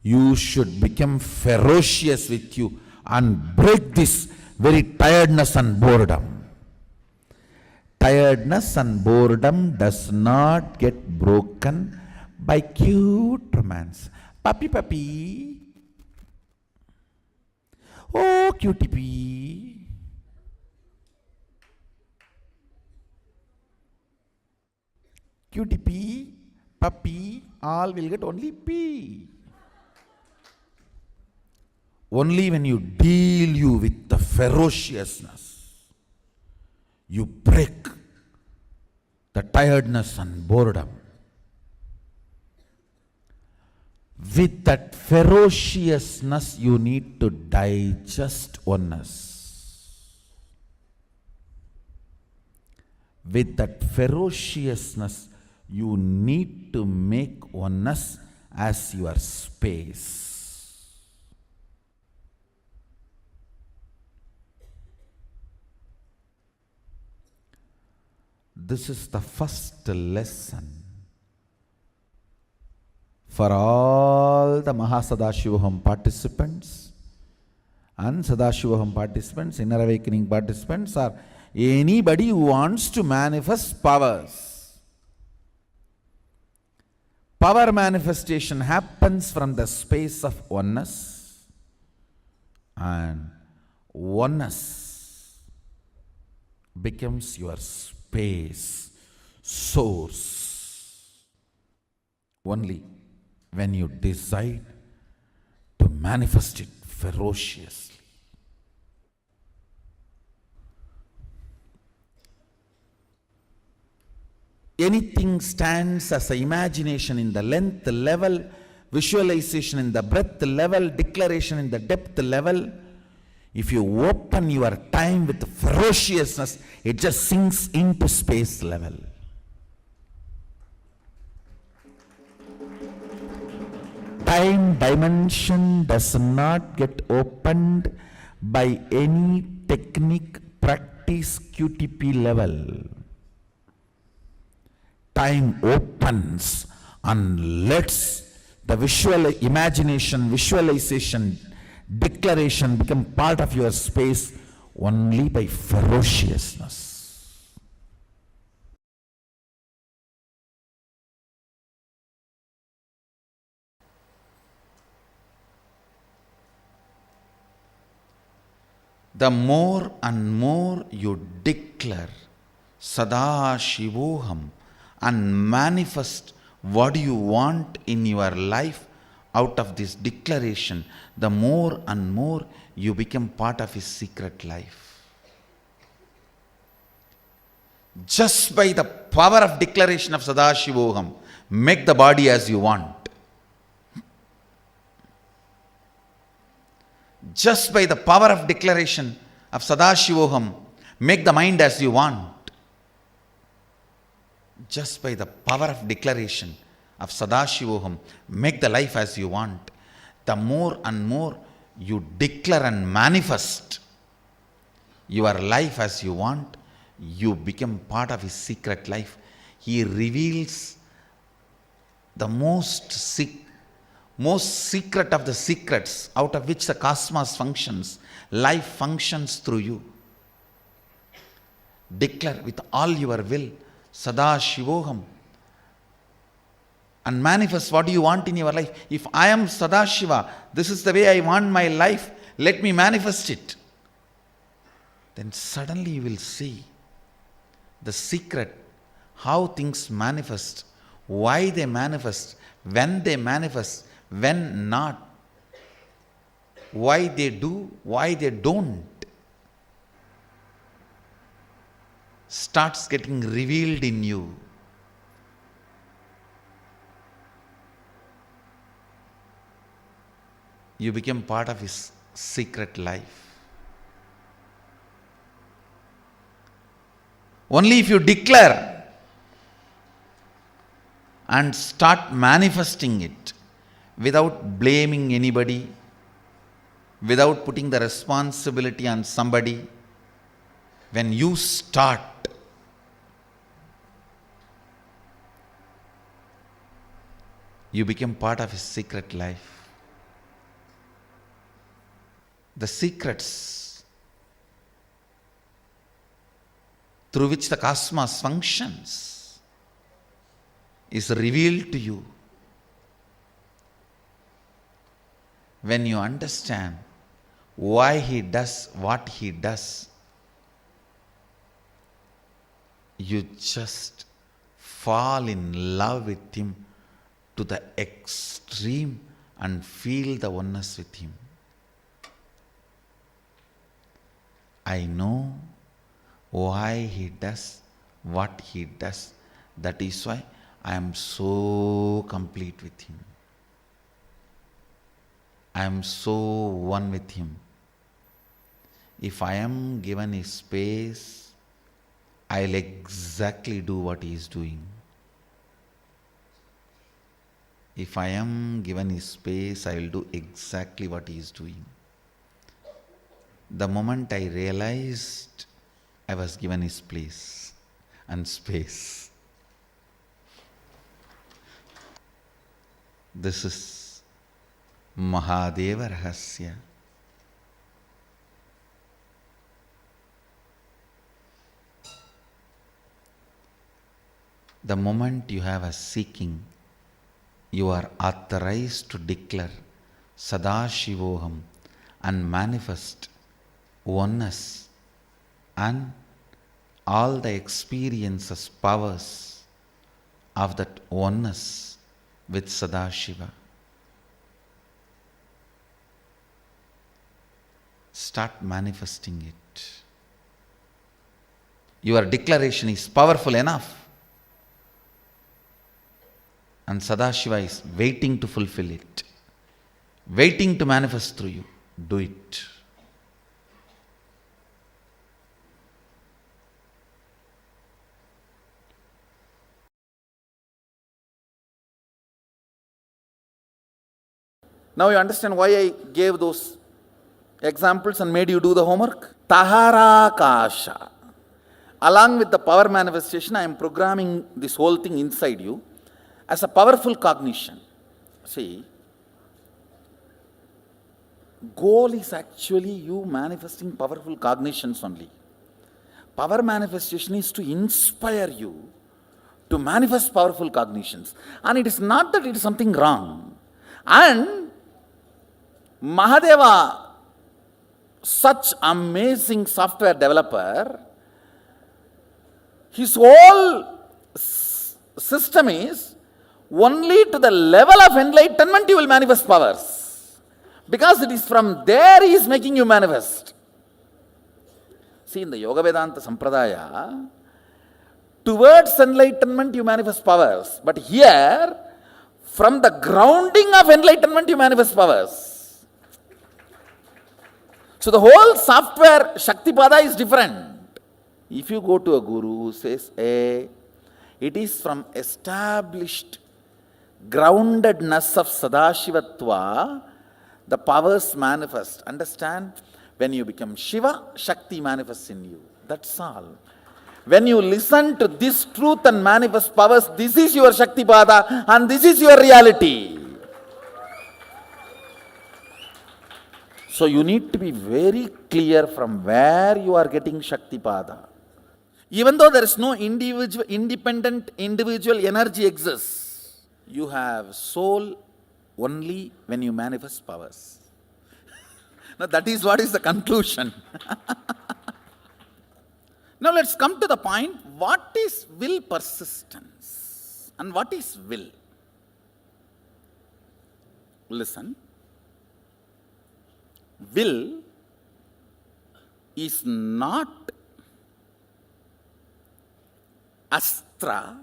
you should become ferocious with you and break this very tiredness and boredom. Tiredness and boredom does not get broken by cute romance. Puppy, puppy. Oh, cutie pee. Cutie pee, puppy, all will get only pee. Only when you deal you with the ferociousness, you break the tiredness and boredom. With that ferociousness, you need to digest oneness. With that ferociousness, you need to make oneness as your space. This is the first lesson for all the Mahasadashivaham participants and Sadashivaham participants, inner awakening participants, or anybody who wants to manifest powers. Power manifestation happens from the space of oneness, and oneness becomes your space, source, only when you decide to manifest it ferociously. Anything stands as an imagination in the length level, visualization in the breadth level, declaration in the depth level. If you open your time with ferociousness, it just sinks into space level. Time dimension does not get opened by any technique, practice, practice QTP level, time opens and lets the visual imagination, visualization, declaration become part of your space only by ferociousness. The more and more you declare Sada Shivoham and manifest what you want in your life out of this declaration, the more and more you become part of his secret life. Just by the power of declaration of Sada Shivoham, make the body as you want. Just by the power of declaration of Sadashivoham, make the mind as you want. Just by the power of declaration of Sadashivoham, make the life as you want. The more and more you declare and manifest your life as you want, you become part of his secret life. He reveals the most secret of the secrets out of which the cosmos functions. Life functions through you. Declare with all your will Sada Shivoham and manifest what you want in your life. If I am Sada Shiva, this is the way I want my life, let me manifest it. Then suddenly you will see the secret, how things manifest, why they manifest, when they manifest, when not, why they do, why they don't, starts getting revealed in you. You become part of his secret life. Only if you declare and start manifesting it without blaming anybody, without putting the responsibility on somebody, when you start, you become part of his secret life. The secrets through which the cosmos functions is revealed to you when you understand why he does what he does. You just fall in love with him to the extreme and feel the oneness with him. I know why he does what he does. That is why I am so complete with him. I am so one with him. If I am given his space, I'll exactly do what he is doing. If I am given his space, I will do exactly what he is doing. The moment I realized I was given his place and space, this is Mahadeva Rahasya. The moment you have a seeking, you are authorized to declare Sadashivoham and manifest oneness and all the experiences, powers of that oneness with Sadashiva. Start manifesting it. Your declaration is powerful enough, and Sadashiva is waiting to fulfill it, waiting to manifest through you. Do it. Now you understand why I gave those examples and made you do the homework? Taharakasha. Along with the power manifestation, I am programming this whole thing inside you as a powerful cognition. See, goal is actually you manifesting powerful cognitions only. Power manifestation is to inspire you to manifest powerful cognitions. And it is not that it is something wrong. And Mahadeva, such amazing software developer, his whole system is only to the level of enlightenment you will manifest powers. Because it is from there he is making you manifest. See, in the Yoga Vedanta Sampradaya, towards enlightenment you manifest powers. But here, from the grounding of enlightenment you manifest powers. So the whole software Shaktipada is different. If you go to a guru who says, hey, it is from established groundedness of Sadashivatva, the powers manifest. Understand? When you become Shiva, Shakti manifests in you. That's all. When you listen to this truth and manifest powers, this is your Shaktipada and this is your reality. So you need to be very clear from where you are getting Shaktipada. Even though there is no independent individual energy exists, you have soul only when you manifest powers. Now that is what is the conclusion. Now let's come to the point, what is will persistence and what is will? Listen. Will is not astra,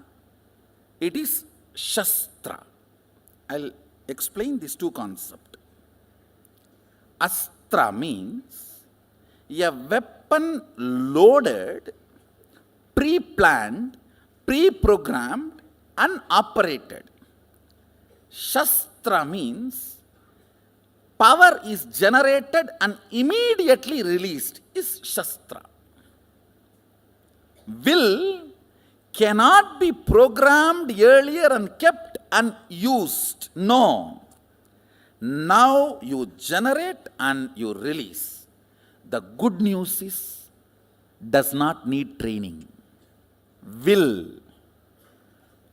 it is shastra. I'll explain these two concepts. Astra means a weapon loaded, pre-planned, pre-programmed and operated. Shastra means power is generated and immediately released is Shastra. Will cannot be programmed earlier and kept and used. No. Now you generate and you release. The good news is, does not need training. Will.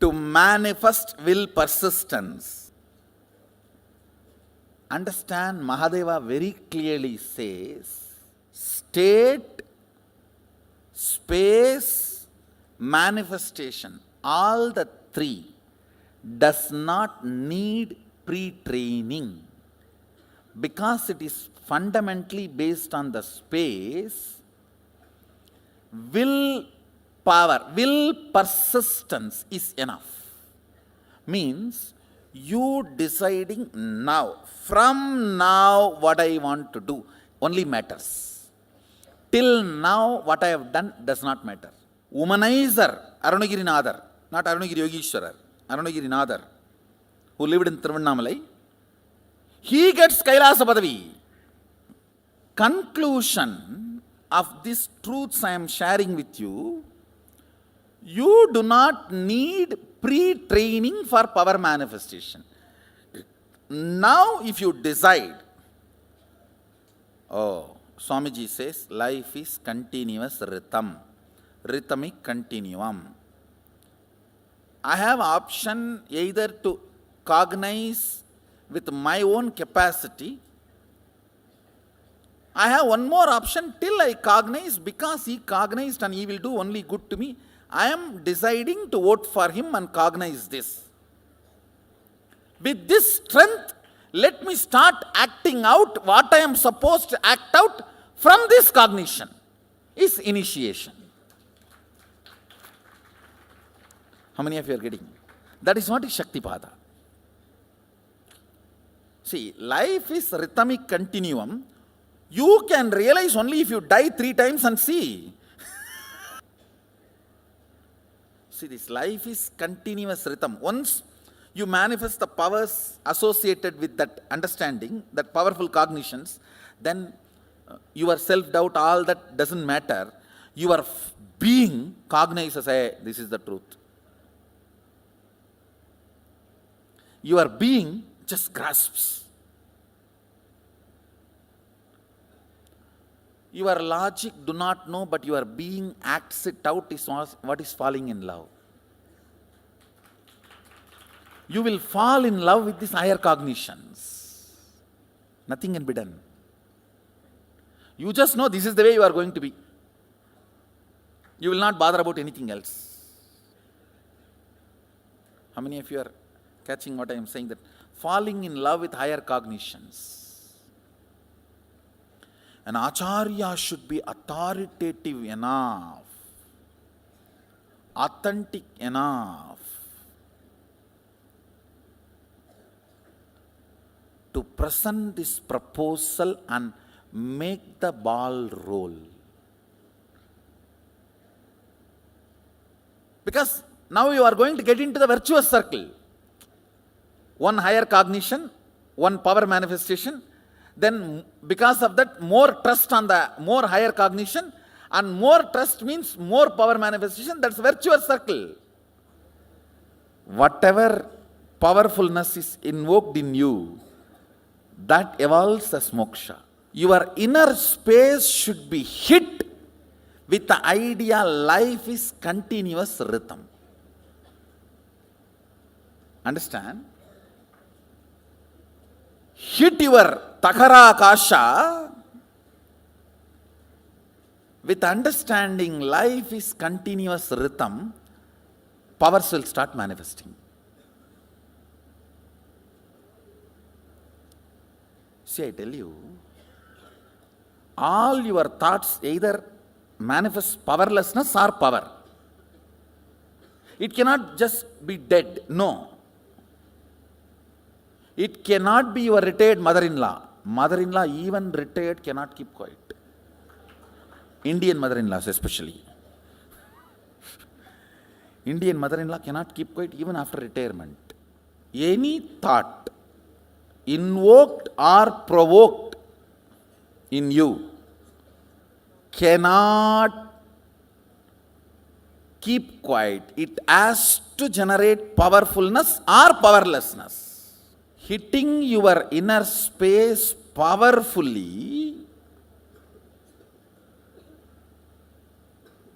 To manifest will persistence. Understand, Mahadeva very clearly says, state, space, manifestation, all the three does not need pre-training because it is fundamentally based on the space. Will power, will persistence is enough. Means you deciding now, from now what I want to do only matters. Till now what I have done does not matter. Womanizer, Arunagirinathar, not Arunagiri Yogeshwarar, Arunagirinathar, who lived in Tiruvannamalai, he gets Kailasa Padavi. Conclusion of these truths I am sharing with you, you do not need pre-training for power manifestation. Now if you decide, Swamiji says, life is continuous rhythm, rhythmic continuum. I have option either to cognize with my own capacity. I have one more option till I cognize, because he cognized and he will do only good to me. I am deciding to vote for him and cognize this. With this strength, let me start acting out what I am supposed to act out from this cognition. Is initiation. How many of you are getting? That is what is Shaktipada. See, life is rhythmic continuum. You can realize only if you die 3 times and see. See, this life is continuous rhythm. Once you manifest the powers associated with that understanding, that powerful cognitions, then your self-doubt, all that doesn't matter. Your being cognizes, hey, this is the truth. Your being just grasps. Your logic do not know, but your being acts it out is what is falling in love. You will fall in love with these higher cognitions. Nothing can be done. You just know this is the way you are going to be. You will not bother about anything else. How many of you are catching what I am saying? That falling in love with higher cognitions. An acharya should be authoritative enough, authentic enough to present this proposal and make the ball roll. Because now you are going to get into the virtuous circle. One higher cognition, one power manifestation, then because of that more trust on the more higher cognition, and more trust means more power manifestation. That's virtuous circle. Whatever powerfulness is invoked in you, that evolves as moksha. Your inner space should be hit with the idea life is continuous rhythm. Understand? Hit your takara kasha with understanding life is continuous rhythm, powers will start manifesting. See, I tell you, all your thoughts either manifest powerlessness or power. It cannot just be dead. No. It cannot be your retired mother-in-law. Mother-in-law, even retired, cannot keep quiet. Indian mother-in-laws especially. Indian mother-in-law cannot keep quiet even after retirement. Any thought invoked or provoked in you cannot keep quiet. It has to generate powerfulness or powerlessness. Hitting your inner space powerfully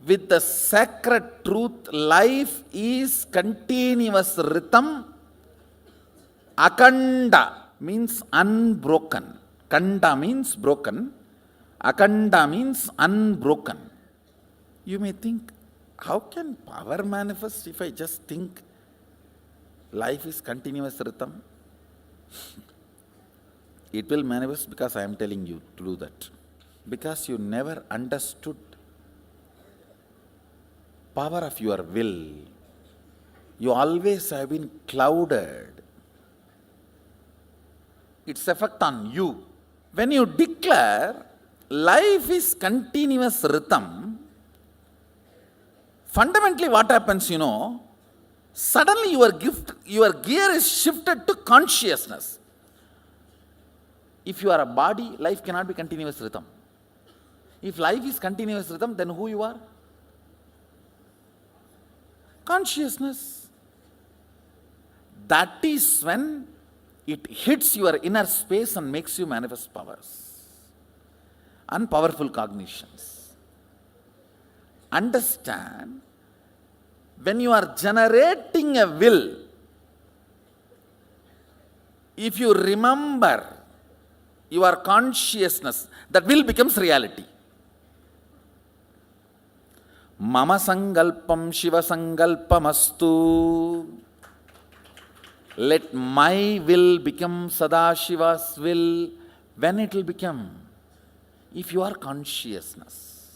with the sacred truth, life is continuous rhythm. Akanda means unbroken. Kanda means broken. Akanda means unbroken. You may think, how can power manifest if I just think life is continuous rhythm? It will manifest because I am telling you to do that. Because you never understood power of your will. You always have been clouded. Its effect on you. When you declare life is continuous rhythm, fundamentally what happens, suddenly your gear is shifted to consciousness. If you are a body, life cannot be continuous rhythm. If life is continuous rhythm, then who you are? Consciousness. That is when it hits your inner space and makes you manifest powers and powerful cognitions. Understand, when you are generating a will, if you remember your consciousness, that will becomes reality. Mama sangalpam Shiva sangalpamastu. Let my will become Sadashiva's will. When it will become? If you are consciousness.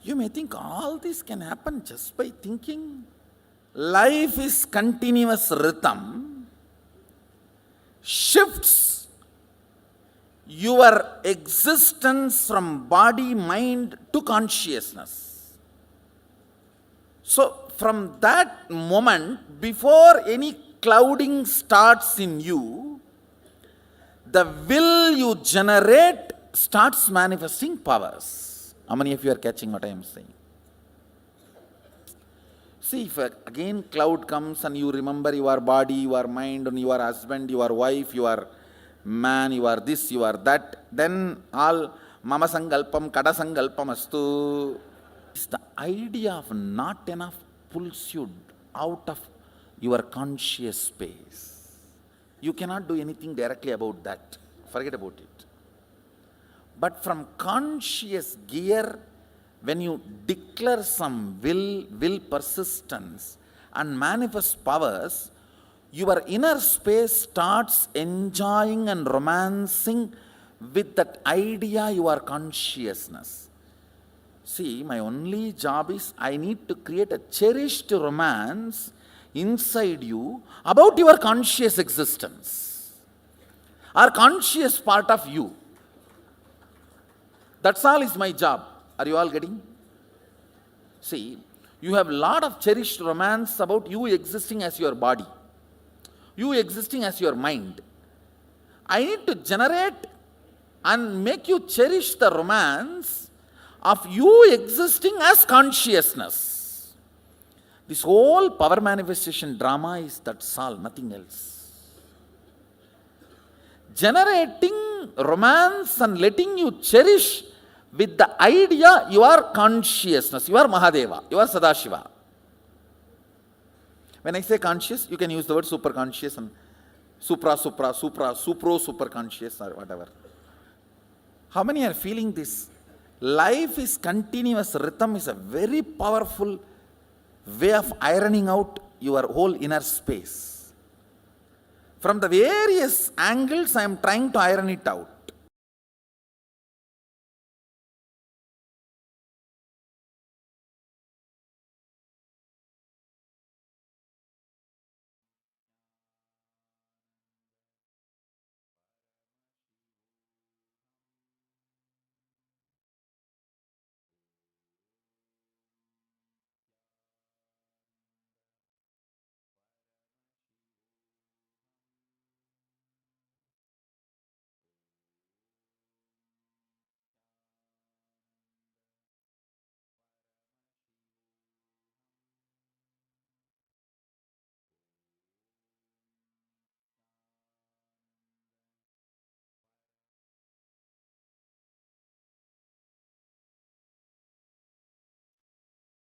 You may think all this can happen just by thinking. Life is continuous rhythm. Shifts your existence from body, mind to consciousness. So, from that moment, before any clouding starts in you, the will you generate starts manifesting powers. How many of you are catching what I am saying? See, if again cloud comes and you remember your body, your mind, and your husband, your wife, your man, you are this, you are that, then all mama sangalpam, kada sangalpam astu. It's the idea of not enough pulls you out of your conscious space. You cannot do anything directly about that. Forget about it. But from conscious gear, when you declare some will persistence and manifest powers, your inner space starts enjoying and romancing with that idea, your consciousness. See, my only job is I need to create a cherished romance inside you about your conscious existence or conscious part of you. That's all is my job. Are you all getting? See, you have a lot of cherished romance about you existing as your body, you existing as your mind. I need to generate and make you cherish the romance of you existing as consciousness. This whole power manifestation drama is that's all, nothing else. Generating romance and letting you cherish with the idea your consciousness, your Mahadeva, your Sadashiva. When I say conscious, you can use the word super conscious and super conscious or whatever. How many are feeling this? Life is continuous rhythm is a very powerful way of ironing out your whole inner space. From the various angles, I am trying to iron it out.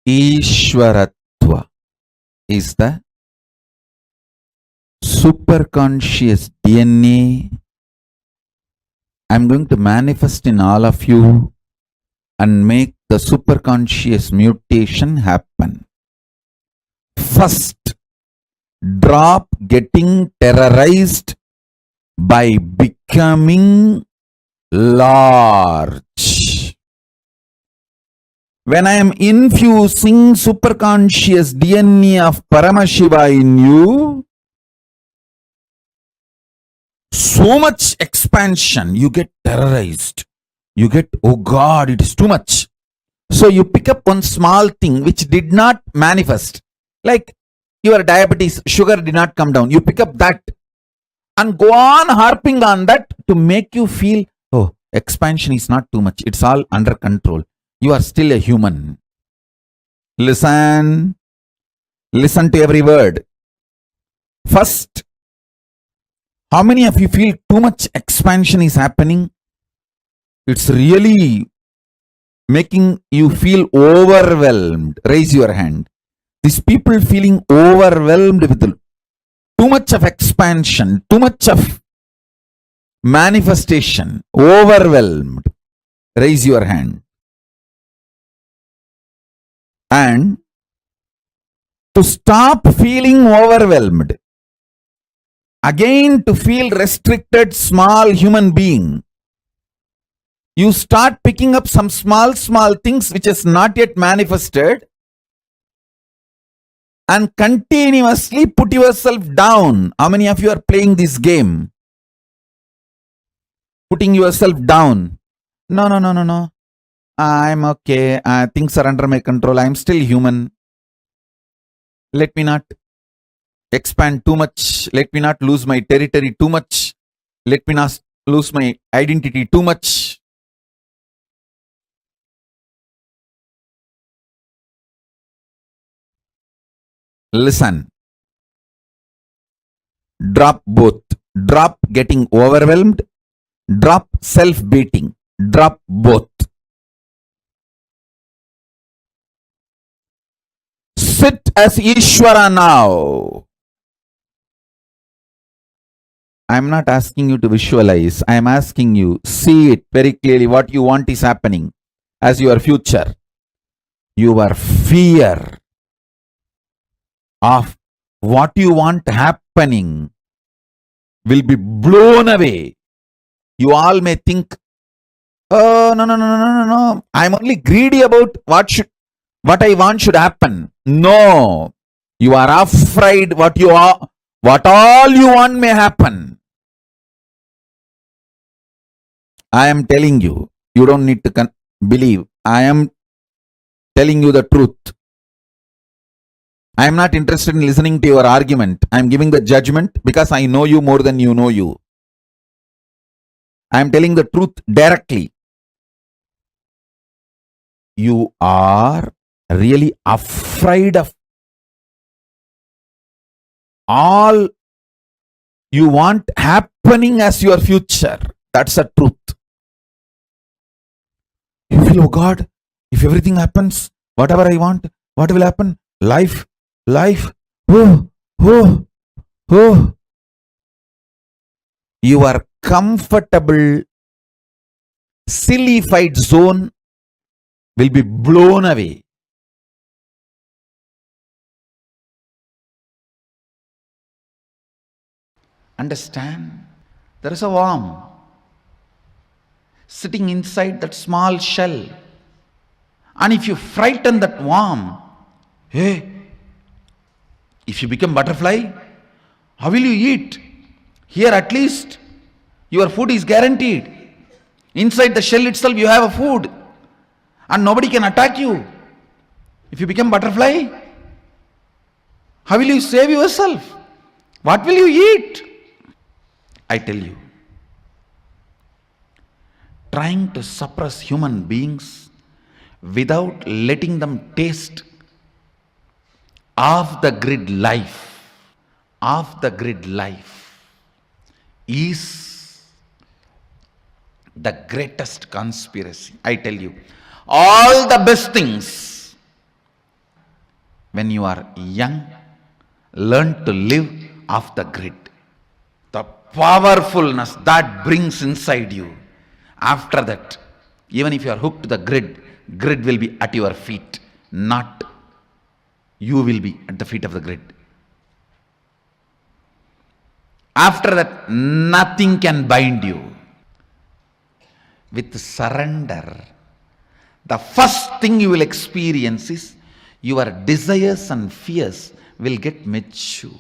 Ishwaratva is the superconscious DNA I'm going to manifest in all of you and make the superconscious mutation happen. First, drop getting terrorized by becoming large. When I am infusing superconscious DNA of Paramashiva in you, so much expansion, you get terrorized. You get, oh God, it is too much. So you pick up one small thing which did not manifest. Like your diabetes, sugar did not come down. You pick up that and go on harping on that to make you feel, oh, expansion is not too much. It's all under control. You are still a human. Listen to every word. First, how many of you feel too much expansion is happening? It's really making you feel overwhelmed. Raise your hand. These people feeling overwhelmed with too much of expansion, too much of manifestation, overwhelmed. Raise your hand. And to stop feeling overwhelmed, again to feel restricted small human being, you start picking up some small things which is not yet manifested and continuously put yourself down. How many of you are playing this game? Putting yourself down. No. I'm okay. Things are under my control. I'm still human. Let me not expand too much. Let me not lose my territory too much. Let me not lose my identity too much. Listen. Drop both. Drop getting overwhelmed. Drop self-beating. Drop both. Sit as Ishvara now. I am not asking you to visualize. I am asking you, see it very clearly. What you want is happening as your future. Your fear of what you want happening will be blown away. You all may think, oh, no. I'm only greedy about what I want should happen. No. You are afraid what all you want may happen. I am telling you, you don't need to believe. I am telling you the truth. I am not interested in listening to your argument. I am giving the judgment because I know you more than you know you. I am telling the truth directly. You are really afraid of all you want happening as your future. That's the truth. You feel, oh God, if everything happens, whatever I want, what will happen? Life, oh. Your comfortable, silly-fied zone will be blown away. Understand? There is a worm sitting inside that small shell. And if you frighten that worm, hey, if you become butterfly, how will you eat? Here at least your food is guaranteed. Inside the shell itself you have a food and nobody can attack you. If you become butterfly, how will you save yourself? What will you eat? I tell you, trying to suppress human beings without letting them taste off-the-grid life is the greatest conspiracy. I tell you, all the best things, when you are young, learn to live off the grid. The powerfulness that brings inside you. After that, even if you are hooked to the grid will be at your feet, not you will be at the feet of the grid. After that, nothing can bind you. With surrender, the first thing you will experience is your desires and fears will get matured.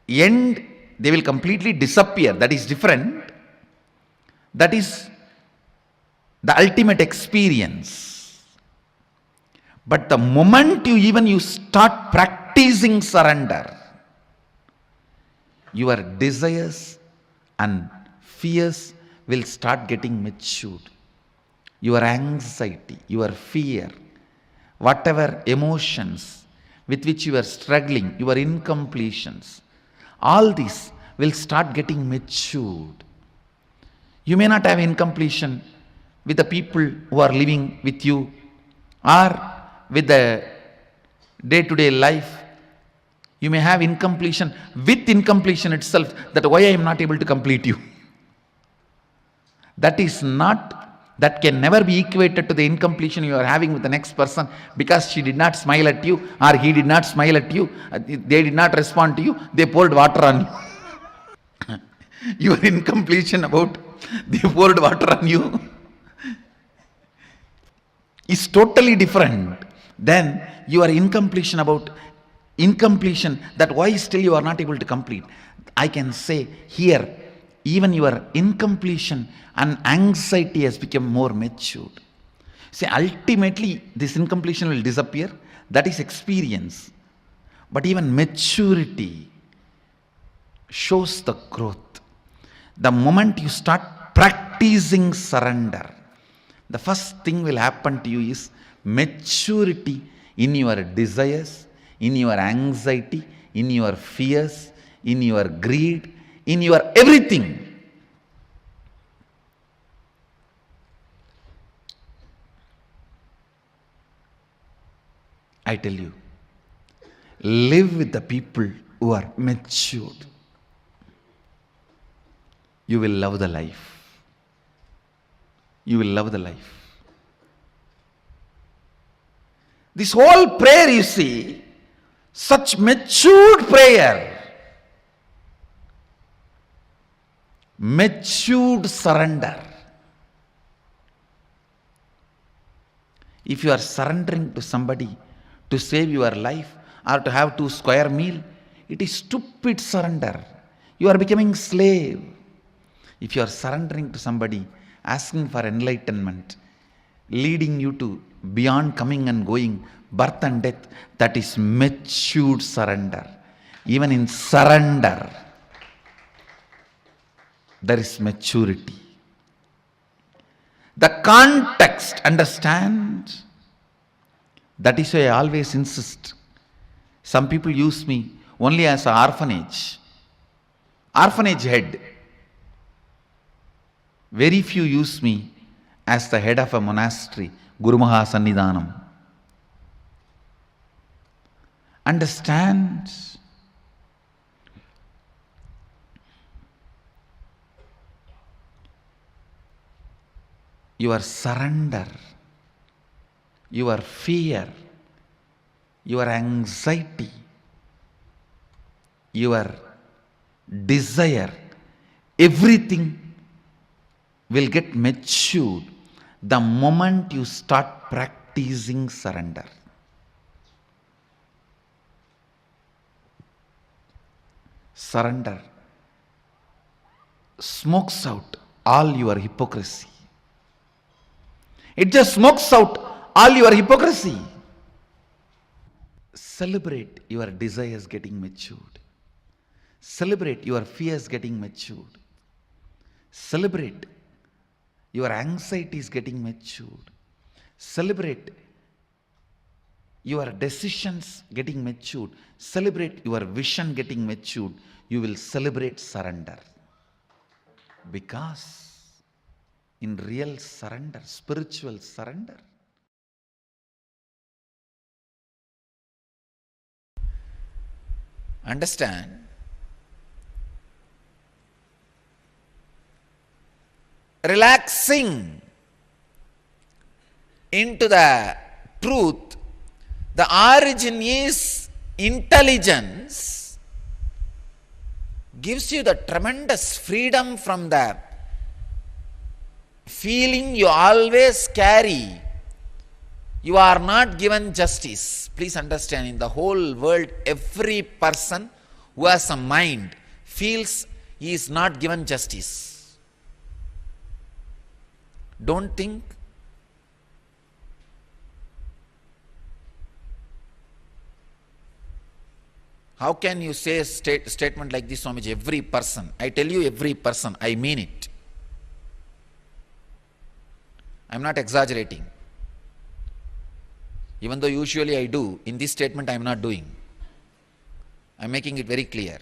And they will completely disappear. That is different. That is the ultimate experience. But the moment you start practicing surrender, your desires and fears will start getting matured. Your anxiety, your fear, whatever emotions with which you are struggling, your incompletions, all these will start getting matured. You may not have incompletion with the people who are living with you or with the day-to-day life. You may have incompletion with incompletion itself, that why I am not able to complete you. That can never be equated to the incompletion you are having with the next person because she did not smile at you or he did not smile at you, they did not respond to you, they poured water on you. Your incompletion about they poured water on you is totally different than your incompletion that why still you are not able to complete. I can say here, even your incompletion and anxiety has become more matured. See, ultimately this incompletion will disappear. That is experience. But even maturity shows the growth. The moment you start practicing surrender, the first thing will happen to you is maturity in your desires, in your anxiety, in your fears, in your greed, in your everything. I tell you, live with the people who are matured. You will love the life. You will love the life. This whole prayer, you see, such matured prayer, matured surrender. If you are surrendering to somebody to save your life or to have 2 square meal, it is stupid surrender. You are becoming slave. If you are surrendering to somebody, asking for enlightenment, leading you to beyond coming and going, birth and death, that is matured surrender. Even in surrender, there is maturity. The context, understand? That is why I always insist. Some people use me only as an orphanage head. Very few use me as the head of a monastery, Guru Maha Sannidhanam. Understand? Your surrender, your fear, your anxiety, your desire, everything will get matured the moment you start practicing surrender. Surrender smokes out all your hypocrisy. It just smokes out all your hypocrisy. Celebrate your desires getting matured. Celebrate your fears getting matured. Celebrate your anxieties getting matured. Celebrate your decisions getting matured. Celebrate your vision getting matured. You will celebrate surrender. Because in real surrender, spiritual surrender, understand, relaxing into the truth, the origin is intelligence, gives you the tremendous freedom from the feeling you always carry. You are not given justice. Please understand, in the whole world, every person who has a mind feels he is not given justice. Don't think. How can you say a statement like this, Swamiji? Every person. I tell you, every person. I mean it. I am not exaggerating. Even though usually I do, in this statement I am not doing. I am making it very clear.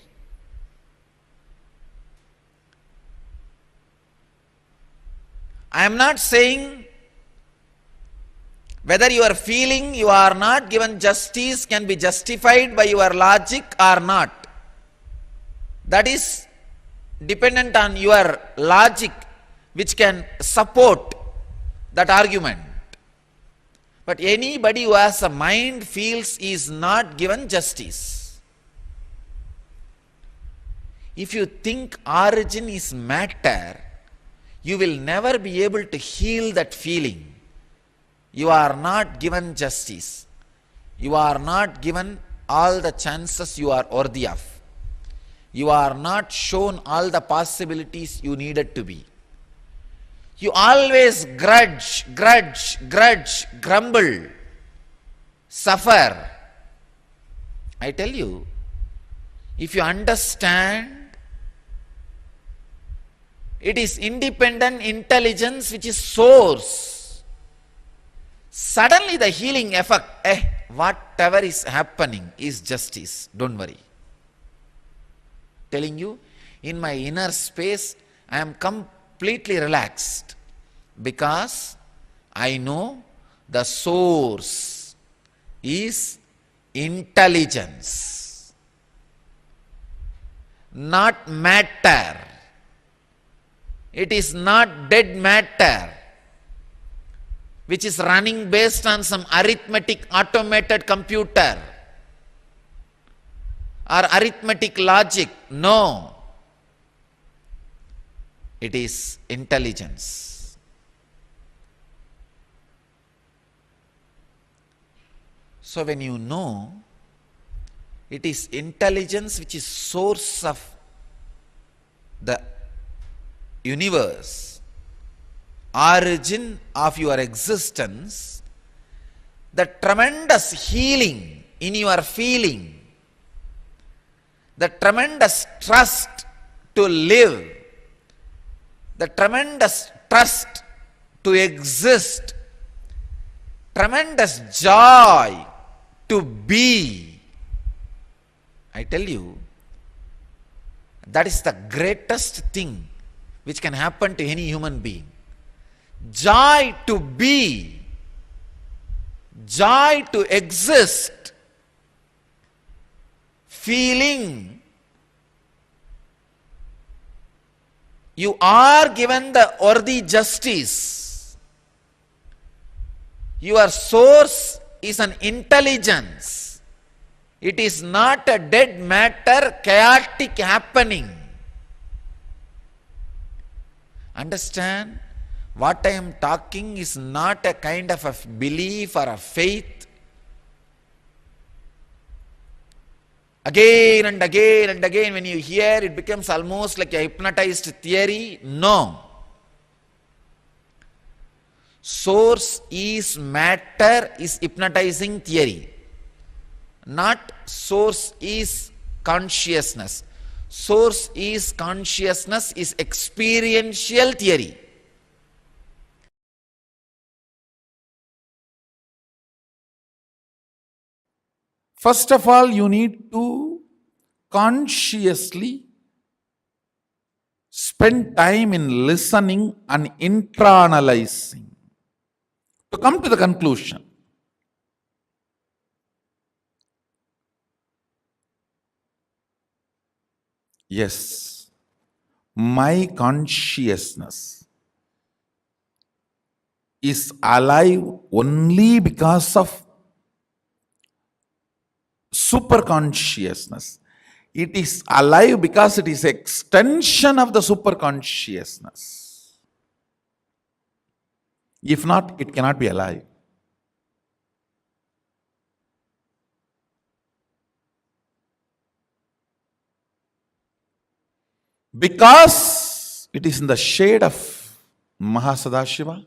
I am not saying whether you are feeling you are not given justice can be justified by your logic or not. That is dependent on your logic, which can support that argument. But anybody who has a mind feels he is not given justice. If you think origin is matter, you will never be able to heal that feeling. You are not given justice. You are not given all the chances you are worthy of. You are not shown all the possibilities you needed to be. You always grudge, grumble, suffer. I tell you, if you understand It is independent intelligence which is source. Suddenly the healing effect, whatever is happening is justice. Don't worry. Telling you, in my inner space, I am completely relaxed because I know the source is intelligence, not matter. It is not dead matter, which is running based on some arithmetic automated computer or arithmetic logic. No. It is intelligence. So when you know it is intelligence which is source of the universe, origin of your existence, the tremendous healing in your feeling, the tremendous trust to live, the tremendous trust to exist, tremendous joy to be. I tell you, that is the greatest thing which can happen to any human being. Joy to be, joy to exist, feeling you are given the worthy justice. Your source is an intelligence. It is not a dead matter, chaotic happening. Understand? What I am talking is not a kind of a belief or a faith. Again and again and again when you hear, it becomes almost like a hypnotized theory. No. Source is matter is hypnotizing theory. Not source is consciousness. Source is consciousness is experiential theory. First of all, you need to consciously spend time in listening and internalizing to come to the conclusion. Yes, my consciousness is alive only because of superconsciousness. It is alive because it is extension of the superconsciousness. If not, it cannot be alive. Because it is in the shade of Mahasadashiva,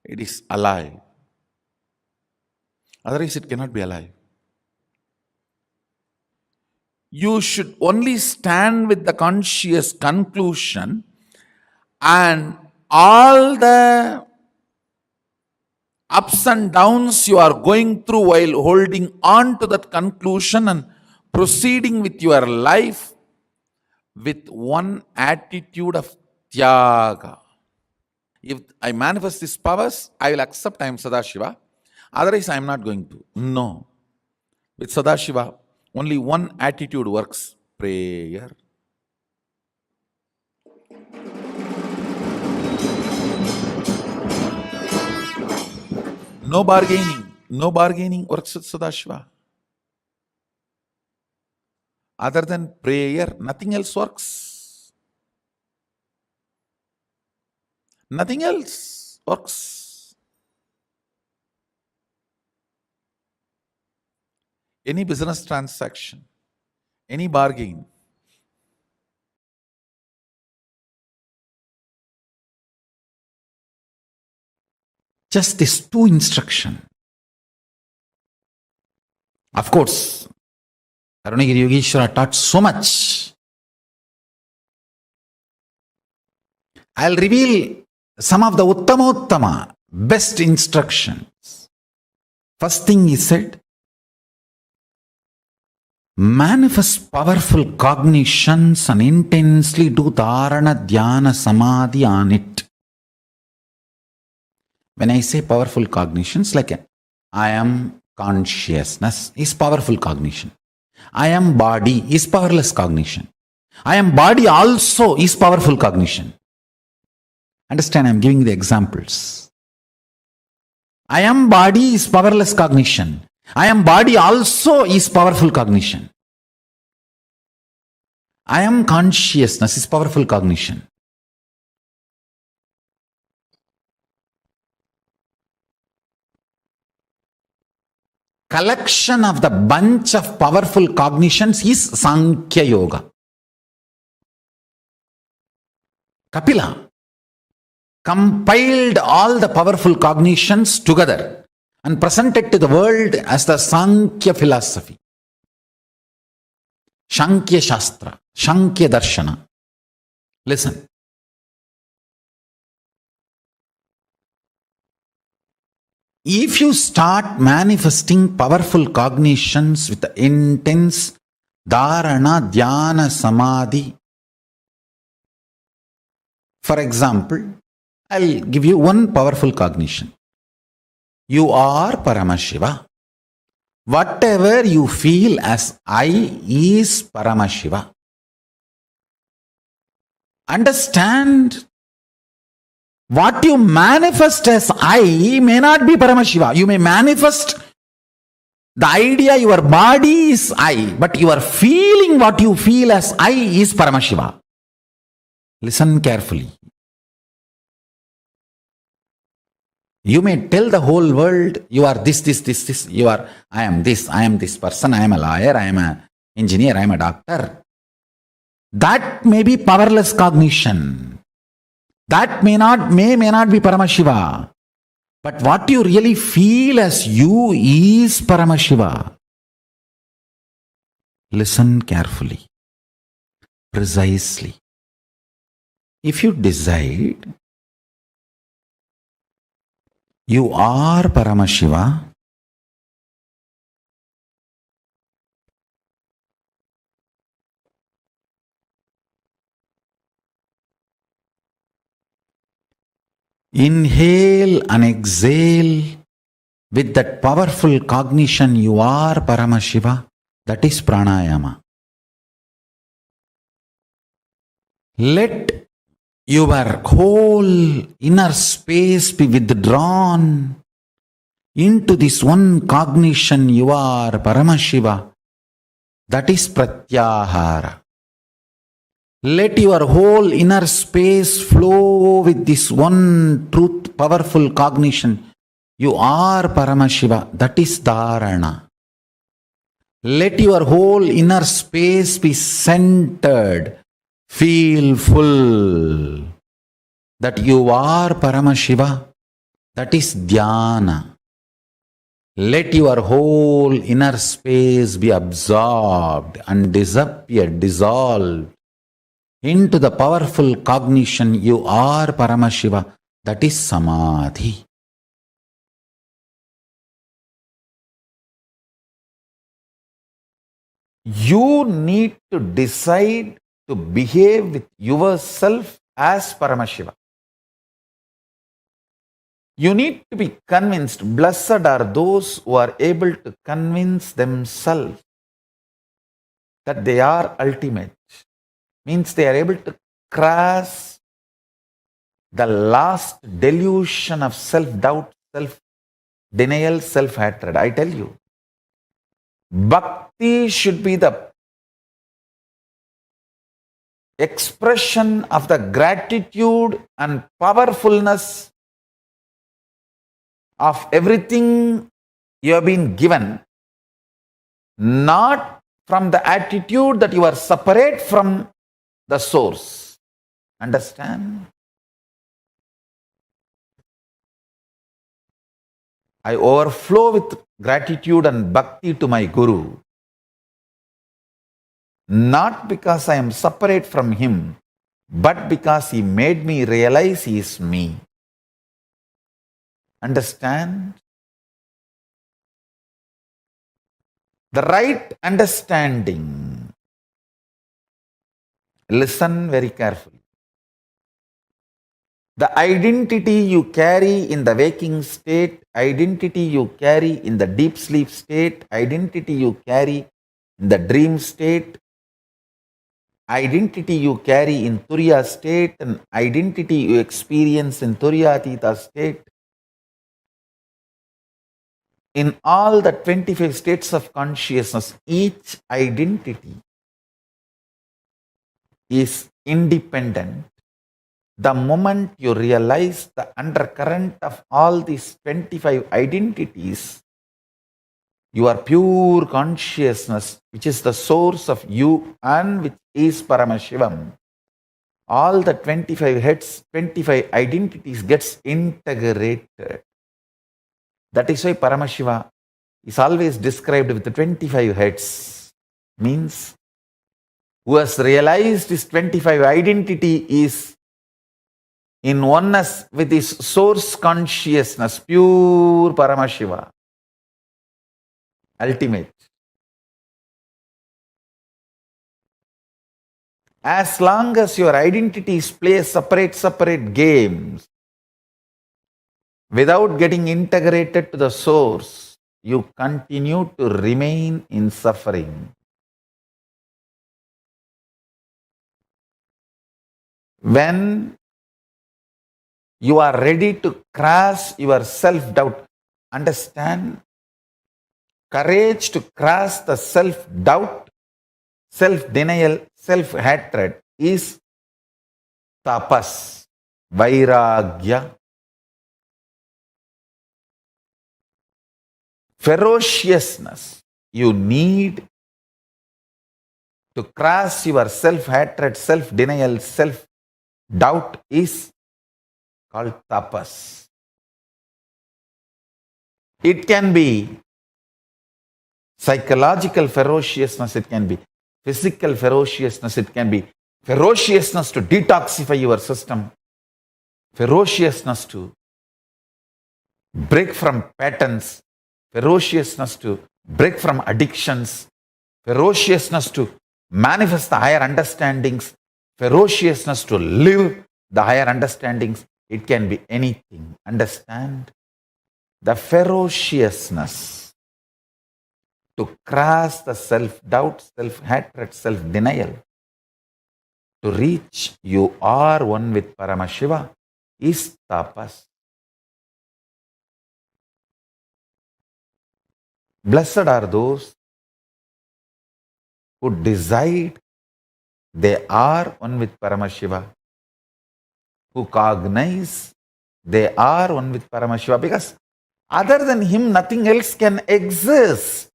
it is alive. Otherwise, it cannot be alive. You should only stand with the conscious conclusion, and all the ups and downs you are going through while holding on to that conclusion and proceeding with your life with one attitude of Tyaga. If I manifest these powers, I will accept I am Sadashiva. Otherwise, I am not going to. No. With Sadashiva, only one attitude works: prayer. No bargaining. No bargaining works with Sadashiva. Other than prayer, nothing else works. Nothing else works. Any business transaction, any bargain, just these two instructions. Of course, Arunagiri Yogeshwara taught so much. I'll reveal some of the Uttamottama, best instructions. First thing he said, manifest powerful cognitions and intensely do dharana, dhyana, samadhi on it. When I say powerful cognitions, like I am consciousness is powerful cognition. I am body is powerless cognition. I am body also is powerful cognition. Understand, I am giving the examples. I am body is powerless cognition. I am body also is powerful cognition. I am consciousness is powerful cognition. Collection of the bunch of powerful cognitions is Sankhya Yoga. Kapila compiled all the powerful cognitions together and presented to the world as the Sankhya philosophy. Sankhya Shastra, Sankhya Darshana. Listen. If you start manifesting powerful cognitions with intense dharana, dhyana, samadhi, for example, I'll give you one powerful cognition. You are Paramashiva. Whatever you feel as I is Paramashiva. Understand, what you manifest as I may not be Paramashiva. You may manifest the idea your body is I, but you are feeling what you feel as I is Paramashiva. Listen carefully. You may tell the whole world you are this. You are, I am this person, I am a lawyer, I am an engineer, I am a doctor. That may be powerless cognition. That may not be Paramashiva. But what you really feel as you is Paramashiva. Listen carefully, precisely. If you decide you are Paramashiva, inhale and exhale with that powerful cognition you are Paramashiva, that is pranayama. Let your whole inner space be withdrawn into this one cognition you are Paramashiva, that is pratyahara. Let your whole inner space flow with this one truth, powerful cognition. You are Paramashiva, that is dharana. Let your whole inner space be centered. Feel full that you are Paramashiva, that is dhyana. Let your whole inner space be absorbed and dissolved into the powerful cognition you are Paramashiva, that is samadhi. You need to decide to behave with yourself as Paramashiva. You need to be convinced. Blessed are those who are able to convince themselves that they are ultimate. Means they are able to cross the last delusion of self-doubt, self-denial, self-hatred. I tell you, bhakti should be the expression of the gratitude and powerfulness of everything you have been given, not from the attitude that you are separate from the source. Understand? I overflow with gratitude and bhakti to my Guru, not because I am separate from him, but because he made me realize he is me. Understand? The right understanding. Listen very carefully. The identity you carry in the waking state, identity you carry in the deep sleep state, identity you carry in the dream state, identity you carry in Turiya state, and identity you experience in Turiyatita state, in all the 25 states of consciousness, each identity is independent. The moment you realize the undercurrent of all these 25 identities, your pure consciousness, which is the source of you and which is Paramashivam, all the 25 heads, 25 identities gets integrated. That is why Paramashiva is always described with the 25 heads. Means, who has realized his 25 identity is in oneness with his source consciousness, pure Paramashiva, ultimate. As long as your identities play separate games, without getting integrated to the source, you continue to remain in suffering. When you are ready to cross your self-doubt, understand, courage to cross the self-doubt, self-denial, self-hatred is tapas, vairagya. Ferociousness you need to cross your self-hatred, self-denial, self-doubt is called tapas. It can be psychological ferociousness, it can be physical ferociousness, it can be ferociousness to detoxify your system, ferociousness to break from patterns, ferociousness to break from addictions, ferociousness to manifest the higher understandings, ferociousness to live the higher understandings. It can be anything. Understand? The ferociousness to cross the self-doubt, self-hatred, self-denial, to reach you are one with Paramashiva is tapas. Blessed are those who decide they are one with Paramashiva, who cognize they are one with Paramashiva, because other than him nothing else can exist.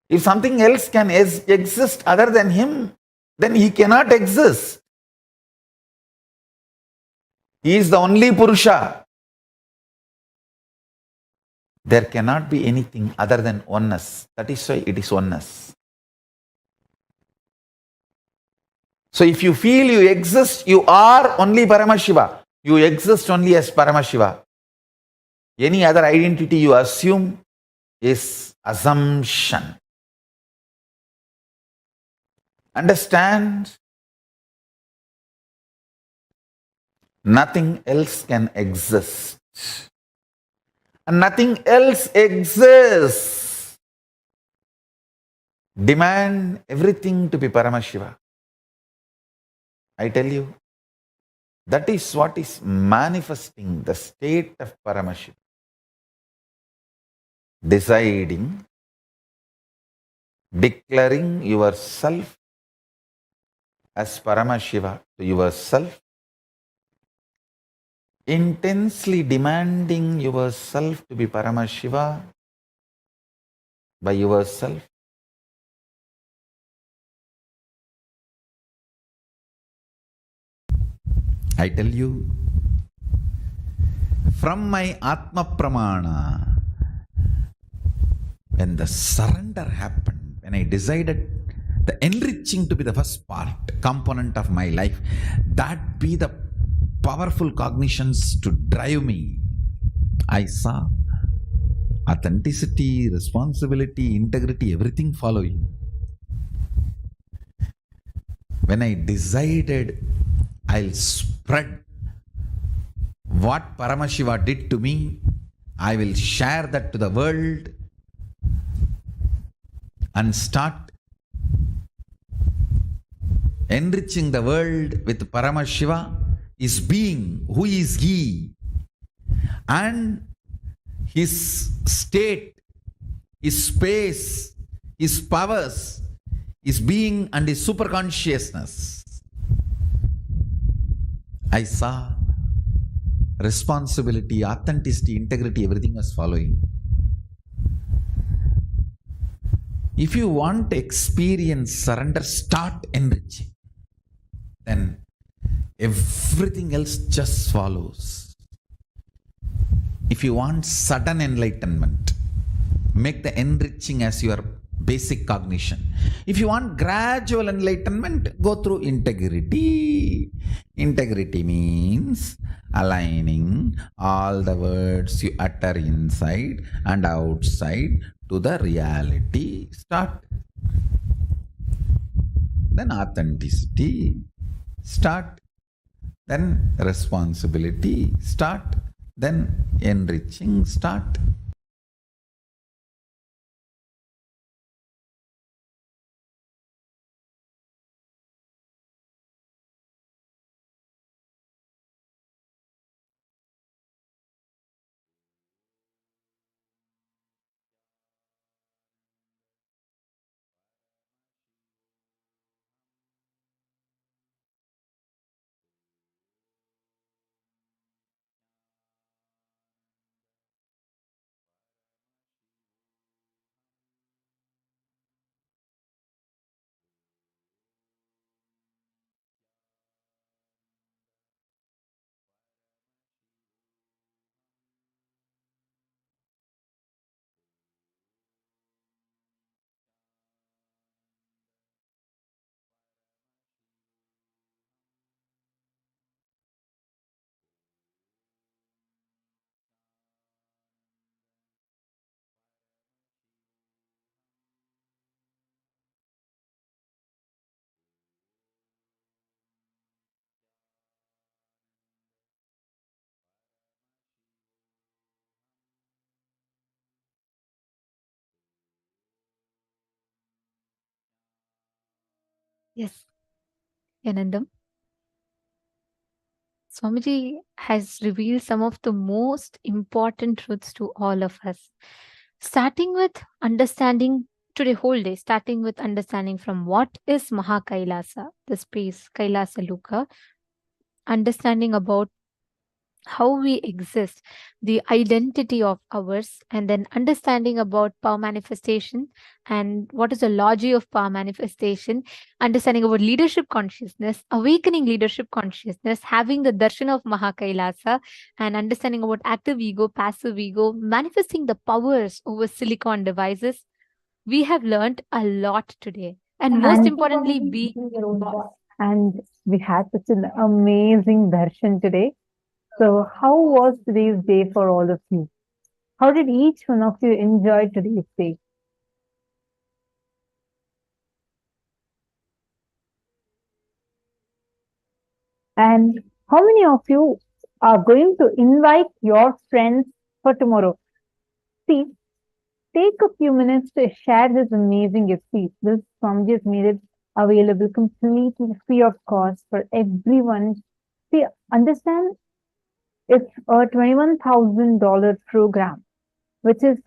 If something else can exist other than him, then he cannot exist. He is the only Purusha. There cannot be anything other than oneness. That is why it is oneness. So if you feel you exist, you are only Paramashiva. You exist only as Paramashiva. Any other identity you assume is assumption. Understand? Nothing else can exist. And nothing else exists. Demand everything to be Paramashiva. I tell you, that is what is manifesting the state of Paramashiva. Deciding, declaring yourself as Paramashiva to yourself, intensely demanding yourself to be Paramashiva by yourself. I tell you, from my Atma Pramana, when the surrender happened, when I decided the enriching to be the first part, component of my life, that be the powerful cognitions to drive me. I saw authenticity, responsibility, integrity, everything following. When I decided I'll spread what Paramashiva did to me, I will share that to the world and start enriching the world with Paramashiva, his being, who is he, and his state, his space, his powers, his being and his superconsciousness. I saw responsibility, authenticity, integrity, everything was following. If you want to experience surrender, start enriching. Then everything else just follows. If you want sudden enlightenment, make the enriching as your basic cognition. If you want gradual enlightenment, go through integrity. Integrity means aligning all the words you utter inside and outside to the reality. Start. Then authenticity. Start. Then responsibility. Start. Then enriching. Start. Yes, Anandam. Swamiji has revealed some of the most important truths to all of us. Starting with understanding today, whole day, starting with understanding from what is Mahakailasa, the space, Kailasa Luka, understanding about how we exist, the identity of ours, and then understanding about power manifestation and what is the logic of power manifestation, understanding about leadership consciousness, awakening leadership consciousness, having the darshan of Mahakailasa, and understanding about active ego, passive ego, manifesting the powers over silicon devices. We have learned a lot today. And most importantly, being your own boss. And we had such an amazing darshan today. So, how was today's day for all of you? How did each one of you enjoy today's day? And how many of you are going to invite your friends for tomorrow? See, take a few minutes to share this amazing gift. See, this Swamiji has made it available completely free of cost for everyone. See, understand it's a $21,000 program, which is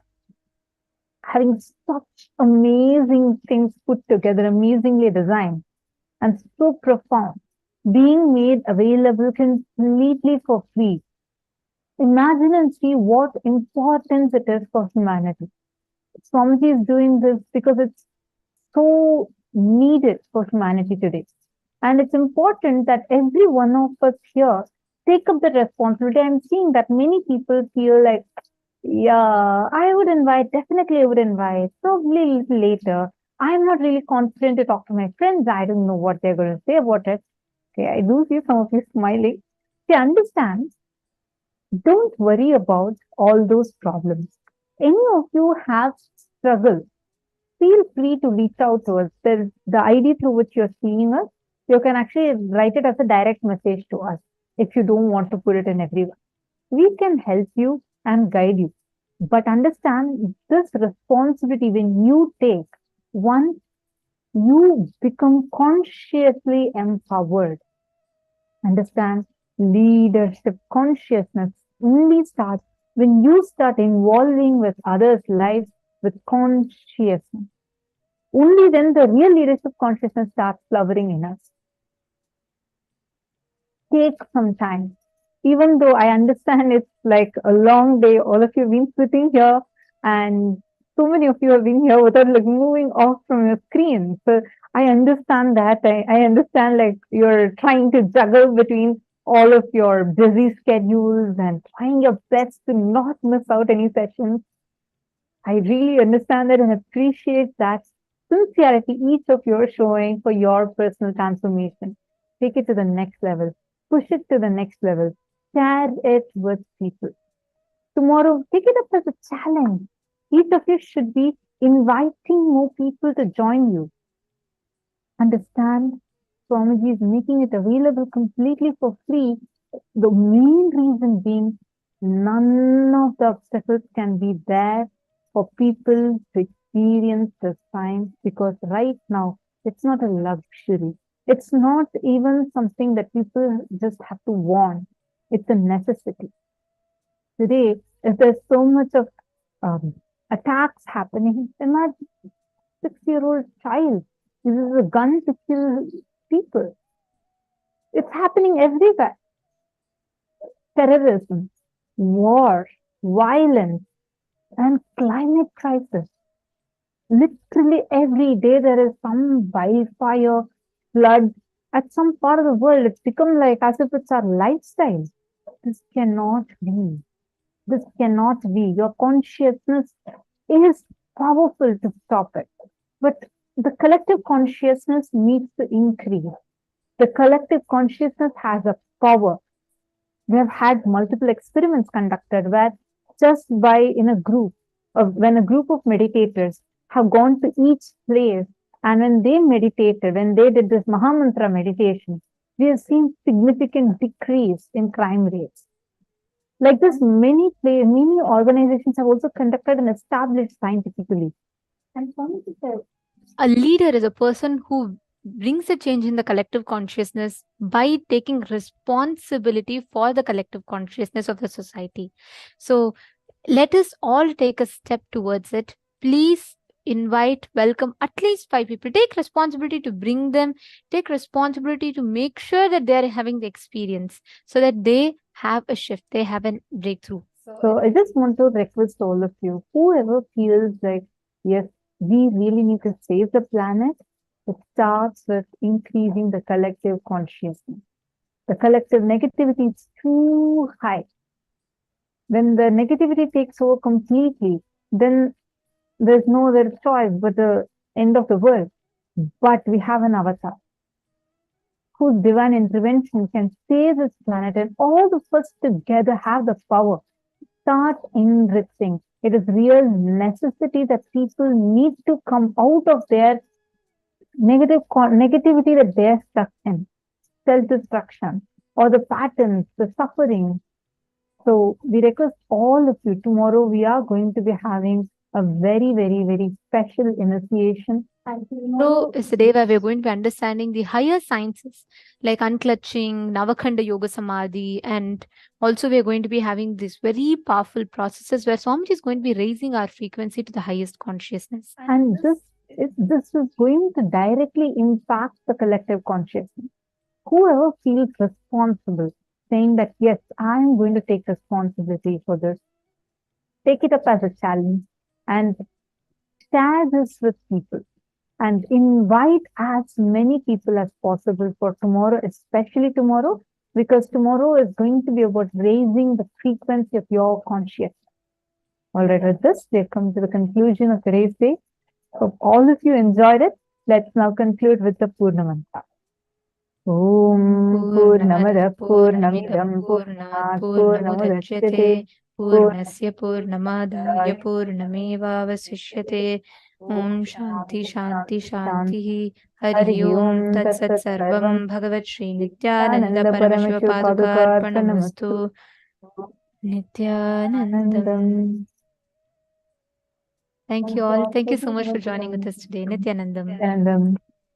having such amazing things put together, amazingly designed, and so profound, being made available completely for free. Imagine and see what importance it is for humanity. Swamiji is doing this because it's so needed for humanity today. And it's important that every one of us here take up the responsibility. I'm seeing that many people feel like, yeah, I would invite, definitely I would invite, probably a little later. I'm not really confident to talk to my friends. I don't know what they're going to say about it. Okay, I do see some of you smiling. See, understand, don't worry about all those problems. Any of you have struggled, feel free to reach out to us. There's the ID through which you're seeing us. You can actually write it as a direct message to us if you don't want to put it in everyone. We can help you and guide you. But understand this responsibility when you take, once you become consciously empowered. Understand, leadership consciousness only starts when you start involving with others' lives with consciousness. Only then the real leadership consciousness starts flowering in us. Take some time. Even though I understand it's like a long day, all of you have been sitting here and so many of you have been here without like moving off from your screen. So I understand that. I understand like you're trying to juggle between all of your busy schedules and trying your best to not miss out any sessions. I really understand that and appreciate that sincerity each of you are showing for your personal transformation. Take it to the next level. Push it to the next level. Share it with people. Tomorrow, take it up as a challenge. Each of you should be inviting more people to join you. Understand, Swamiji is making it available completely for free. The main reason being, none of the obstacles can be there for people to experience this time, because right now it's not a luxury. It's not even something that people just have to want. It's a necessity. Today, if there's so much of attacks happening, imagine 6-year-old child uses a gun to kill people. It's happening everywhere. Terrorism, war, violence, and climate crisis. Literally every day there is some wildfire, flood at some part of the world. It's become like as if it's our lifestyle. This cannot be. This cannot be. Your consciousness is powerful to stop it. But the collective consciousness needs to increase. The collective consciousness has a power. We have had multiple experiments conducted where just by in a group, when a group of meditators have gone to each place, and when they meditated, when they did this Mahamantra meditation, we have seen significant decrease in crime rates. Like this, many organizations have also conducted and established scientifically. And a leader is a person who brings a change in the collective consciousness by taking responsibility for the collective consciousness of the society. So let us all take a step towards it. Please invite, welcome at least 5 people. Take responsibility to bring them, take responsibility to make sure that they are having the experience so that they have a shift, they have a breakthrough. So I just want to request all of you, whoever feels like, yes, we really need to save the planet, it starts with increasing the collective consciousness. The collective negativity is too high. When the negativity takes over completely, then there's no other choice but the end of the world. But we have an avatar whose divine intervention can save this planet, and all of us together have the power. Start enriching. It is real necessity that people need to come out of their negativity that they're stuck in, self-destruction, or the patterns, the suffering. So we request all of you, tomorrow we are going to be having a very, very, very special initiation. Tomorrow is the day where we're going to be understanding the higher sciences like unclutching, Navakhanda Yoga Samadhi, and also we're going to be having these very powerful processes where Swamiji is going to be raising our frequency to the highest consciousness. And this is going to directly impact the collective consciousness. Whoever feels responsible, saying that, yes, I'm going to take responsibility for this, take it up as a challenge and share this with people. And invite as many people as possible for tomorrow, especially tomorrow, because tomorrow is going to be about raising the frequency of your consciousness. All right, with this, we have come to the conclusion of today's day. Hope all of you enjoyed it. Let's now conclude with the Purna Mantra. Om Purnamada Purnamidam Purnat Purnamudachyate Purnasya Purnamadaya Purnamevavasishyate. Om Shanti Shanti Shanti. Hari Om Tat Sat Sarvam Bhagavat Shri Nithyananda Paramashiva Padukarpanamastu. Nithyanandam. Thank you all. Thank you so much for joining with us today. Nithyanandam. Nithyanandam.